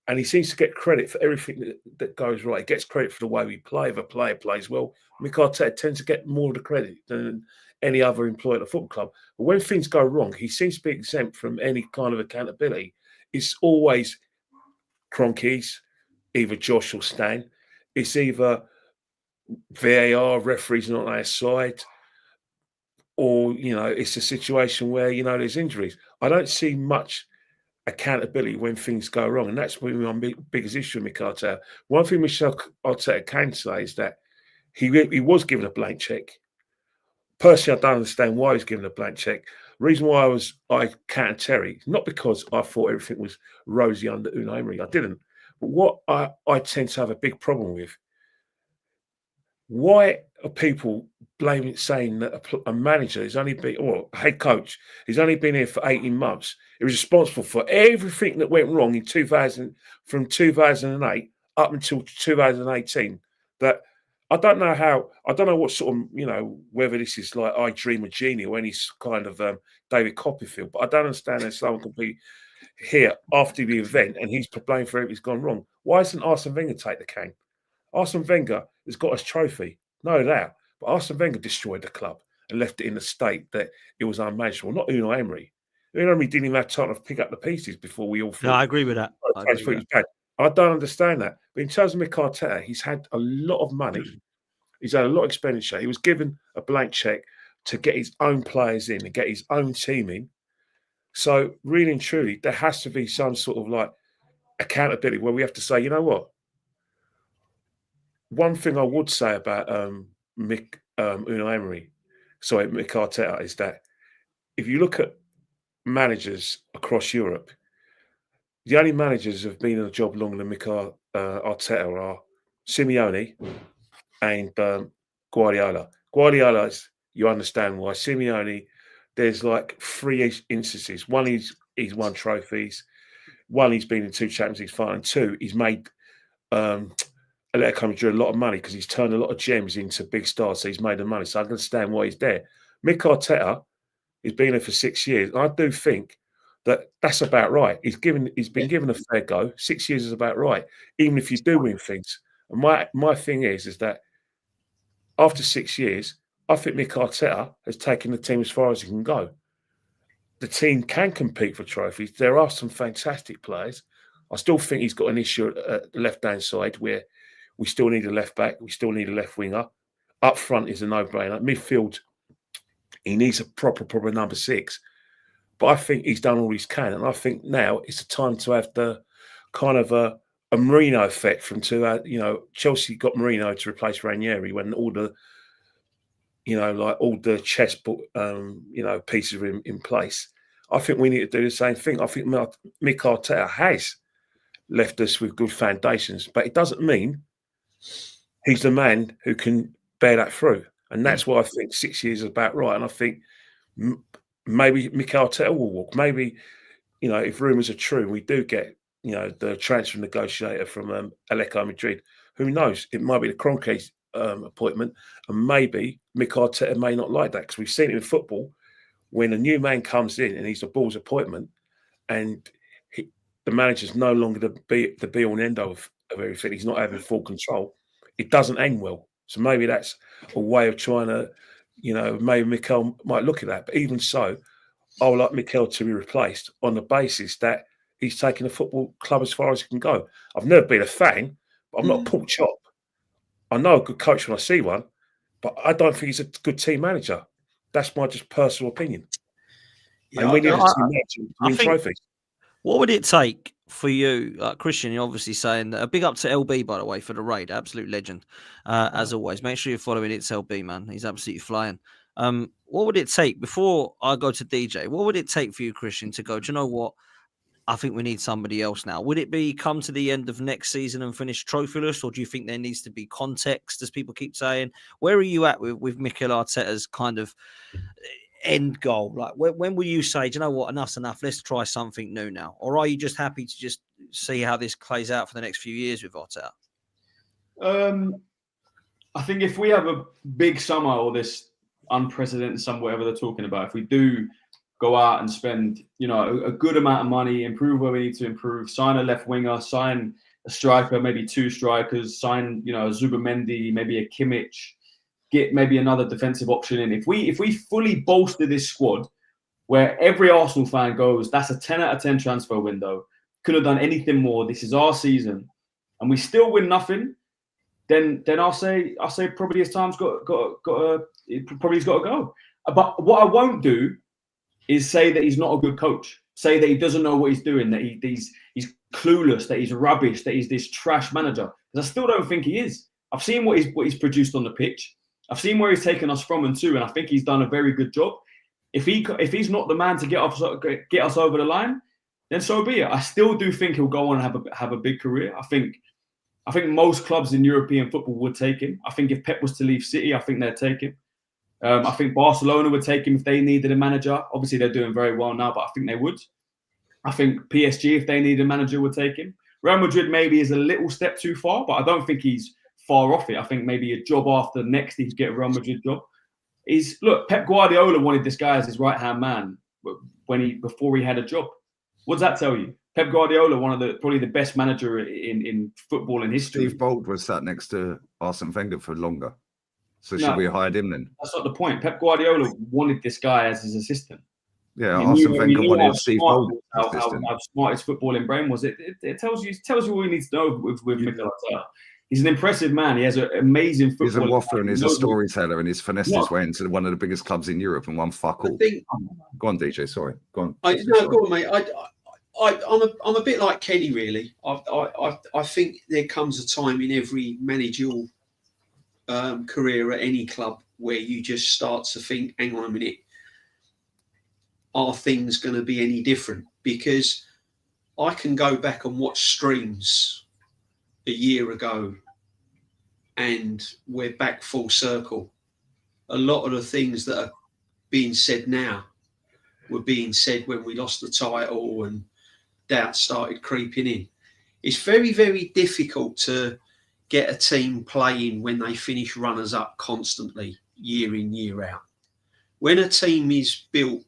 and he seems to get credit for everything that goes right. He gets credit for the way we play. If a player plays well, Mick Arteta tends to get more of the credit than any other employee at a football club. But when things go wrong, he seems to be exempt from any kind of accountability. It's always Kroenke's, either Josh or Stan. It's either VAR, referees not on our side, or, it's a situation where, there's injuries. I don't see much accountability when things go wrong. And that's probably my biggest issue with Mikel Arteta. One thing Mikel Arteta can say is that he was given a blank check. Personally, I don't understand why he was given a blank check. The reason why I counted Terry, not because I thought everything was rosy under Unai Emery. I didn't. But what I tend to have a big problem with, why are people saying that a manager is only been, or a head coach, he's only been here for 18 months? He was responsible for everything that went wrong in from 2008 up until 2018. That I don't know what sort of, whether this is like I Dream of Genie or any kind of David Copperfield, but I don't understand how someone can be here after the event and he's blamed for everything's gone wrong. Why doesn't Arsene Wenger take the cane? Arsene Wenger has got his trophy, no doubt, but Arsene Wenger destroyed the club and left it in a state that it was unmanageable. Not Unai Emery. Unai Emery didn't even have time to pick up the pieces before we all thought. No, I agree with that. I don't understand that. But in terms of Mick Arteta, he's had a lot of money. He's had a lot of expenditure. He was given a blank check to get his own players in and get his own team in. So really and truly, there has to be some sort of like accountability where we have to say, you know what? One thing I would say about Unai Emery, Mick Arteta, is that if you look at managers across Europe, the only managers who have been in the job longer than Mick Arteta are Simeone and Guardiola. Guardiola's, you understand why. Simeone, there's like 3 instances. One, he's won trophies. One, he's been in 2 Champions League finals. And 2, he's made Atletico Madrid a lot of money because he's turned a lot of gems into big stars. So he's made the money. So I understand why he's there. Mick Arteta, he's been there for 6 years. And I do think that's about right. He's been given a fair go. 6 years is about right, even if you do win things. And my thing is that after 6 years, I think Mick Arteta has taken the team as far as he can go. The team can compete for trophies. There are some fantastic players. I still think he's got an issue at the left-hand side where we still need a left back. We still need a left winger. Up front is a no-brainer. Midfield, he needs a proper number 6. But I think he's done all he can. And I think now it's the time to have the kind of a Mourinho effect from Chelsea got Mourinho to replace Ranieri when all the, all the chess, pieces are in place. I think we need to do the same thing. I think Mick Arteta has left us with good foundations, but it doesn't mean he's the man who can bear that through. And that's why I think 6 years is about right. And I think maybe Mick Arteta will walk. Maybe, if rumours are true, we do get, the transfer negotiator from Atletico Madrid. Who knows? It might be the Kroenke's appointment. And maybe Mick Arteta may not like that because we've seen it in football when a new man comes in and he's the Ball's appointment and the manager's no longer the be-all and end-all of everything. He's not having full control. It doesn't end well. So maybe that's a way of trying to, maybe Mikel might look at that. But even so, I would like Mikel to be replaced on the basis that he's taking the football club as far as he can go. I've never been a fan, but I'm not a pork chop. I know a good coach when I see one, but I don't think he's a good team manager. That's my just personal opinion. Yeah, and we need a team manager to win trophies. What would it take for you, Christian? You're obviously saying that. A big up to LB, by the way, for the raid. Absolute legend, as always. Make sure you're following It's LB, man. He's absolutely flying. What would it take, before I go to DJ, what would it take for you, Christian, to go, do you know what? I think we need somebody else now. Would it be come to the end of next season and finish trophyless, or do you think there needs to be context, as people keep saying? Where are you at with Mikel Arteta's kind of end goal? Like, when will you say, do you know what, enough's enough, let's try something new now? Or are you just happy to just see how this plays out for the next few years with Arteta? I think if we have a big summer or this unprecedented summer, whatever they're talking about, if we do go out and spend, a good amount of money, improve where we need to improve, sign a left winger, sign a striker, maybe 2 strikers, sign, a Zubimendi, maybe a Kimmich, get maybe another defensive option in. If we fully bolster this squad, where every Arsenal fan goes, that's a 10 out of 10 transfer window, could have done anything more, this is our season, and we still win nothing, then I'll say probably his time's got to go. But what I won't do is say that he's not a good coach, say that he doesn't know what he's doing, that he's clueless, that he's rubbish, that he's this trash manager. Because I still don't think he is. I've seen what he's produced on the pitch. I've seen where he's taken us from and to, and I think he's done a very good job. If he's not the man to get us over the line, then so be it. I still do think he'll go on and have a big career. I think most clubs in European football would take him. I think if Pep was to leave City, I think they'd take him. I think Barcelona would take him if they needed a manager. Obviously, they're doing very well now, but I think they would. I think PSG, if they needed a manager, would take him. Real Madrid maybe is a little step too far, but I don't think he's far off it. I think maybe a job after next, he'd get a Real Madrid job. Look, Pep Guardiola wanted this guy as his right-hand man before he had a job. What does that tell you? Pep Guardiola, probably the best manager in football in history. Steve Bold was sat next to Arsene Wenger for longer. So should we hire him then? That's not the point. Pep Guardiola wanted this guy as his assistant. Yeah, Arsene Wenger wanted Steve Bold. How smart his footballing brain was. It tells you what we need to know with Mikel Arteta. He's an impressive man. He has an amazing football. He's a waffler and he's a storyteller, and he's finessed his way into one of the biggest clubs in Europe and won fuck all. Go on, DJ. Sorry. Go on. Go on, mate. I'm a bit like Kenny, really. I think there comes a time in every managerial career at any club where you just start to think, hang on a minute, are things going to be any different? Because I can go back and watch streams a year ago and we're back full circle. A lot of the things that are being said now were being said when we lost the title and doubt started creeping in. It's very, very difficult to get a team playing when they finish runners up constantly, year in, year out. When a team is built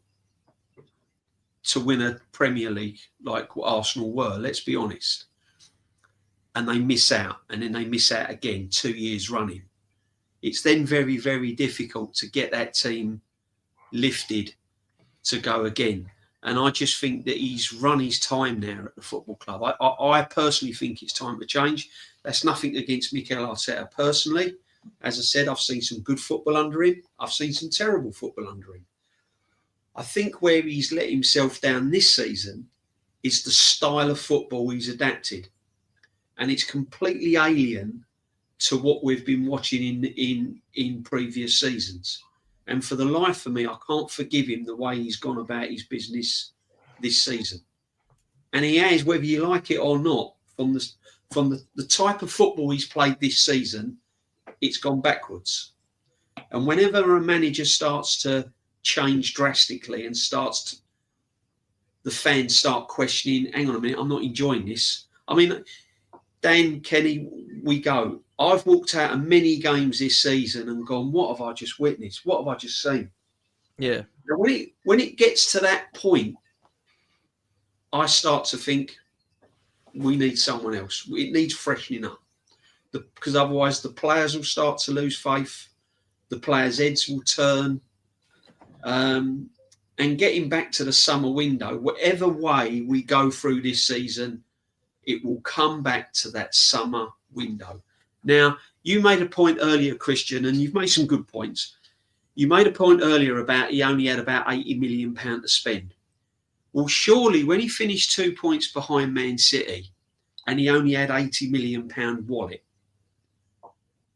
to win a Premier League, like what Arsenal were, let's be honest, and they miss out, and then they miss out again 2 years running, it's then very, very difficult to get that team lifted to go again. And I just think that he's run his time now at the football club. I personally think it's time to change. That's nothing against Mikel Arteta personally. As I said, I've seen some good football under him. I've seen some terrible football under him. I think where he's let himself down this season is the style of football he's adapted. And it's completely alien to what we've been watching in previous seasons. And for the life of me, I can't forgive him the way he's gone about his business this season. And he has, whether you like it or not, from the type of football he's played this season, it's gone backwards. And whenever a manager starts to change drastically and the fans start questioning, hang on a minute, I'm not enjoying this. I mean, Dan, Kenny, we go. I've walked out of many games this season and gone, what have I just witnessed? What have I just seen? Yeah. Now, when it gets to that point, I start to think we need someone else. It needs freshening up. Because otherwise the players will start to lose faith. The players' heads will turn. And getting back to the summer window, whatever way we go through this season, it will come back to that summer window. Now, you made a point earlier, Christian, and you've made some good points. You made a point earlier about he only had about £80 million to spend. Well, surely when he finished 2 points behind Man City and he only had £80 million wallet,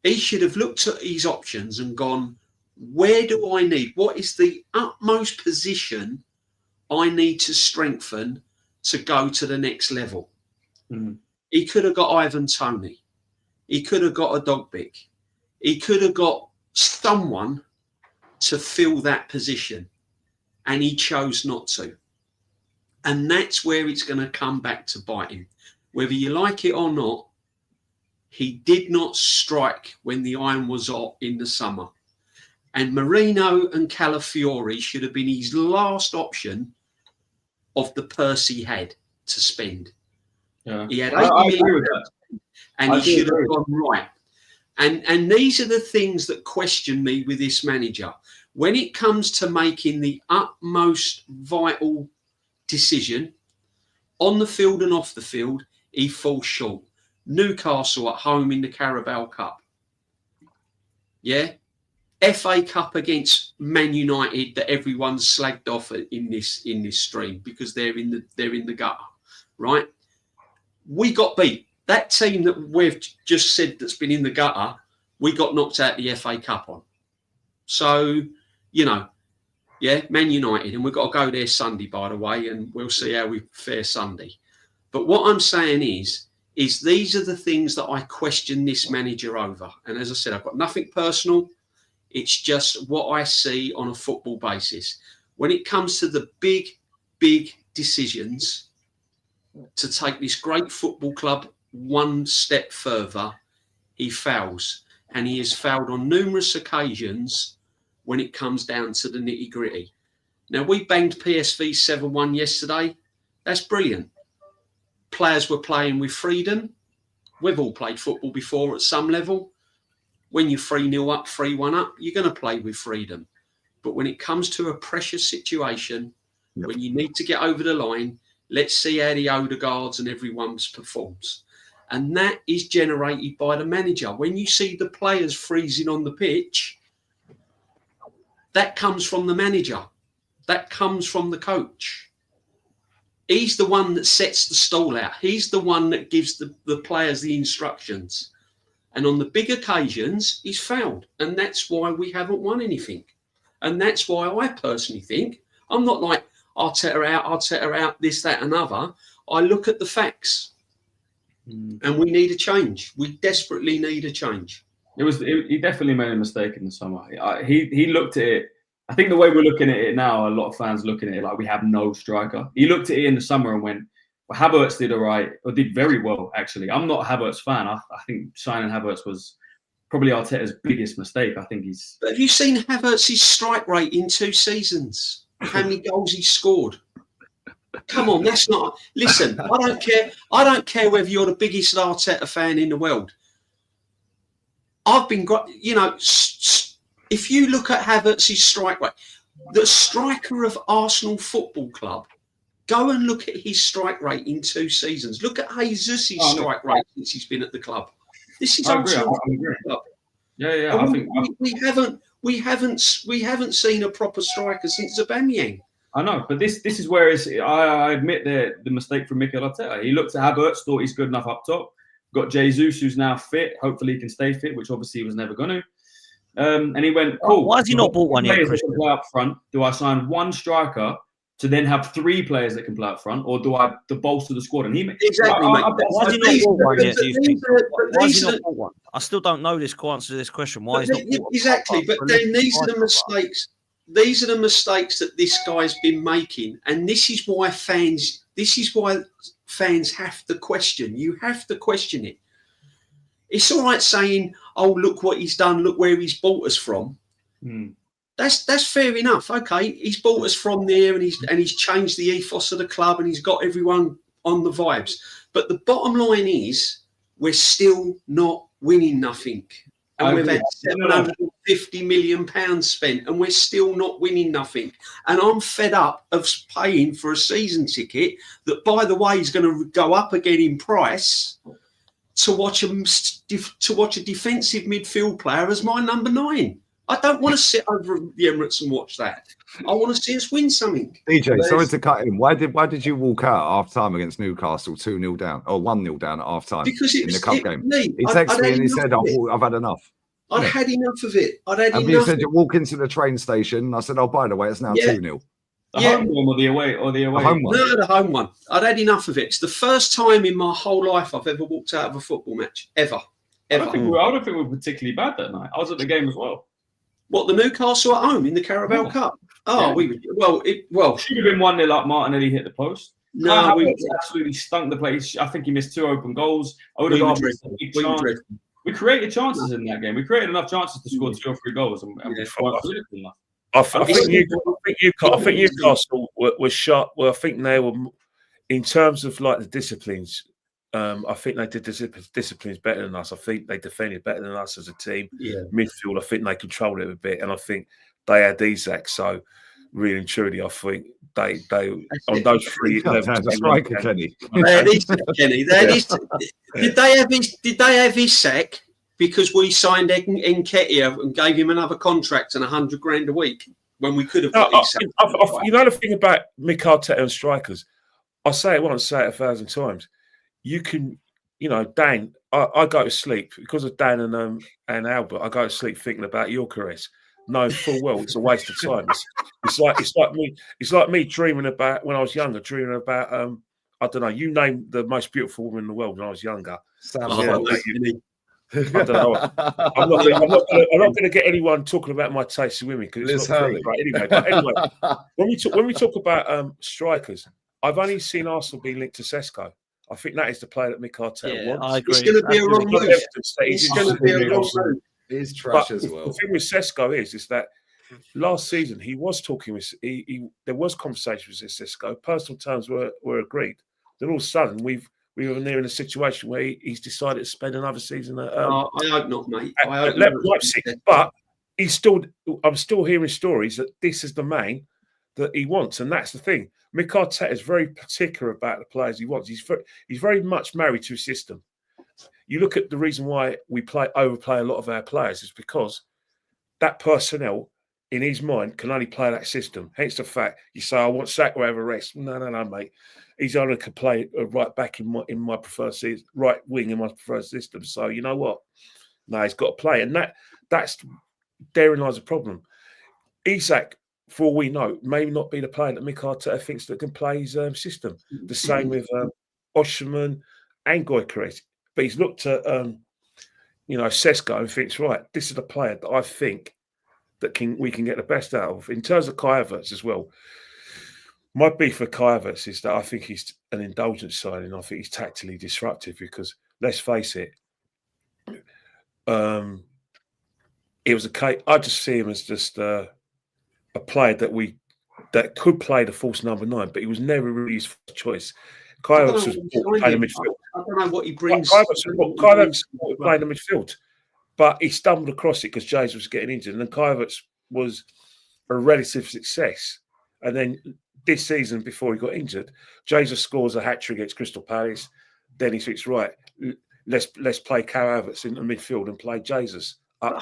he should have looked at his options and gone, where do I need? What is the utmost position I need to strengthen to go to the next level? Mm. He could have got Ivan Toney. He could have got a Dogbik. He could have got someone to fill that position. and he chose not to. And that's where it's going to come back to bite him. Whether you like it or not, he did not strike when the iron was hot in the summer. And Marino and Calafiori should have been his last option of the purse he had to spend. Yeah. He had I 80 agree with million that. and I he do should agree. have gone right. And these are the things that question me with this manager. When it comes to making the utmost vital decision on the field and off the field, he falls short. Newcastle at home in the Carabao Cup. Yeah. FA Cup against Man United that everyone's slagged off in this stream because they're in the gutter, right? We got beat. That team that we've just said that's been in the gutter, we got knocked out the FA Cup on. So, you know, yeah, Man United, and we've got to go there Sunday, by the way, and we'll see how we fare Sunday. But what I'm saying is these are the things that I question this manager over. And as I said, I've got nothing personal. It's just what I see on a football basis. When it comes to the big, big decisions to take this great football club one step further, he fails. And he has failed on numerous occasions when it comes down to the nitty-gritty. Now, we banged PSV 7-1 yesterday. That's brilliant. Players were playing with freedom. We've all played football before at some level. When you're 3-0 up, 3-1 up, you're going to play with freedom. But when it comes to a pressure situation, when you need to get over the line, let's see how the Odegaards and everyone's performs. And that is generated by the manager. When you see the players freezing on the pitch, that comes from the manager. That comes from the coach. He's the one that sets the stall out. He's the one that gives the players the instructions. And on the big occasions, he's failed. And that's why we haven't won anything. And that's why I personally think, I'm not like Arteta out, this, that, and other. I look at the facts. And we need a change. We desperately need a change. He definitely made a mistake in the summer. He looked at it. I think the way we're looking at it now, a lot of fans looking at it like we have no striker. He looked at it in the summer and went, well, Havertz did all right, or did very well, actually. I'm not a Havertz fan. I think signing Havertz was probably Arteta's biggest mistake. I think he's... But have you seen Havertz's strike rate in 2 seasons? How many goals he scored? Come on, that's not... Listen, I don't care. I don't care whether you're the biggest Arteta fan in the world. I've been... You know, if you look at Havertz's strike rate, the striker of Arsenal Football Club, go and look at his strike rate in 2 seasons. Look at Jesus' strike rate since he's been at the club. This is Arsenal Football Club. Yeah. And I think we haven't seen a proper striker since Aubameyang. I know, but this is where it's. I admit the mistake from Mikel Arteta. He looked at Havertz, thought he's good enough up top. Got Jesus, who's now fit. Hopefully, he can stay fit, which obviously he was never going to. And he went, cool. Why has he not bought one yet, Chris? Play up front. Do I sign one striker to then have 3 players that can play up front, or do I bolster the squad? And he exactly. Why has he not bought one yet? Do you think? Why has he not bought one? I still don't know this answer to this question. Why is not exactly? But then these are the mistakes. These are the mistakes that this guy's been making, and this is why fans have to question. You have to question it. It's all right saying, "Oh, look what he's done. Look where he's bought us from." That's fair enough. Okay, he's bought us from there, and he's changed the ethos of the club, and he's got everyone on the vibes. But the bottom line is, we're still not winning nothing, and we've had £750 million spent, and we're still not winning nothing. And I'm fed up of paying for a season ticket that, by the way, is going to go up again in price to watch a defensive midfield player as my number 9. I don't want to sit over the Emirates and watch that. I want to see us win something. DJ, sorry to cut in. Why did you walk out at half time against Newcastle 2-0 down or 1-0 down at half time because in the cup game? Me. He texted me and he said, I've had enough. I'd had enough of it. And you said you walk into the train station. I said, oh, by the way, it's now 2-0. The home one or the away? The home one. No, the home one. I'd had enough of it. It's the first time in my whole life I've ever walked out of a football match. Ever. I don't think we were particularly bad that night. I was at the game as well. What, the Newcastle at home in the Carabao Cup? Oh, yeah. Should have been 1-0 up. Martinelli hit the post. No, we absolutely stunk the place. I think he missed 2 open goals. Odegaard missed a big chance. We created chances in that game. We created enough chances to score 2 or 3 goals, and we weren't critical enough. I think Newcastle were sharp. Well, I think they were, in terms of like the disciplines. I think they did disciplines better than us. I think they defended better than us as a team. Yeah. Midfield, I think they controlled it a bit, and I think they had Isak. So, really and truly, I think they on those 3 levels. Striker, Kenny. There it is, Kenny. There it is. Did they have Isak because we signed Nketiah and gave him another contract and 100 grand a week when we could have got Isak? You know the thing about Mikel Arteta and strikers. I say it once, say it 1,000 times. You can, Dan. I go to sleep because of Dan and Albert. I go to sleep thinking about your careers, knowing full well it's a waste of time. It's like me dreaming about when I was younger, dreaming about I don't know. You name the most beautiful woman in the world when I was younger. I don't know. I'm not going to get anyone talking about my taste in women because it's not great. Anyway, when we talk about strikers, I've only seen Arsenal be linked to Sesko. I think that is the player that Mikel Arteta wants. I agree. It's going to be a wrong move. It's going to be a wrong move. It is trash as well. The thing with Sesko is that last season he was talking with there was conversations with Sesko. Personal terms were agreed. Then all of a sudden we were nearing a situation where he's decided to spend another season at I hope not, mate. at Leipzig. But I'm still hearing stories that this is the man that he wants, and that's the thing. Mikel Arteta is very particular about the players he wants. He's very much married to his system. You look at the reason why we overplay a lot of our players is because that personnel in his mind can only play that system. Hence the fact you say, I want Saka to have a rest. No, mate. He's only can play right back in my preferred season, right wing in my preferred system. So you know what? No, he's got to play. And that's therein lies a problem. Isak, for all we know, may not be the player that Mikel Arteta thinks that can play his system. The same with Osherman and Gyökeres. But he's looked at Sesko and thinks, right, this is the player that I think that we can get the best out of. In terms of Kai Havertz as well, my beef for Kai Havertz is that I think he's an indulgent signing. I think he's tactically disruptive because, let's face it, it was I just see him as just a player that could play the false number 9, but he was never really his first choice. Kai Havertz was playing the midfield. I don't know what he brings. Kai Havertz was playing the midfield, but he stumbled across it because Jesus was getting injured, and then Kai Havertz was a relative success. And then this season, before he got injured, Jesus scores a hat-trick against Crystal Palace. Then he thinks, right, let's play Kai Havertz in the midfield and play Jesus.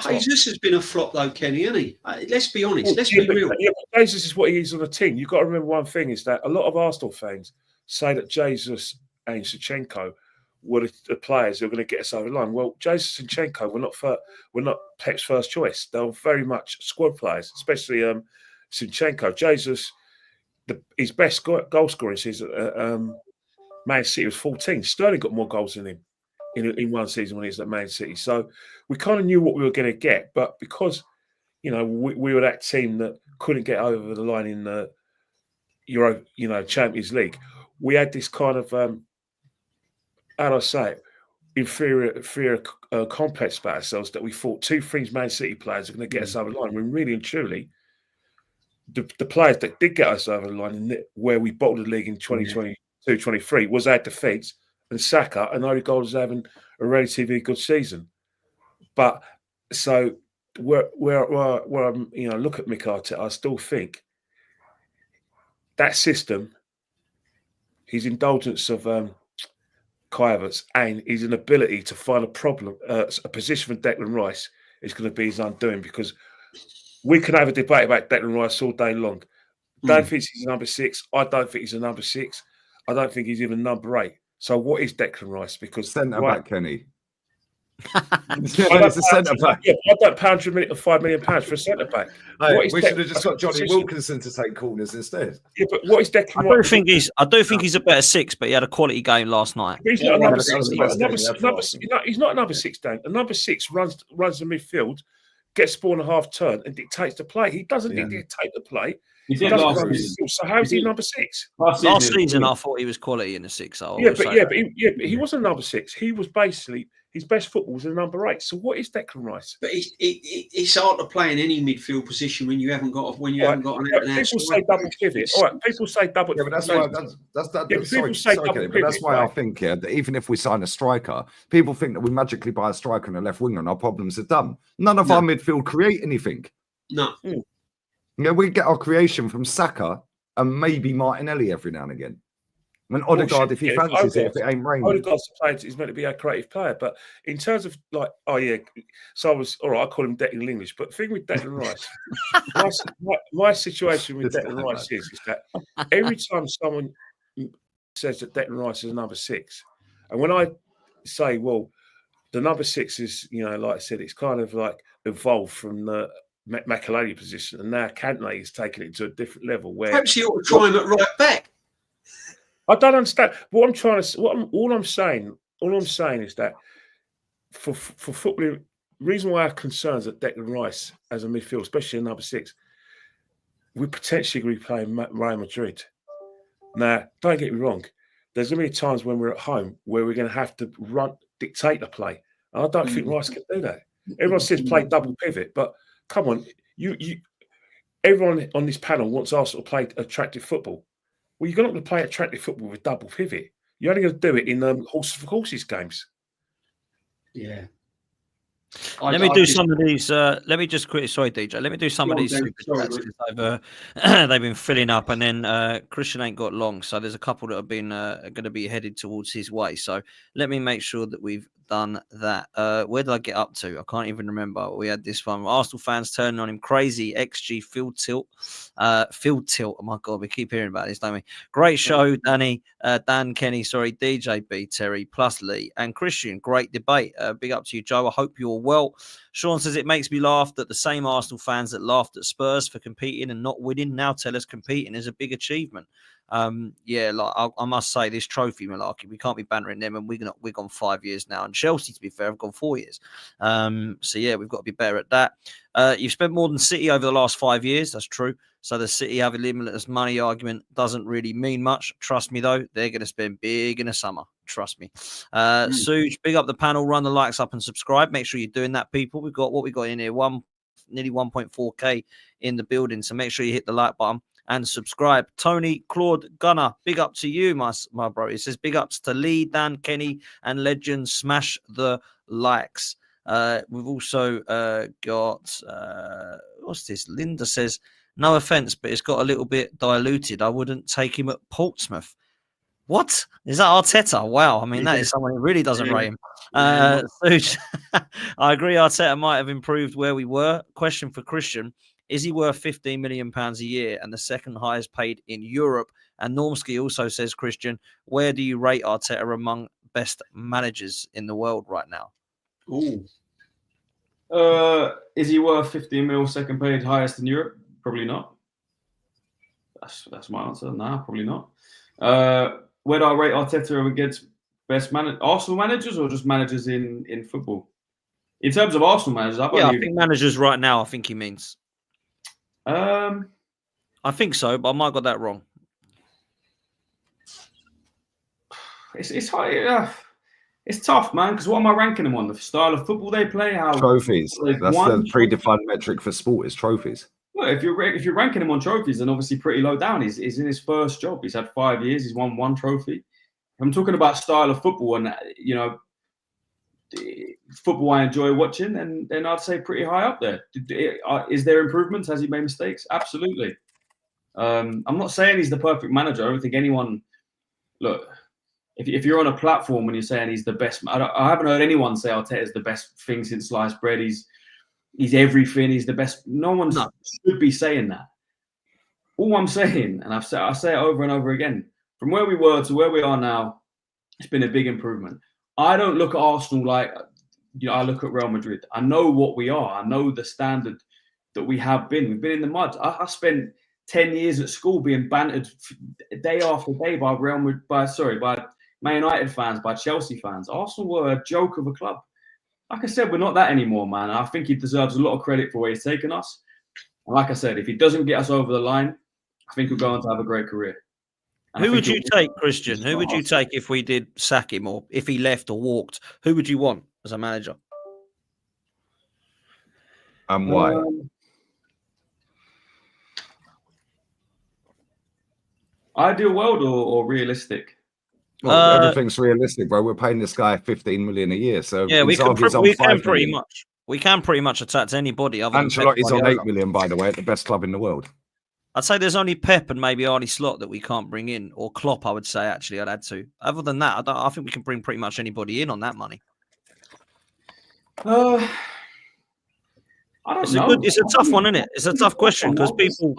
Jesus has been a flop though, Kenny, hasn't he? Let's be honest. Let's be real. Jesus is what he is on the team. You've got to remember one thing is that a lot of Arsenal fans say that Jesus and Zinchenko were the players who are going to get us over the line. Well, Jesus and Zinchenko were not Pep's first choice. They were very much squad players, especially Zinchenko. Jesus, his best goal scoring season at Man City was 14. Sterling got more goals than him in one season when he was at Man City. So we kind of knew what we were going to get, but because we were that team that couldn't get over the line in the Champions League, we had this kind of how do I say it, inferior complex about ourselves that we thought 2 fringe Man City players are going to get us over the line. When really and truly, the players that did get us over the line, where we bottled the league in 2022-23, was our defence and Saka, and Odegaard was having a relatively good season. But so where I'm, look at Mikel Arteta, I still think that system, his indulgence of Kai Havertz and his inability to find a position for Declan Rice is going to be his undoing, because we can have a debate about Declan Rice all day long. Dan thinks he's a number 6. I don't think he's a number 6. I don't think he's even number 8. So what is Declan Rice? Because centre back, Kenny. It's a centre back. Yeah, I don't pound you £5 million for a centre back. Hey, we should have just got Johnny Wilkinson to take corners instead. Yeah, but what is Declan Rice? I do think he's a better 6, but he had a quality game last night. He's not a number 6. He's not a number 6, Dan. A number 6 runs the midfield, gets the ball in a half turn and dictates the play. He doesn't dictate the play. He He did doesn't last run season. the so how is he number 6? Last Last he season, was I thought he was quality in the 6. Yeah, but he wasn't number 6. He was basically his best football was a number 8. So what is Declan Rice? But it's hard to play in any midfield position when you haven't got an out and out. People say double pivot. All right, people say double. Yeah, but that's why people say double Kenny, but pivot, that's why right? I think that even if we sign a striker, people think that we magically buy a striker and a left winger and our problems are done. None of our midfield create anything. No. Yeah, we get our creation from Saka and maybe Martinelli every now and again. And Odegaard, if he fancies it, if it ain't raining. Odegaard's a player is meant to be a creative player, but in terms of so I was all right. I call him Declan English, but the thing with Declan Rice, my situation with Declan Rice is that every time someone says that Declan Rice is a number 6, and when I say, well, the number 6 is, like I said, it's kind of like evolved from the Makelele position, and now Kante is taking it to a different level. Where perhaps he ought to try him at right back. I don't understand. All I'm saying is that for football, the reason why I have concerns at Declan Rice as a midfield, especially in number 6, we're potentially going to be playing Real Madrid. Now, don't get me wrong. There's going to be times when we're at home where we're going to have to dictate the play. And I don't think Rice can do that. Everyone says play double pivot, but come on, everyone on this panel wants Arsenal to play attractive football. Well, you're not going to play attractive football with double pivot. You're only going to do it in horses for courses games. Yeah. Let me do some of these. Let me just quickly. Sorry, DJ. Let me do some of these super chats because they've been filling up, and then Christian ain't got long, so there's a couple that have been going to be headed towards his way. So let me make sure that we've done that. Where did I get up to? I can't even remember. We had this one. Arsenal fans turning on him. Crazy XG field tilt. Field tilt. Oh my God, we keep hearing about this, don't we? Great show, Danny, Dan, Kenny. Sorry, DJ B, Terry, plus Lee and Christian. Great debate. Big up to you, Joe. I hope you're well. Sean says it makes me laugh that the same Arsenal fans that laughed at Spurs for competing and not winning now tell us competing is a big achievement. Like I must say, this trophy malarkey, we can't be bantering them, and we're gone 5 years now, and Chelsea, to be fair, have gone 4 years. So yeah, we've got to be better at that. You've spent more than City over the last 5 years. That's true. So the City having limitless money argument doesn't really mean much. Trust me, though, they're going to spend big in the summer. Trust me. Suge, big up the panel, run the likes up and subscribe. Make sure you're doing that, people. We've got what we got in here, nearly 1.4K in the building. So make sure you hit the like button and subscribe. Tony Claude Gunner, big up to you, my bro. He says big ups to Lee, Dan, Kenny, and Legend. Smash the likes. We've also got what's this? Linda says, no offense, but it's got a little bit diluted. I wouldn't take him at Portsmouth. What? Is that Arteta? Wow. I mean, that is someone who really doesn't rate him. I agree. Arteta might have improved where we were. Question for Christian. Is he worth £15 million a year and the second highest paid in Europe? And Normsky also says, Christian, where do you rate Arteta among best managers in the world right now? Ooh. Is he worth 15 mil second paid highest in Europe? Probably not. That's my answer. Nah, probably not. Where do I rate Arteta against best Arsenal managers or just managers in football? In terms of Arsenal managers, I think managers right now, I think he means. I think so, but I might have got that wrong. It's hard. Yeah. It's tough, man, because what am I ranking them on? The style of football they play? How trophies. That's the predefined metric for sport is trophies. Well, if you're ranking him on trophies, then obviously pretty low down. He's in his first job. He's had 5 years. He's won one trophy. I'm talking about style of football and, football I enjoy watching, and then I'd say pretty high up there. Is there improvements? Has he made mistakes? Absolutely. I'm not saying he's the perfect manager. I don't think anyone... Look, if you're on a platform and you're saying he's the best... I haven't heard anyone say Arteta's the best thing since sliced bread. He's everything. He's the best. No one should be saying that. All I'm saying, and I say it over and over again, from where we were to where we are now, it's been a big improvement. I don't look at Arsenal like, I look at Real Madrid. I know what we are. I know the standard that we have been. We've been in the mud. I spent 10 years at school being bantered day after day by Man United fans, by Chelsea fans. Arsenal were a joke of a club. like I said, we're not that anymore, man. I think he deserves a lot of credit for where he's taken us. And like I said, if he doesn't get us over the line, I think we're going to have a great career. And Who would you take, Christian? Who would you take if we did sack him or if he left or walked? Who would you want as a manager? And why? Ideal world or realistic? Well, everything's realistic, bro. We're paying this guy 15 million a year, so yeah, we can pretty million. much. We can pretty much attack anybody. Other Ancelotti's on 8 million, by the way, at the best club in the world. I'd say there's only Pep and maybe Arne Slot that we can't bring in, or Klopp. I would say actually, I'd add to. Other than that, I think we can bring pretty much anybody in on that money. I don't know. It's a tough one, isn't it? It's a tough question because people.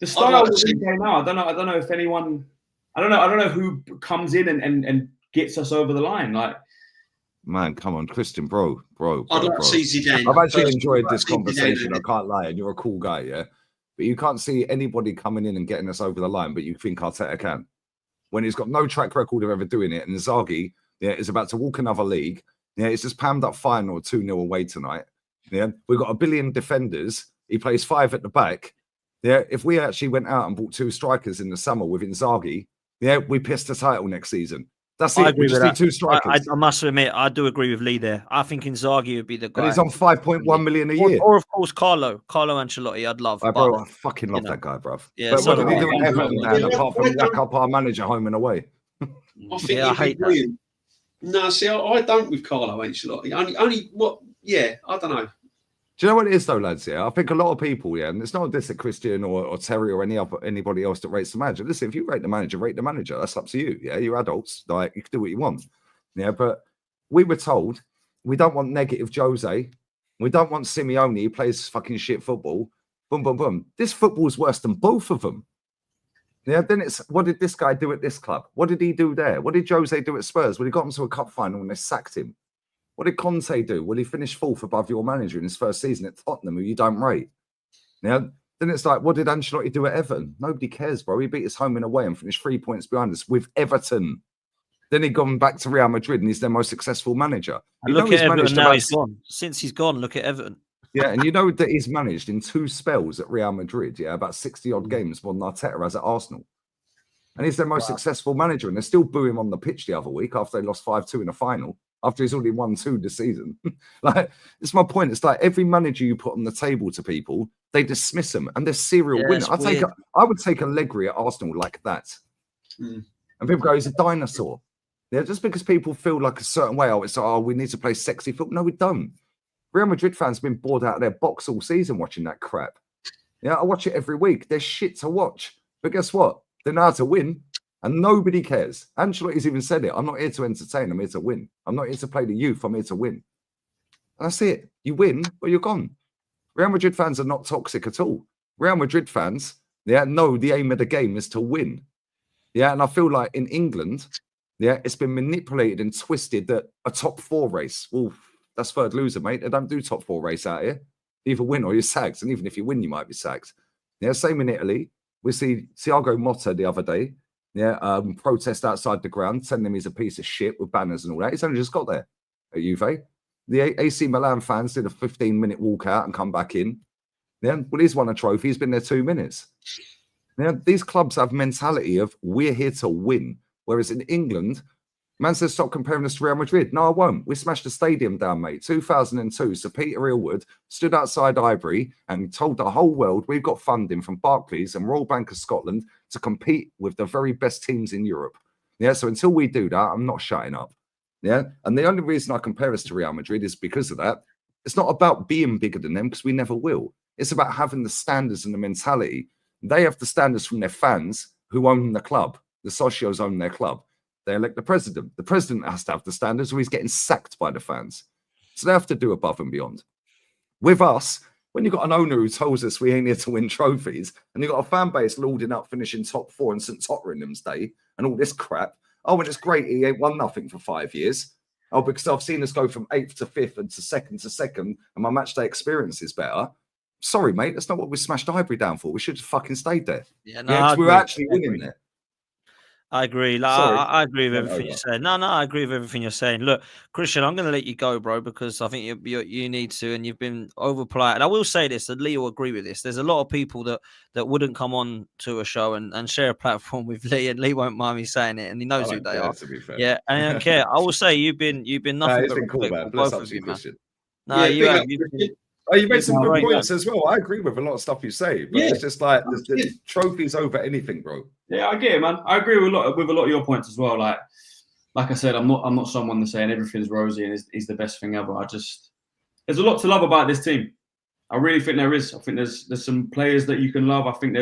The style of the game now, I don't know if anyone. I don't know who comes in and gets us over the line. Like, man, come on, Christian, bro. I'd like to see Zidane. I've actually enjoyed this conversation. I can't lie, and you're a cool guy, yeah. But you can't see anybody coming in and getting us over the line, but you think Arteta can. When he's got no track record of ever doing it, and Inzaghi, is about to walk another league. Yeah, it's just pammed up final 2-0 away tonight. Yeah, we've got 1 billion defenders. He plays 5 at the back. Yeah, if we actually went out and bought 2 strikers in the summer with Inzaghi, yeah, we pissed the title next season. That's it. We just need 2 strikers. I must admit, I do agree with Lee there. I think Inzaghi would be the guy. And he's on 5.1 million a year. Or of course, Carlo Ancelotti. I'd love. Bro, I fucking love that guy, bro. Yeah, but what did he do at Everton, Dan, apart from whack up our manager home and away? I think I hate that. No, see, I don't with Carlo Ancelotti. Only what? Yeah, I don't know. Do you know what it is, though, lads? Yeah, I think a lot of people, and it's not this at Christian or Terry or anybody else that rates the manager. Listen, if you rate the manager, rate the manager. That's up to you. Yeah, you're adults. Like, you can do what you want. Yeah, but we were told we don't want negative Jose. We don't want Simeone. He plays fucking shit football. Boom, boom, boom. This football's worse than both of them. Yeah, then it's what did this guy do at this club? What did he do there? What did Jose do at Spurs? Well, he got him to a cup final and they sacked him. What did Conte do? Well, he finished 4th above your manager in his first season at Tottenham, who you don't rate. Yeah, then it's like, what did Ancelotti do at Everton? Nobody cares, bro. He beat us home and away and finished 3 points behind us with Everton. Then he'd gone back to Real Madrid and he's their most successful manager. Look at Everton now he's gone. Since he's gone, look at Everton. Yeah, and you know that he's managed in 2 spells at Real Madrid, about 60-odd games more than Arteta has at Arsenal. And he's their most successful manager. And they're still booing him on the pitch the other week after they lost 5-2 in the final, after he's already won 2 this season. Like, it's my point. It's like every manager you put on the table to people, they dismiss them. And they're serial winners. I would take Allegri at Arsenal like that. And people go, he's a dinosaur. Yeah, just because people feel like a certain way, it's like, we need to play sexy football. No, we don't. Real Madrid fans have been bored out of their box all season watching that crap. Yeah, I watch it every week. There's shit to watch. But guess what? They know how to win, and nobody cares. Ancelotti's even said it. I'm not here to entertain. I'm here to win. I'm not here to play the youth. I'm here to win. And that's it. You win, or you're gone. Real Madrid fans are not toxic at all. Real Madrid fans, know the aim of the game is to win. Yeah, and I feel like in England, it's been manipulated and twisted that a top 4 race. Well, that's third loser, mate. They don't do top 4 race out here. You either win or you're sacked. And even if you win, you might be sacked. Yeah, same in Italy. We see Thiago Motta the other day, protest outside the ground, telling him he's a piece of shit with banners and all that. He's only just got there at Juve. The AC Milan fans did a 15-minute walkout and come back in. Yeah, well, he's won a trophy. He's been there 2 minutes. Yeah, these clubs have mentality of we're here to win. Whereas in England, man says stop comparing us to Real Madrid. No, I won't. We smashed the stadium down, mate. 2002, Sir Peter Illwood stood outside Highbury and told the whole world we've got funding from Barclays and Royal Bank of Scotland to compete with the very best teams in Europe. Yeah, so until we do that, I'm not shutting up. Yeah, and the only reason I compare us to Real Madrid is because of that. It's not about being bigger than them because we never will. It's about having the standards and the mentality. They have the standards from their fans who own the club. The socios own their club. They elect the president. The president has to have the standards or he's getting sacked by the fans. So they have to do above and beyond. With us, when you've got an owner who tells us we ain't here to win trophies, and you've got a fan base lauding up finishing top 4 in St. Tottenham's Day and all this crap, and it's great he ain't won nothing for 5 years. Oh, because I've seen us go from 8th to 5th and to 2nd to 2nd, and my match day experience is better. Sorry, mate, that's not what we smashed Highbury down for. We should have fucking stayed there. Yeah, no, we were actually winning there. I agree. Like, Sorry, I agree with went everything you're over. saying. No, I agree with everything you're saying. Look, Christian, I'm going to let you go, bro, because I think you need to, and you've been over polite. And I will say this, and Lee will agree with this. There's a lot of people that wouldn't come on to a show and share a platform with Lee, and Lee won't mind me saying it, and he I knows who don't they care, are. to be fair. Yeah, and I don't care. I will say you've been Nah, nothing it's but been cool, man. respectful, Bless both up of to you, you, man. Christian. No, Yeah, you big have. up, You've Christian. been, Oh, you made you've some been good great, man. points as well. I agree with a lot of stuff you say, but Yeah, it's just like that's the it. trophies over anything, bro. Yeah, I get it, man. I agree with a lot of your points as well. Like I said, I'm not someone that's saying everything's rosy and is the best thing ever. There's a lot to love about this team. I really think there is. I think there's some players that you can love. I think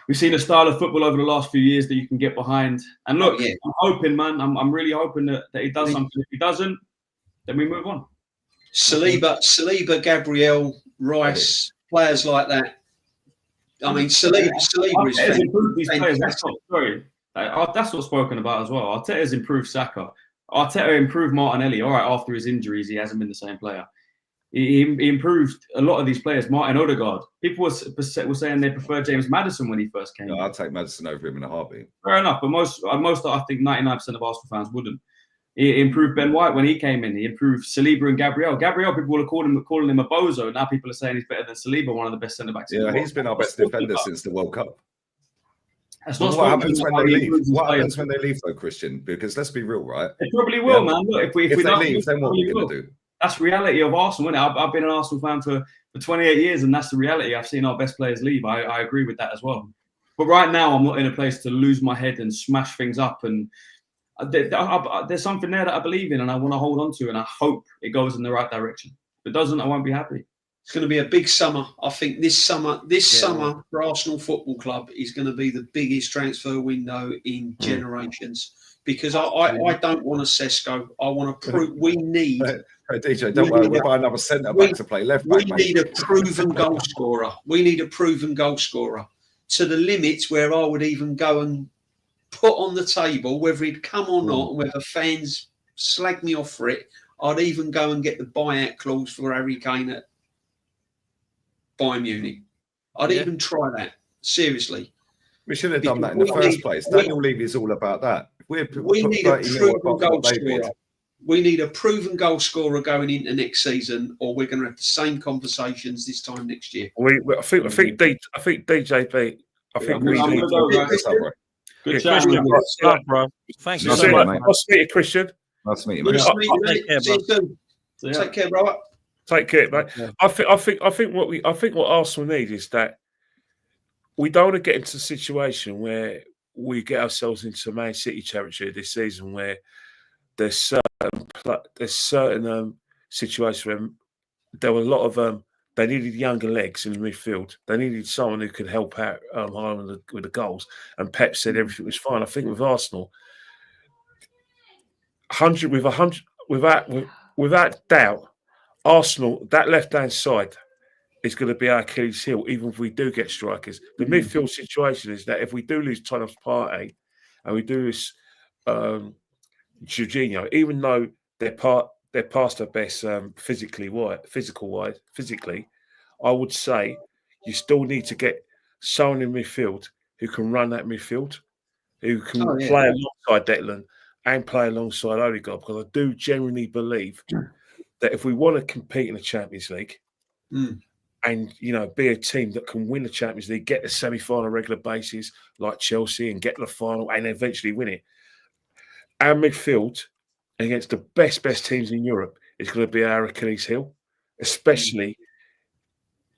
we've seen a style of football over the last few years that you can get behind. And look, yeah. I'm hoping, man. I'm really hoping that he does something. If he doesn't, then we move on. Saliba, Gabriel, Rice, players like that. I mean, Saliba is Arteta's improved these players. fantastic. That's what's spoken about as well. Arteta's improved Saka. Arteta improved Martinelli. All right, after his injuries, he hasn't been the same player. He improved a lot of these players. Martin Odegaard. People were saying they preferred James Maddison when he first came. No, I'll take Madison over him in a heartbeat. Fair enough, but most I think 99% of Arsenal fans wouldn't. He improved Ben White when he came in. He improved Saliba and Gabriel. Gabriel, people were calling him a bozo. Now people are saying he's better than Saliba, one of the best centre backs. Yeah, he's been our best defender since the World Cup. That's But not what happens when they leave? improves his What happens players. when they leave, though, Christian? Because let's be real, right? They probably will, Yeah. man. Look, if If we they don't leave, then what are we going to do? That's reality of Arsenal, isn't it? I've been an Arsenal fan for 28 years, and that's the reality. I've seen our best players leave. I agree with that as well. But right now, I'm not in a place to lose my head and smash things up. And there's something there that I believe in, and I want to hold on to, and I hope it goes in the right direction. If it doesn't, I won't be happy. It's going to be a big summer. I think this summer for Arsenal Football Club is going to be the biggest transfer window in generations. Because I don't want a Sesko. I want to prove we need. Hey, DJ, don't worry. We'll buy another centre back to play left back. We need a proven goal scorer. We need a proven goal scorer to the limits where I would even go and put on the table, whether he'd come or not, and whether fans slag me off for it, I'd even go and get the buyout clause for Harry Kane at Bayern Munich. I'd even try that. Seriously. We should have done that in the first place. Daniel Levy is all about that. We need a proven goal scorer. We need a proven goal scorer going into next season, or we're going to have the same conversations this time next year. I think DJB. I think we need. Good chat, bro. Thank you so much. Nice to meet you, Christian. Nice to meet you, Good mate. to meet you, mate. See you soon. Take care, bro. Take care, mate. Yeah. I think what Arsenal need is that we don't want to get into a situation where we get ourselves into Man City territory this season, where there's certain situations where there were a lot of they needed younger legs in the midfield. They needed someone who could help out with the goals. And Pep said everything was fine. I think with Arsenal, without doubt, Arsenal, that left-hand side is going to be our Achilles heel, even if we do get strikers. The midfield situation is that if we do lose Thomas Partey and we do lose Jorginho, even though they're past their best physically, I would say you still need to get someone in midfield who can run that midfield, who can play alongside Declan and play alongside Odegaard, because I do genuinely believe that if we want to compete in the Champions League and, be a team that can win the Champions League, get the semi-final on a regular basis like Chelsea and get to the final and eventually win it, our midfield against the best teams in Europe is going to be our Achilles heel, especially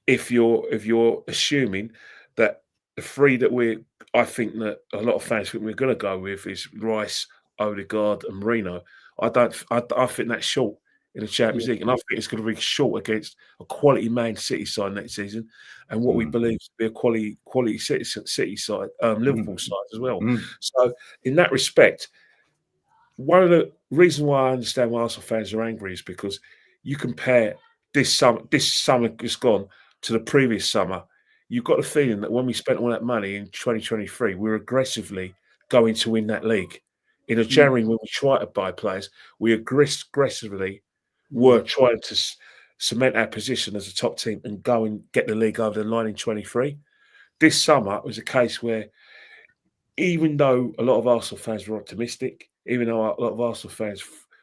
if you're assuming that the three that I think that a lot of fans think we're going to go with is Rice, Odegaard, and Marino. I think that's short in the Champions League, and I think it's going to be short against a quality Man City side next season, and what we believe to be a quality City side, Liverpool side as well. So, in that respect, one of the reasons why I understand why Arsenal fans are angry is because you compare this summer just gone to the previous summer. You've got the feeling that when we spent all that money in 2023, we were aggressively going to win that league. In January, when we tried to buy players, we aggressively were trying to cement our position as a top team and go and get the league over the line in 23. This summer, it was a case where even though a lot of Arsenal fans were optimistic, even though a lot of Arsenal fans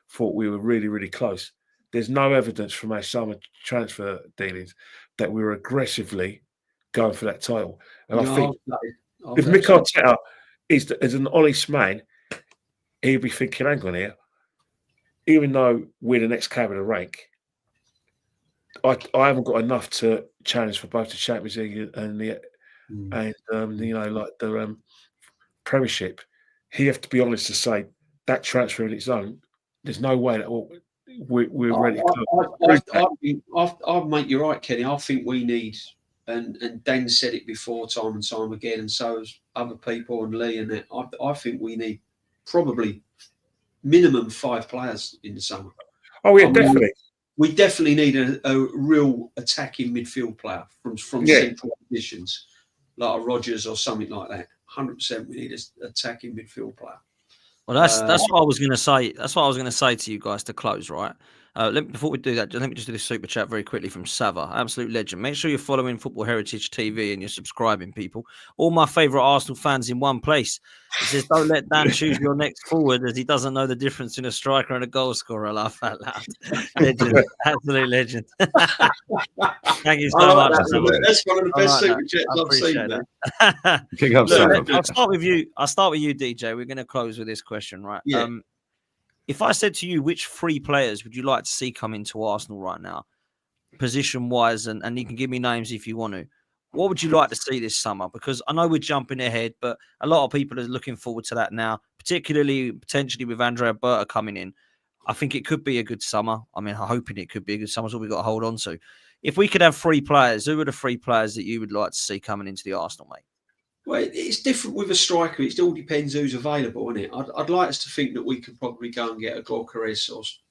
thought we were really, really close, there's no evidence from our summer transfer dealings that we were aggressively going for that title. And I think if Mick Arteta is an honest man, he'd be thinking, hang on here, even though we're the next cab of the rank, I haven't got enough to challenge for both the Champions League and the Premiership. He have to be honest to say that transfer in its own, there's no way that we're ready. I'll make you right, Kenny. I think we need, and Dan said it before time and time again, and so has other people and Lee and that. I think we need probably minimum 5 players in the summer. Oh yeah, definitely. We definitely need a real attacking midfield player from central positions, like a Rodgers or something like that. 100%, we need an attacking midfield player. Well, that's what I was going to say. That's what I was going to say to you guys to close, right? Before we do that, let me just do this super chat very quickly from Sava, absolute legend. Make sure you're following Football Heritage TV and you're subscribing, people. All my favourite Arsenal fans in one place. He says, don't let Dan choose your next forward as he doesn't know the difference in a striker and a goal scorer. I laugh out loud. Legend, absolute legend. Thank you so much. That's one of the best super chats I've seen. Kick up, I'll start with you. DJ. We're going to close with this question, right? Yeah. If I said to you, which 3 players would you like to see come into Arsenal right now, position-wise, and you can give me names if you want to, what would you like to see this summer? Because I know we're jumping ahead, but a lot of people are looking forward to that now, particularly potentially with Andrea Berta coming in. I think it could be a good summer. I mean, I'm hoping it could be a good summer. That's what we've got to hold on to. If we could have 3 players, who are the 3 players that you would like to see coming into the Arsenal, mate? Well, it's different with a striker. It all depends who's available, isn't it? I'd like us to think that we could probably go and get a Gorkarez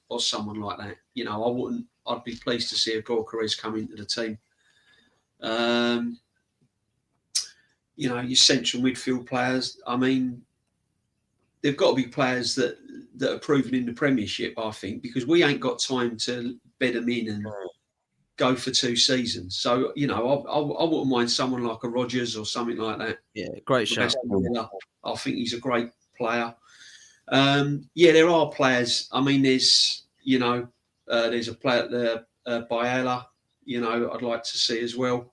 or someone like that. You know, I'd be pleased to see a Gorkarez come into the team. You know, your central midfield players. I mean, they've got to be players that are proven in the Premiership, I think, because we ain't got time to bed them in and go for 2 seasons. So, you know, I wouldn't mind someone like a Rodgers or something like that. Yeah, great shout. I think he's a great player. Yeah, there are players. I mean, there's a player there, Biella, you know, I'd like to see as well.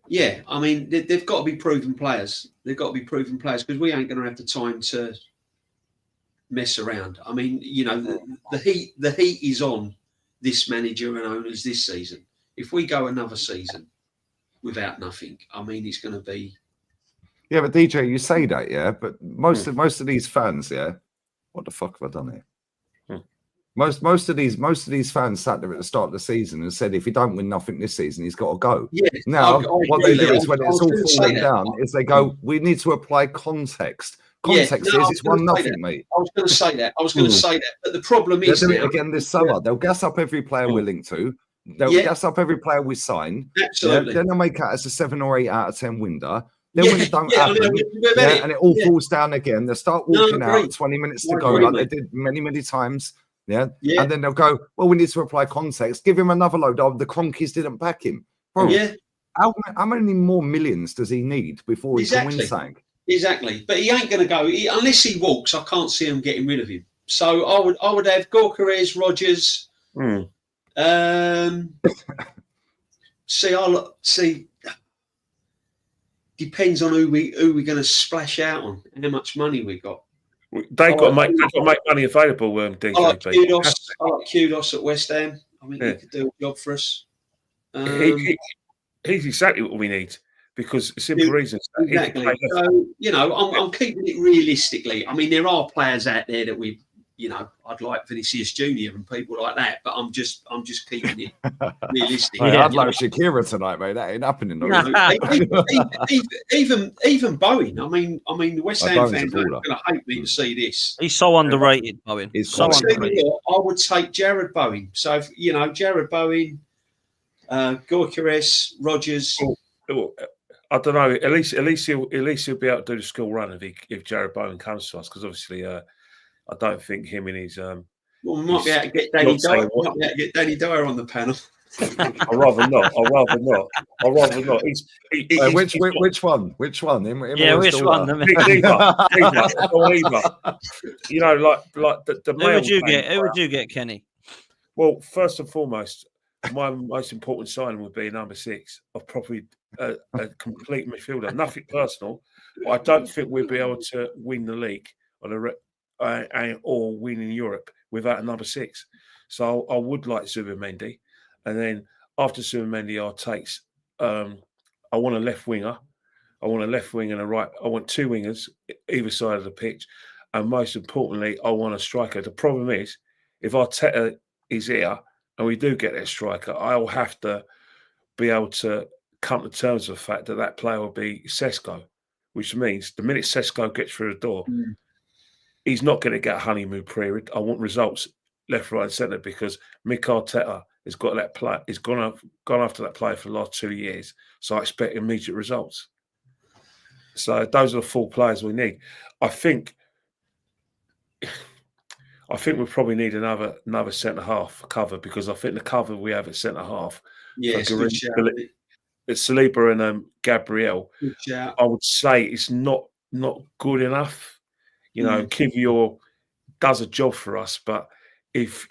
Yeah, I mean, they've got to be proven players. They've got to be proven players because we ain't going to have the time to mess around. I mean, you know, the heat is on this manager and owners this season. If we go another season without nothing, I mean, it's going to be. Yeah, but DJ, you say that, yeah, but most of these fans, yeah, what the fuck have I done here? Most of these fans sat there at the start of the season and said, if he don't win nothing this season, he's got to go. Yeah, now, what they do is when it's all falling down, is they go, we need to apply context. Context is it's 1-0, mate. I was going to say that. But the problem is they'll do it again this summer. Yeah. They'll gas up every player we're linked to. They'll gas up every player we sign. Absolutely. Then they'll make it as a 7 or 8 out of 10 window. Then when it don't happen, and it all falls down again, they'll start walking out 20 minutes to go, like they did many, many times. Yeah. And then they'll go, well, we need to apply context. Give him another load. Oh, the Cronkies didn't back him. Bro, how many more millions does he need before he can win something? Exactly. But he ain't going to go. Unless he walks, I can't see him getting rid of him. So I would have Gorkarez, Rodgers. See, depends on who we're going to splash out on and how much money we got. They've got to make money available, DJ. I like Kudos at West Ham. I think he could do a job for us. He's exactly what we need because simple reasons. Exactly. So, you know, I'm keeping it realistically. I mean, there are players out there that I'd like Vinicius Junior and people like that, but I'm just keeping it realistic. I'd like Shakira tonight, mate. That ain't happening. Even Bowen. I mean, the West Ham fans are going to hate me to see this. He's so underrated, Bowen. He's so underrated. I would take Jared Bowen. So, if, Jared Bowen, Gorkarez, Rodgers. I don't know. At least he'll be able to do the school run if Jared Bowen comes to us, because obviously. I don't think him and his. Well, we might be able to get Danny Dyer. On the panel. I'd rather not. I'd rather not. Which one? Which one? Yeah, which one? Neither. You know, like the Who male would you playing get? Who would you get, Kenny? Well, first and foremost, my most important signing would be number 6 of probably a complete midfielder. Nothing personal, but I don't think we'll be able to win the league on or win in Europe without a number 6. So I would like Zubimendi, and then after Zubimendi, I'll take. I want a left winger. I want a left wing and a right. I want 2 wingers either side of the pitch, and most importantly, I want a striker. The problem is, if Arteta is here and we do get that striker, I'll have to be able to come to terms with the fact that that player will be Sesko, which means the minute Sesko gets through the door, he's not going to get a honeymoon period. I want results left, right, and centre because Mick Arteta has got that player. He's gone after that player for the last 2 years, so I expect immediate results. So those are the 4 players we need. I think we probably need another centre half cover because I think the cover we have at centre half, it's Saliba and Gabriel, I would say it's not good enough. You know, Kivior does a job for us, but if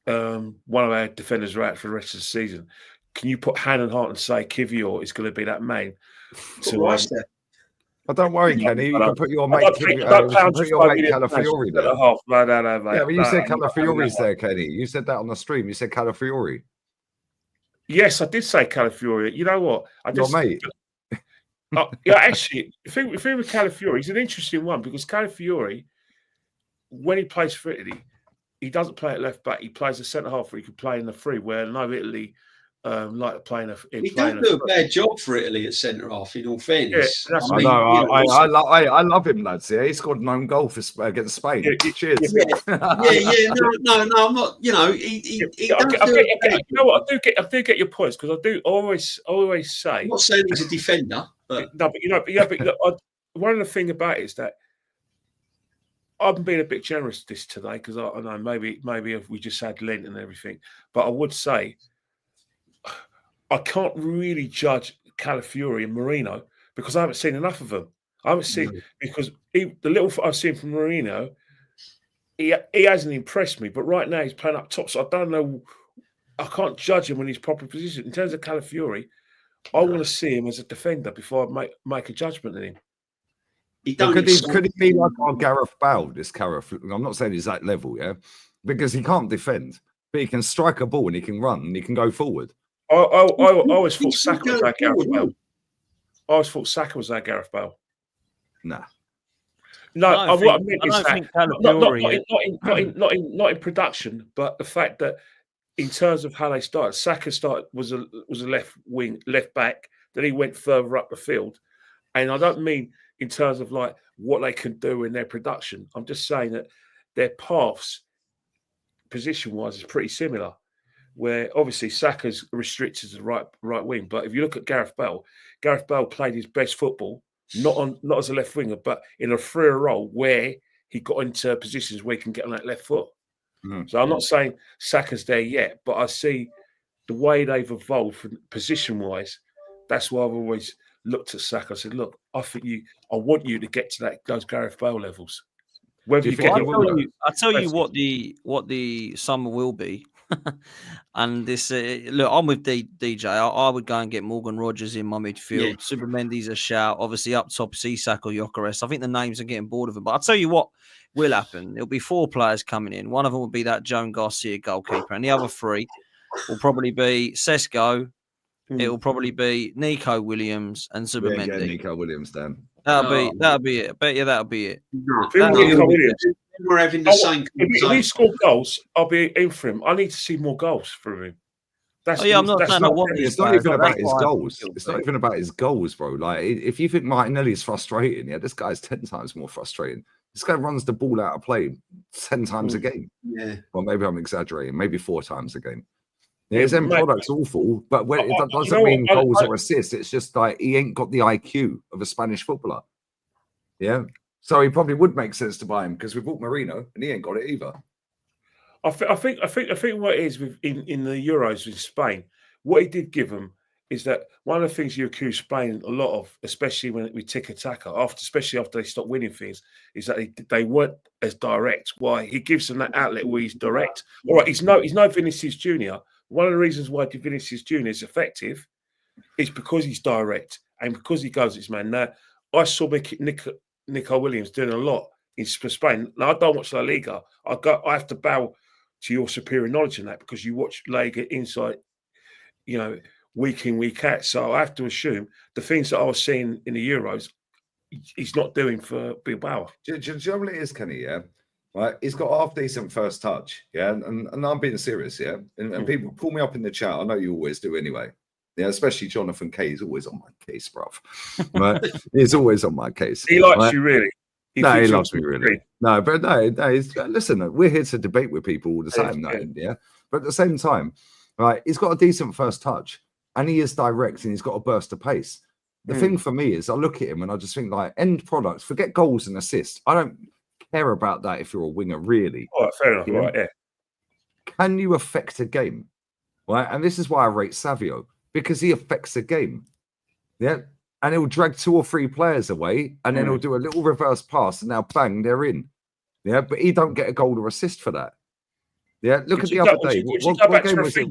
one of our defenders are out for the rest of the season, can you put hand and heart and say Kivior is going to be that man? But don't worry, Kenny. You can put your mate Calafiori there. No, mate. Yeah, but you said Calafiori's there, Kenny. You said that on the stream. You said Calafiori. Yes, I did say Calafiori. You know what? Your mate. Yeah, actually, the thing with Calafiori, he's an interesting one because Calafiori, when he plays for Italy, he doesn't play at left back. He plays a centre half where he can play in the free. Where Italy like playing he don't do a bad job for Italy at centre half. In all fairness, I love him, lads. Yeah, he scored an own goal against Spain. Cheers. No, I'm not. You know, he you know what? I do get your points because I always say. I'm not saying he's a defender, but no, but one of the things about it is that I'm being a bit generous this today because I know maybe if we just had Lent and everything, but I would say I can't really judge Calafiori and Marino because I haven't seen enough of them. I haven't seen because the little I've seen from Marino, he hasn't impressed me. But right now he's playing up top, so I don't know. I can't judge him in his proper position. In terms of Calafiori, I want to see him as a defender before I make a judgment on him. Could he be like our Gareth Bale? I'm not saying he's that level, yeah, because he can't defend, but he can strike a ball and he can run and he can go forward. I always thought Saka was like Gareth Bale. I always thought Saka was like Gareth Bale. Nah. No, what I meant is that not in production, but the fact that in terms of how they started, Saka was a left back, then he went further up the field, and I don't mean in terms of like what they can do in their production. I'm just saying that their paths, position-wise, is pretty similar. Where obviously Saka's restricted to the right wing, but if you look at Gareth Bale played his best football not as a left winger, but in a freer role where he got into positions where he can get on that left foot. So I'm not saying Saka's there yet, but I see the way they've evolved from position-wise. That's why I've always looked at Saka. I said, look, I want you to get to those Gareth Bale levels. Whether you get I'll tell you what the summer will be. And this look, I'm with DJ. I would go and get Morgan Rogers in my midfield. Supermendy's a shout. Obviously, up top, Isak or Gyökeres. I think the names are getting bored of them. But I'll tell you what will happen. There'll be 4 players coming in. One of them will be that Joan Garcia goalkeeper, and the other 3 will probably be Sesko. It will probably be Nico Williams and Zubimendi. Nico Williams, Dan. That'll be it. I bet you that'll be it. We're having the same. If he scored goals, I'll be in for him. I need to see more goals from him. I'm not saying I want these. It's not even about his goals. It's not even about his goals, bro. Like, if you think Martinelli is frustrating, this guy's 10 times more frustrating. This guy runs the ball out of play 10 times a game. Yeah. Well, maybe I'm exaggerating. Maybe 4 times a game. His end product's awful, but that doesn't mean goals or assists. It's just like he ain't got the IQ of a Spanish footballer. Yeah. So he probably would make sense to buy him because we bought Marino and he ain't got it either. I think what it is in the Euros with Spain, what he did give them is that one of the things you accuse Spain a lot of, especially when we tiki-taka, especially after they stop winning things, is that they weren't as direct. Why? He gives them that outlet where he's direct. All right, he's no Vinicius Junior. One of the reasons why Vinicius Junior is effective is because he's direct and because he goes his man. Now, I saw Nico Williams doing a lot in Spain. Now, I don't watch La Liga. I have to bow to your superior knowledge in that because you watch La Liga inside, week in, week out. So I have to assume the things that I was seeing in the Euros, he's not doing for Bilbao. Do you know what it is, Kenny? Yeah, right. He's got half decent first touch. Yeah, and I'm being serious. Yeah, and people pull me up in the chat. I know you always do anyway. Yeah, especially Jonathan K. He's always on my case, bruv. Right? He's always on my case. He likes you, really. He loves me, really. No, but no. Listen, we're here to debate with people all the time. Yeah, but at the same time, right? He's got a decent first touch. And he is direct and he's got a burst of pace. The thing for me is I look at him and I just think like end products, forget goals and assists. I don't care about that if you're a winger, really. All right, fair enough. Right, yeah. Can you affect a game? Right. And this is why I rate Savio, because he affects a game. Yeah. And he'll drag 2 or 3 players away and then he'll do a little reverse pass and now bang, they're in. Yeah. But he don't get a goal or assist for that. Yeah. Look at the other day. What game was it?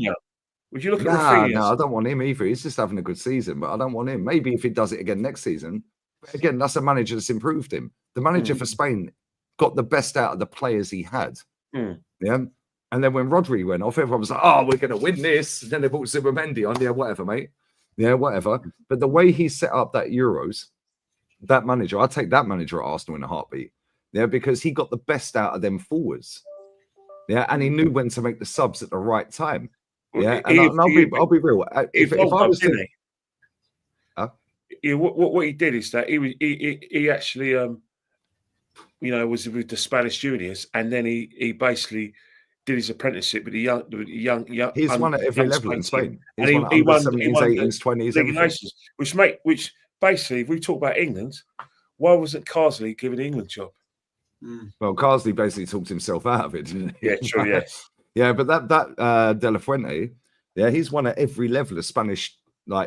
Would you look at Rafinha? No, I don't want him either. He's just having a good season, but I don't want him. Maybe if he does it again next season. But again, that's a manager that's improved him. The manager for Spain got the best out of the players he had. Yeah. And then when Rodri went off, everyone was like, oh, we're going to win this. And then they brought Zubimendi on. Yeah, whatever, mate. Yeah, whatever. But the way he set up that Euros, that manager, I'd take that manager at Arsenal in a heartbeat. Yeah, because he got the best out of them forwards. Yeah, and he knew when to make the subs at the right time. Yeah, and I'll be real. If I was to, what he did is that he actually was with the Spanish juniors, and then he basically did his apprenticeship with the young. He's won at every level in Spain. He won 17s, 18s, 20s, which basically, if we talk about England, why wasn't Carsley given the England job? Well, Carsley basically talked himself out of it, didn't he? Yeah, true. Yeah. Yeah, but that De La Fuente, yeah, he's won at every level of Spanish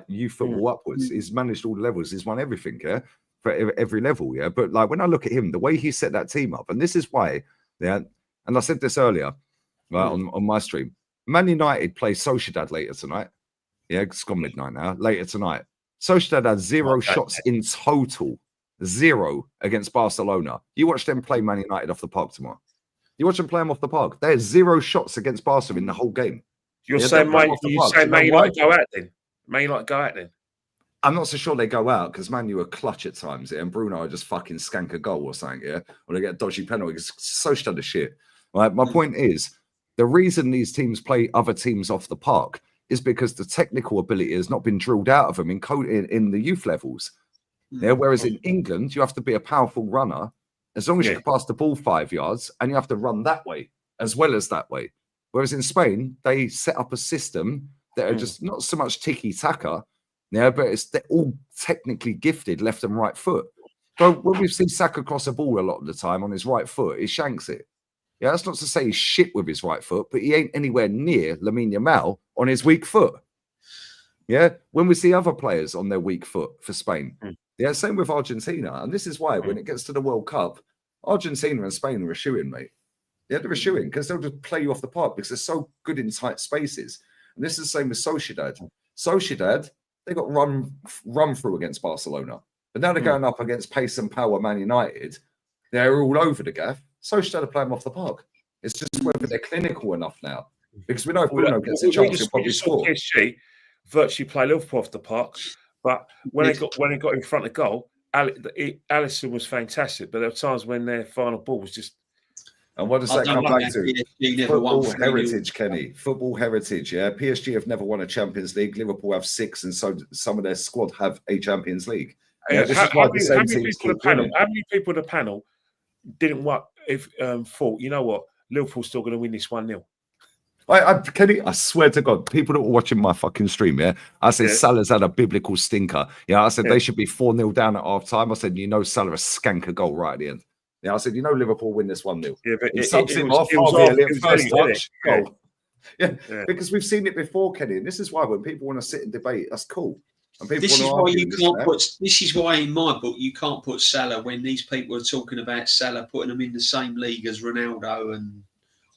youth football upwards. He's managed all the levels. He's won everything, yeah, for every level, yeah. But like when I look at him, the way he set that team up, and this is why, yeah, and I said this earlier, right, on my stream. Man United play Sociedad later tonight. Yeah, it's gone midnight now. Later tonight, Sociedad had 0 shots in total, 0 against Barcelona. You watch them play Man United off the park tomorrow. You watch them play them off the park. There's 0 shots against Barca in the whole game. You're saying Man United go out then? Man United go out then? I'm not so sure they go out because Man U are clutch at times, yeah, and Bruno are just fucking skank a goal or something, yeah, or they get a dodgy penalty. It's so stunned of shit. Right? My point is, the reason these teams play other teams off the park is because the technical ability has not been drilled out of them in the youth levels. Yeah, whereas in England, you have to be a powerful runner. As long as you can pass the ball 5 yards and you have to run that way as well as that way. Whereas in Spain, they set up a system that are just not so much tiki-taka, yeah, but they're all technically gifted left and right foot. So when we've seen Saka cross a ball a lot of the time on his right foot, he shanks it. Yeah, that's not to say he's shit with his right foot, but he ain't anywhere near Lamine Yamal on his weak foot. Yeah, when we see other players on their weak foot for Spain. Yeah, same with Argentina. And this is why when it gets to the World Cup, Argentina and Spain are a shoo-in, mate. Yeah, they're a shoo-in because they'll just play you off the park because they're so good in tight spaces. And this is the same with Sociedad. Sociedad, they got run through against Barcelona. But now they're going up against pace and power Man United. They're all over the gaff. Sociedad are playing off the park. It's just whether they're clinical enough now. Because we know if Bruno gets a chance, he'll probably score. PSG virtually play Liverpool off the park. But when they got in front of goal, Alisson was fantastic. But there were times when their final ball was just. And what does that come back to? Football heritage, Kenny. Football heritage, yeah. PSG have never won a Champions League. Liverpool have 6, and so some of their squad have a Champions League. Yeah, how many people in the panel didn't thought, you know what, Liverpool's still going to win this 1-0? Kenny, I swear to God, people that were watching my fucking stream, yeah, I said Salah's had a biblical stinker. Yeah, I said they should be 4-0 down at half time. I said, Salah a skank a goal right at the end. Yeah, I said, Liverpool win this 1-0. Yeah, but He it subs him was- off. it was Harvey off, Elliott, it was first Elliott, touch, yeah. goal. Yeah, Yeah. because we've seen it before, Kenny. And this is why when people want to sit and debate, that's cool. And people This want is to why argue you and this can't and that. put. This is why, in my book, you can't put Salah when these people are talking about Salah putting them in the same league as Ronaldo and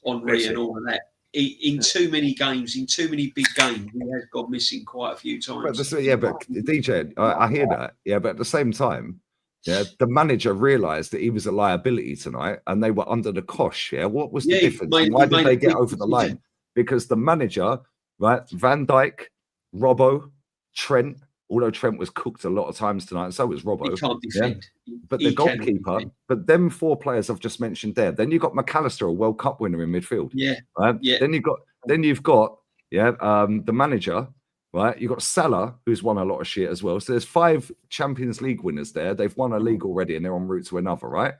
Henry and all of that. In too many games, in too many big games, he has gone missing quite a few times. But DJ, I hear that. Yeah, but at the same time, yeah, the manager realised that he was a liability tonight, and they were under the cosh. Yeah, what was the difference? And why did they get over the line? Because the manager, right, Van Dijk, Robbo, Trent. Although Trent was cooked a lot of times tonight, and so was Robbo. He can't defend. Yeah? But the goalkeeper, but them 4 players I've just mentioned there. Then you've got McAllister, a World Cup winner in midfield. Yeah. Right? Yeah. Then you've got the manager, right? You've got Salah, who's won a lot of shit as well. So there's 5 Champions League winners there. They've won a league already, and they're en route to another, right?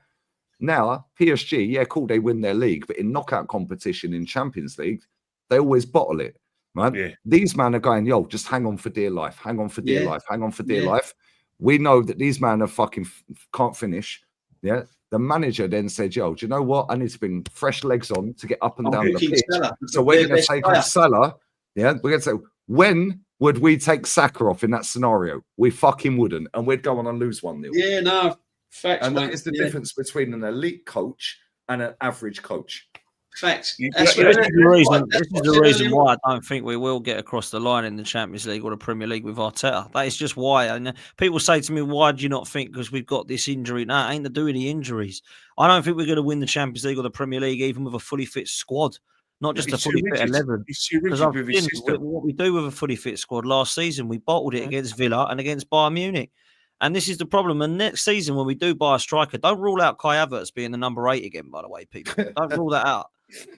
Now, PSG, yeah, cool, they win their league, but in knockout competition in Champions League, they always bottle it. Right? Yeah. These men are going, yo, just hang on for dear life, hang on for dear life, hang on for dear life. We know that these men are fucking can't finish. Yeah. The manager then said, yo, do you know what? I need to bring fresh legs on to get up and down the pitch. So we're going to take on Salah. Yeah. We're going to say, when would we take Saka off in that scenario? We fucking wouldn't. And we'd go on and lose 1-0. Yeah, no, facts. And that is the difference between an elite coach and an average coach. Facts. This is the reason why I don't think we will get across the line in the Champions League or the Premier League with Arteta. That is just why. And people say to me, why do you not think because we've got this injury? No, it ain't to do with the injuries. I don't think we're going to win the Champions League or the Premier League even with a fully fit squad, not just a fully fit 11. Because I've seen what we do with a fully fit squad last season. We bottled it against Villa and against Bayern Munich. And this is the problem. And next season, when we do buy a striker, don't rule out Kai Havertz being the number 8 again, by the way, people. Don't rule that out.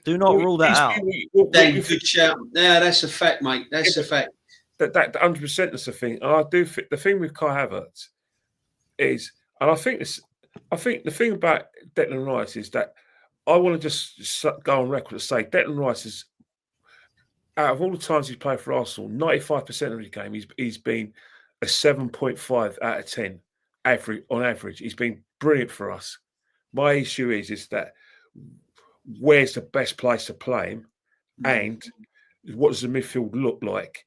Do not rule that out. Then good shout. Yeah, that's a fact, mate. That's a fact. That 100% that's the thing. And I do think the thing with Kai Havertz is, and I think the thing about Declan Rice is that I want to just go on record and say Declan Rice is, out of all the times he's played for Arsenal, 95% of his game he's been a 7.5 out of 10 on average. He's been brilliant for us. My issue is that where's the best place to play him, and what does the midfield look like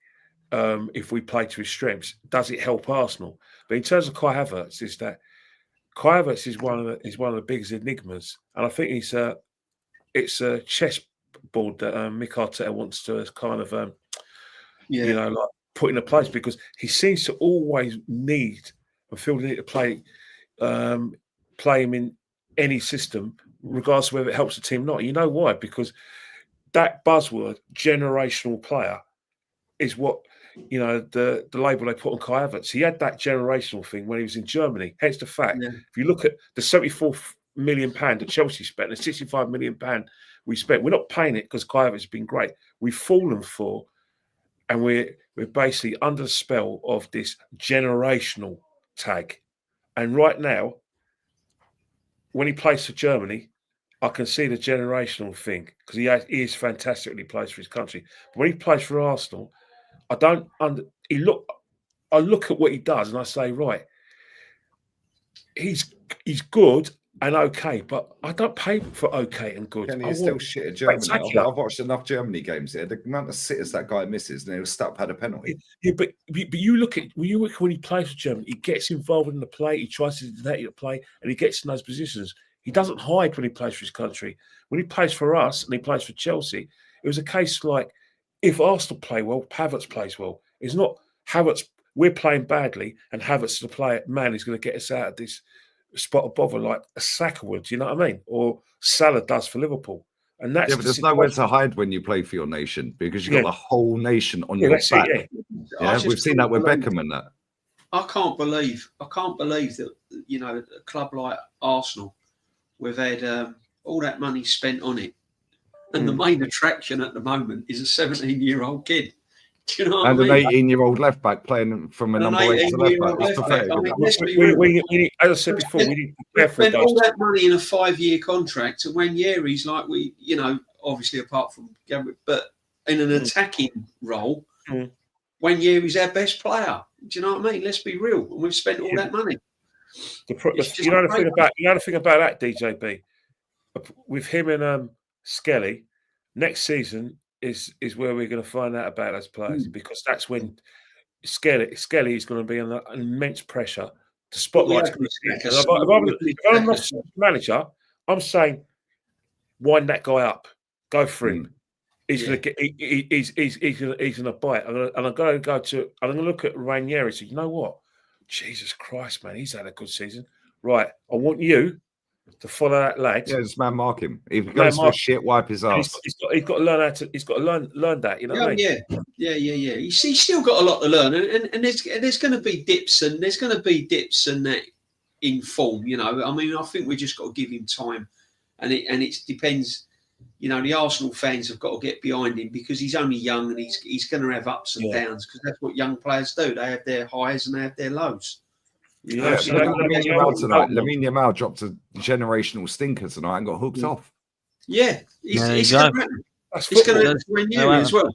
if we play to his strengths? Does it help Arsenal? But in terms of Kai Havertz, is that Kai Havertz is one of the biggest enigmas, and I think it's a chessboard that Mick Arteta wants to kind of like put in a place, because he seems to always need and feel the need to play him in any system, regardless of whether it helps the team or not. You know why? Because that buzzword, generational player, is what, the label they put on Kai Havertz. He had that generational thing when he was in Germany. Hence the fact, if you look at the £74 million that Chelsea spent, the £65 million we spent, we're not paying it because Kai Havertz has been great. We've fallen for, and we're basically under the spell of this generational tag. And right now, when he plays for Germany, I can see the generational thing, because he is fantastic when he plays for his country. But when he plays for Arsenal, I look at what he does and I say, right, he's good and okay, but I don't pay for okay and good. Kenny is still shit at Germany. I've watched enough Germany games here. The amount of sitters that guy misses, and he'll stop had a penalty. Yeah, but you look at when he plays for Germany, he gets involved in the play. He tries to dictate the play, and he gets in those positions. He doesn't hide when he plays for his country. When he plays for us and he plays for Chelsea, it was a case like, if Arsenal play well, Havertz plays well. It's not Havertz, we're playing badly, and Havertz, the man who's going to get us out of this spot of bother like a Saka would, you know what I mean? Or Salah does for Liverpool. And that's but there's nowhere to hide when you play for your nation, because you've got the whole nation on your back. We've seen that with Beckham and that. I can't believe that, a club like Arsenal, we've had all that money spent on it, and the main attraction at the moment is a 17-year-old kid. Do you know what I mean? An 18-year-old left back playing from a number 8 to left back. It's pathetic. As I said before, we need to spend all that money in a 5-year contract, and when Yeri's like, obviously apart from Gabriel, but in an attacking role, when Yeri's our best player. Do you know what I mean? Let's be real. And we've spent all that money. It's You know the great. thing about that, DJB, with him and Skelly, next season is where we're going to find out about those players, because that's when Skelly is going to be under immense pressure. The spotlight's going to be. If I'm not manager, I'm saying wind that guy up, go for him. He's going to get. He's going to bite. I'm going to look at Nwaneri. So you know what? Jesus Christ, man, he's had a good season. Right, I want you to follow that lad. Yeah, just man mark him. If he goes for shit, wipe his ass. He's got to learn how to. He's got to learn that. You know what I mean? Yeah. He's still got a lot to learn, and there's going to be dips and that in form. You know, I mean, I think we just got to give him time, and it depends. You know, the Arsenal fans have got to get behind him because he's only young and he's going to have ups and downs, because that's what young players do. They have their highs and they have their lows. Lamine Yamal dropped a generational stinker tonight and got hooked off. Yeah, it's going to happen. It's going to happen to Nwaneri as well.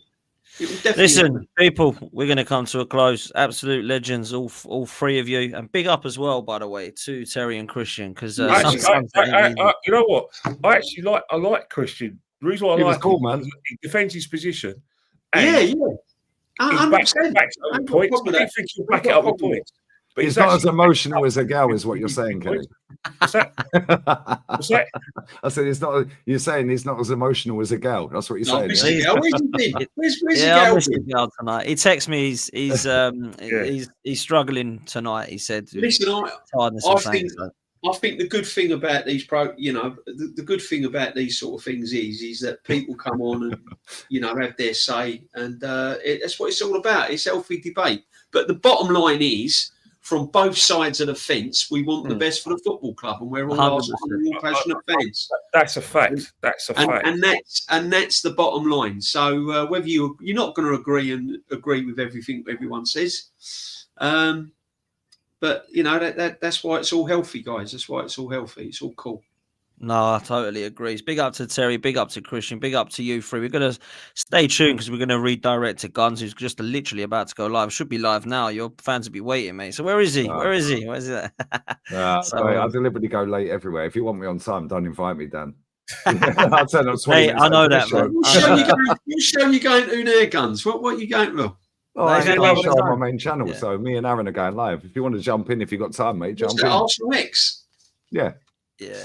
Listen, people, we're going to come to a close. Absolute legends, all three of you, and big up as well, by the way, to Terry and Christian, because you know what? I like Christian. The reason why I like him, man, he defends his position. Yeah. 100%. I don't think he'll back it up with points. But he's not as emotional as a gal, is what you're saying, Kelly. What's that? I said it's not. You're saying he's not as emotional as a gal. That's what you're saying. Where's the gal tonight? He texted me. He's struggling tonight. He said. Listen, I think the good thing about these the good thing about these sort of things is that people come on and have their say, and that's what it's all about. It's healthy debate. But the bottom line is, from both sides of the fence, we want the best for the football club, and we're all passionate fans. That's a fact. And that's the bottom line. So whether you're not going to agree with everything everyone says, but that's why it's all healthy, guys. That's why it's all healthy. It's all cool. No, I totally agree. Big up to Terry, big up to Christian, big up to you three. We're going to stay tuned because we're going to redirect to Guns, who's just literally about to go live. Should be live now. Your fans will be waiting, mate. So where is he? Where's that? I deliberately go late everywhere. If you want me on time, don't invite me, Dan. I'll turn up 20 minutes. I know that, man. What show you going to there, Guns? What are you going to? I have a show on my main channel, so me and Aaron are going live. If you want to jump in, if you got time, mate, jump in. Arsenal X? Yeah.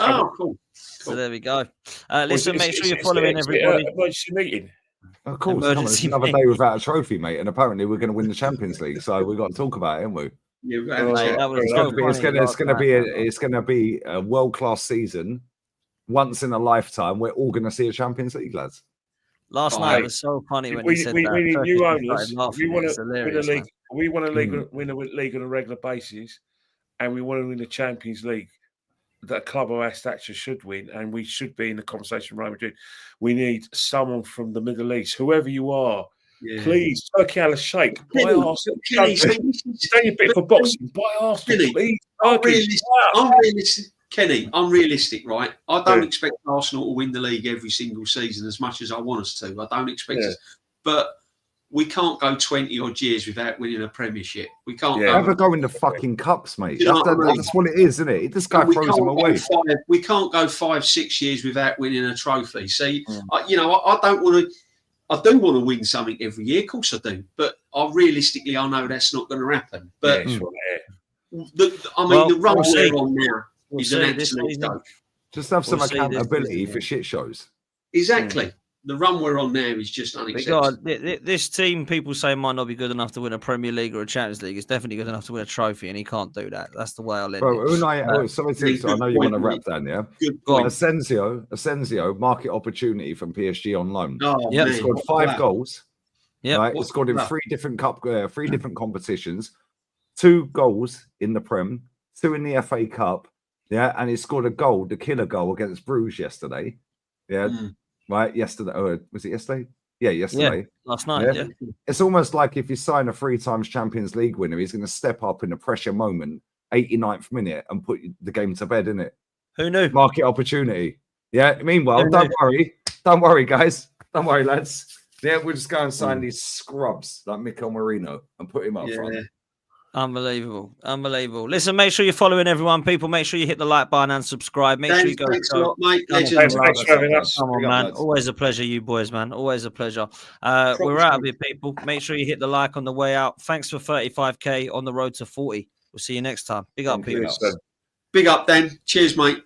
Oh, cool. So there we go. Listen, make sure you're following everybody. Emergency meeting. Of course, it's another day without a trophy, mate. And apparently, we're going to win the Champions League, so we've got to talk about it, haven't we? It's going to be a world-class season. Once in a lifetime, we're all going to see a Champions League, lads. Last night was so funny when he said that. We need new owners. We want to win a league. We want to win a league on a regular basis, and we want to win the Champions League. That a club of our stature should win, and we should be in the conversation with Real Madrid. We need someone from the Middle East, whoever you are. Yeah. Please, Turkey al Sheikh, buy Arsenal. Stay a bit for boxing, buy Arsenal, please. I'm realistic, right? I don't expect Arsenal to win the league every single season as much as I want us to. I don't expect it. But we can't go 20 odd years without winning a Premiership. We can't go in the fucking cups, mate. That's what it is, isn't it? This guy throws them away. We can't go 5-6 years without winning a trophy. See, I don't want to. I do want to win something every year, of course I do. But I know that's not going to happen. But the run we're on now is an absolute joke. Just have some accountability for shit shows. Exactly. The run we're on now is just unacceptable. This team, people say, might not be good enough to win a Premier League or a Champions League. It's definitely good enough to win a trophy, and he can't do that. That's the way I'll end it. I know you want to wrap down, yeah? Asensio, market opportunity from PSG on loan. He scored 5 goals. Right? He scored in 3 different competitions, 2 goals in the Prem, 2 in the FA Cup, and he scored a goal, the killer goal against Bruges yesterday. Right, yesterday. Oh, was it yesterday? Yeah, yesterday. Yeah, last night. Yeah. It's almost like if you sign a 3 times Champions League winner, he's going to step up in a pressure moment, 89th minute, and put the game to bed, innit? Who knew? Market opportunity. Yeah. Meanwhile, don't worry, guys. Don't worry, lads. Yeah, we'll just go and sign these scrubs like Mikel Merino and put him up front. Unbelievable. Unbelievable. Listen, make sure you're following everyone. People, make sure you hit the like button and subscribe. Make sure you go. Thanks a lot, mate. Come on, Legend. Thanks for having us. Come on, Big up, man. lads. Always a pleasure, you boys, man. Always a pleasure. We're out of here, people. Make sure you hit the like on the way out. Thanks for 35K on the road to 40. We'll see you next time. Big up, Thank you. people. Big up, Dan. Cheers, mate.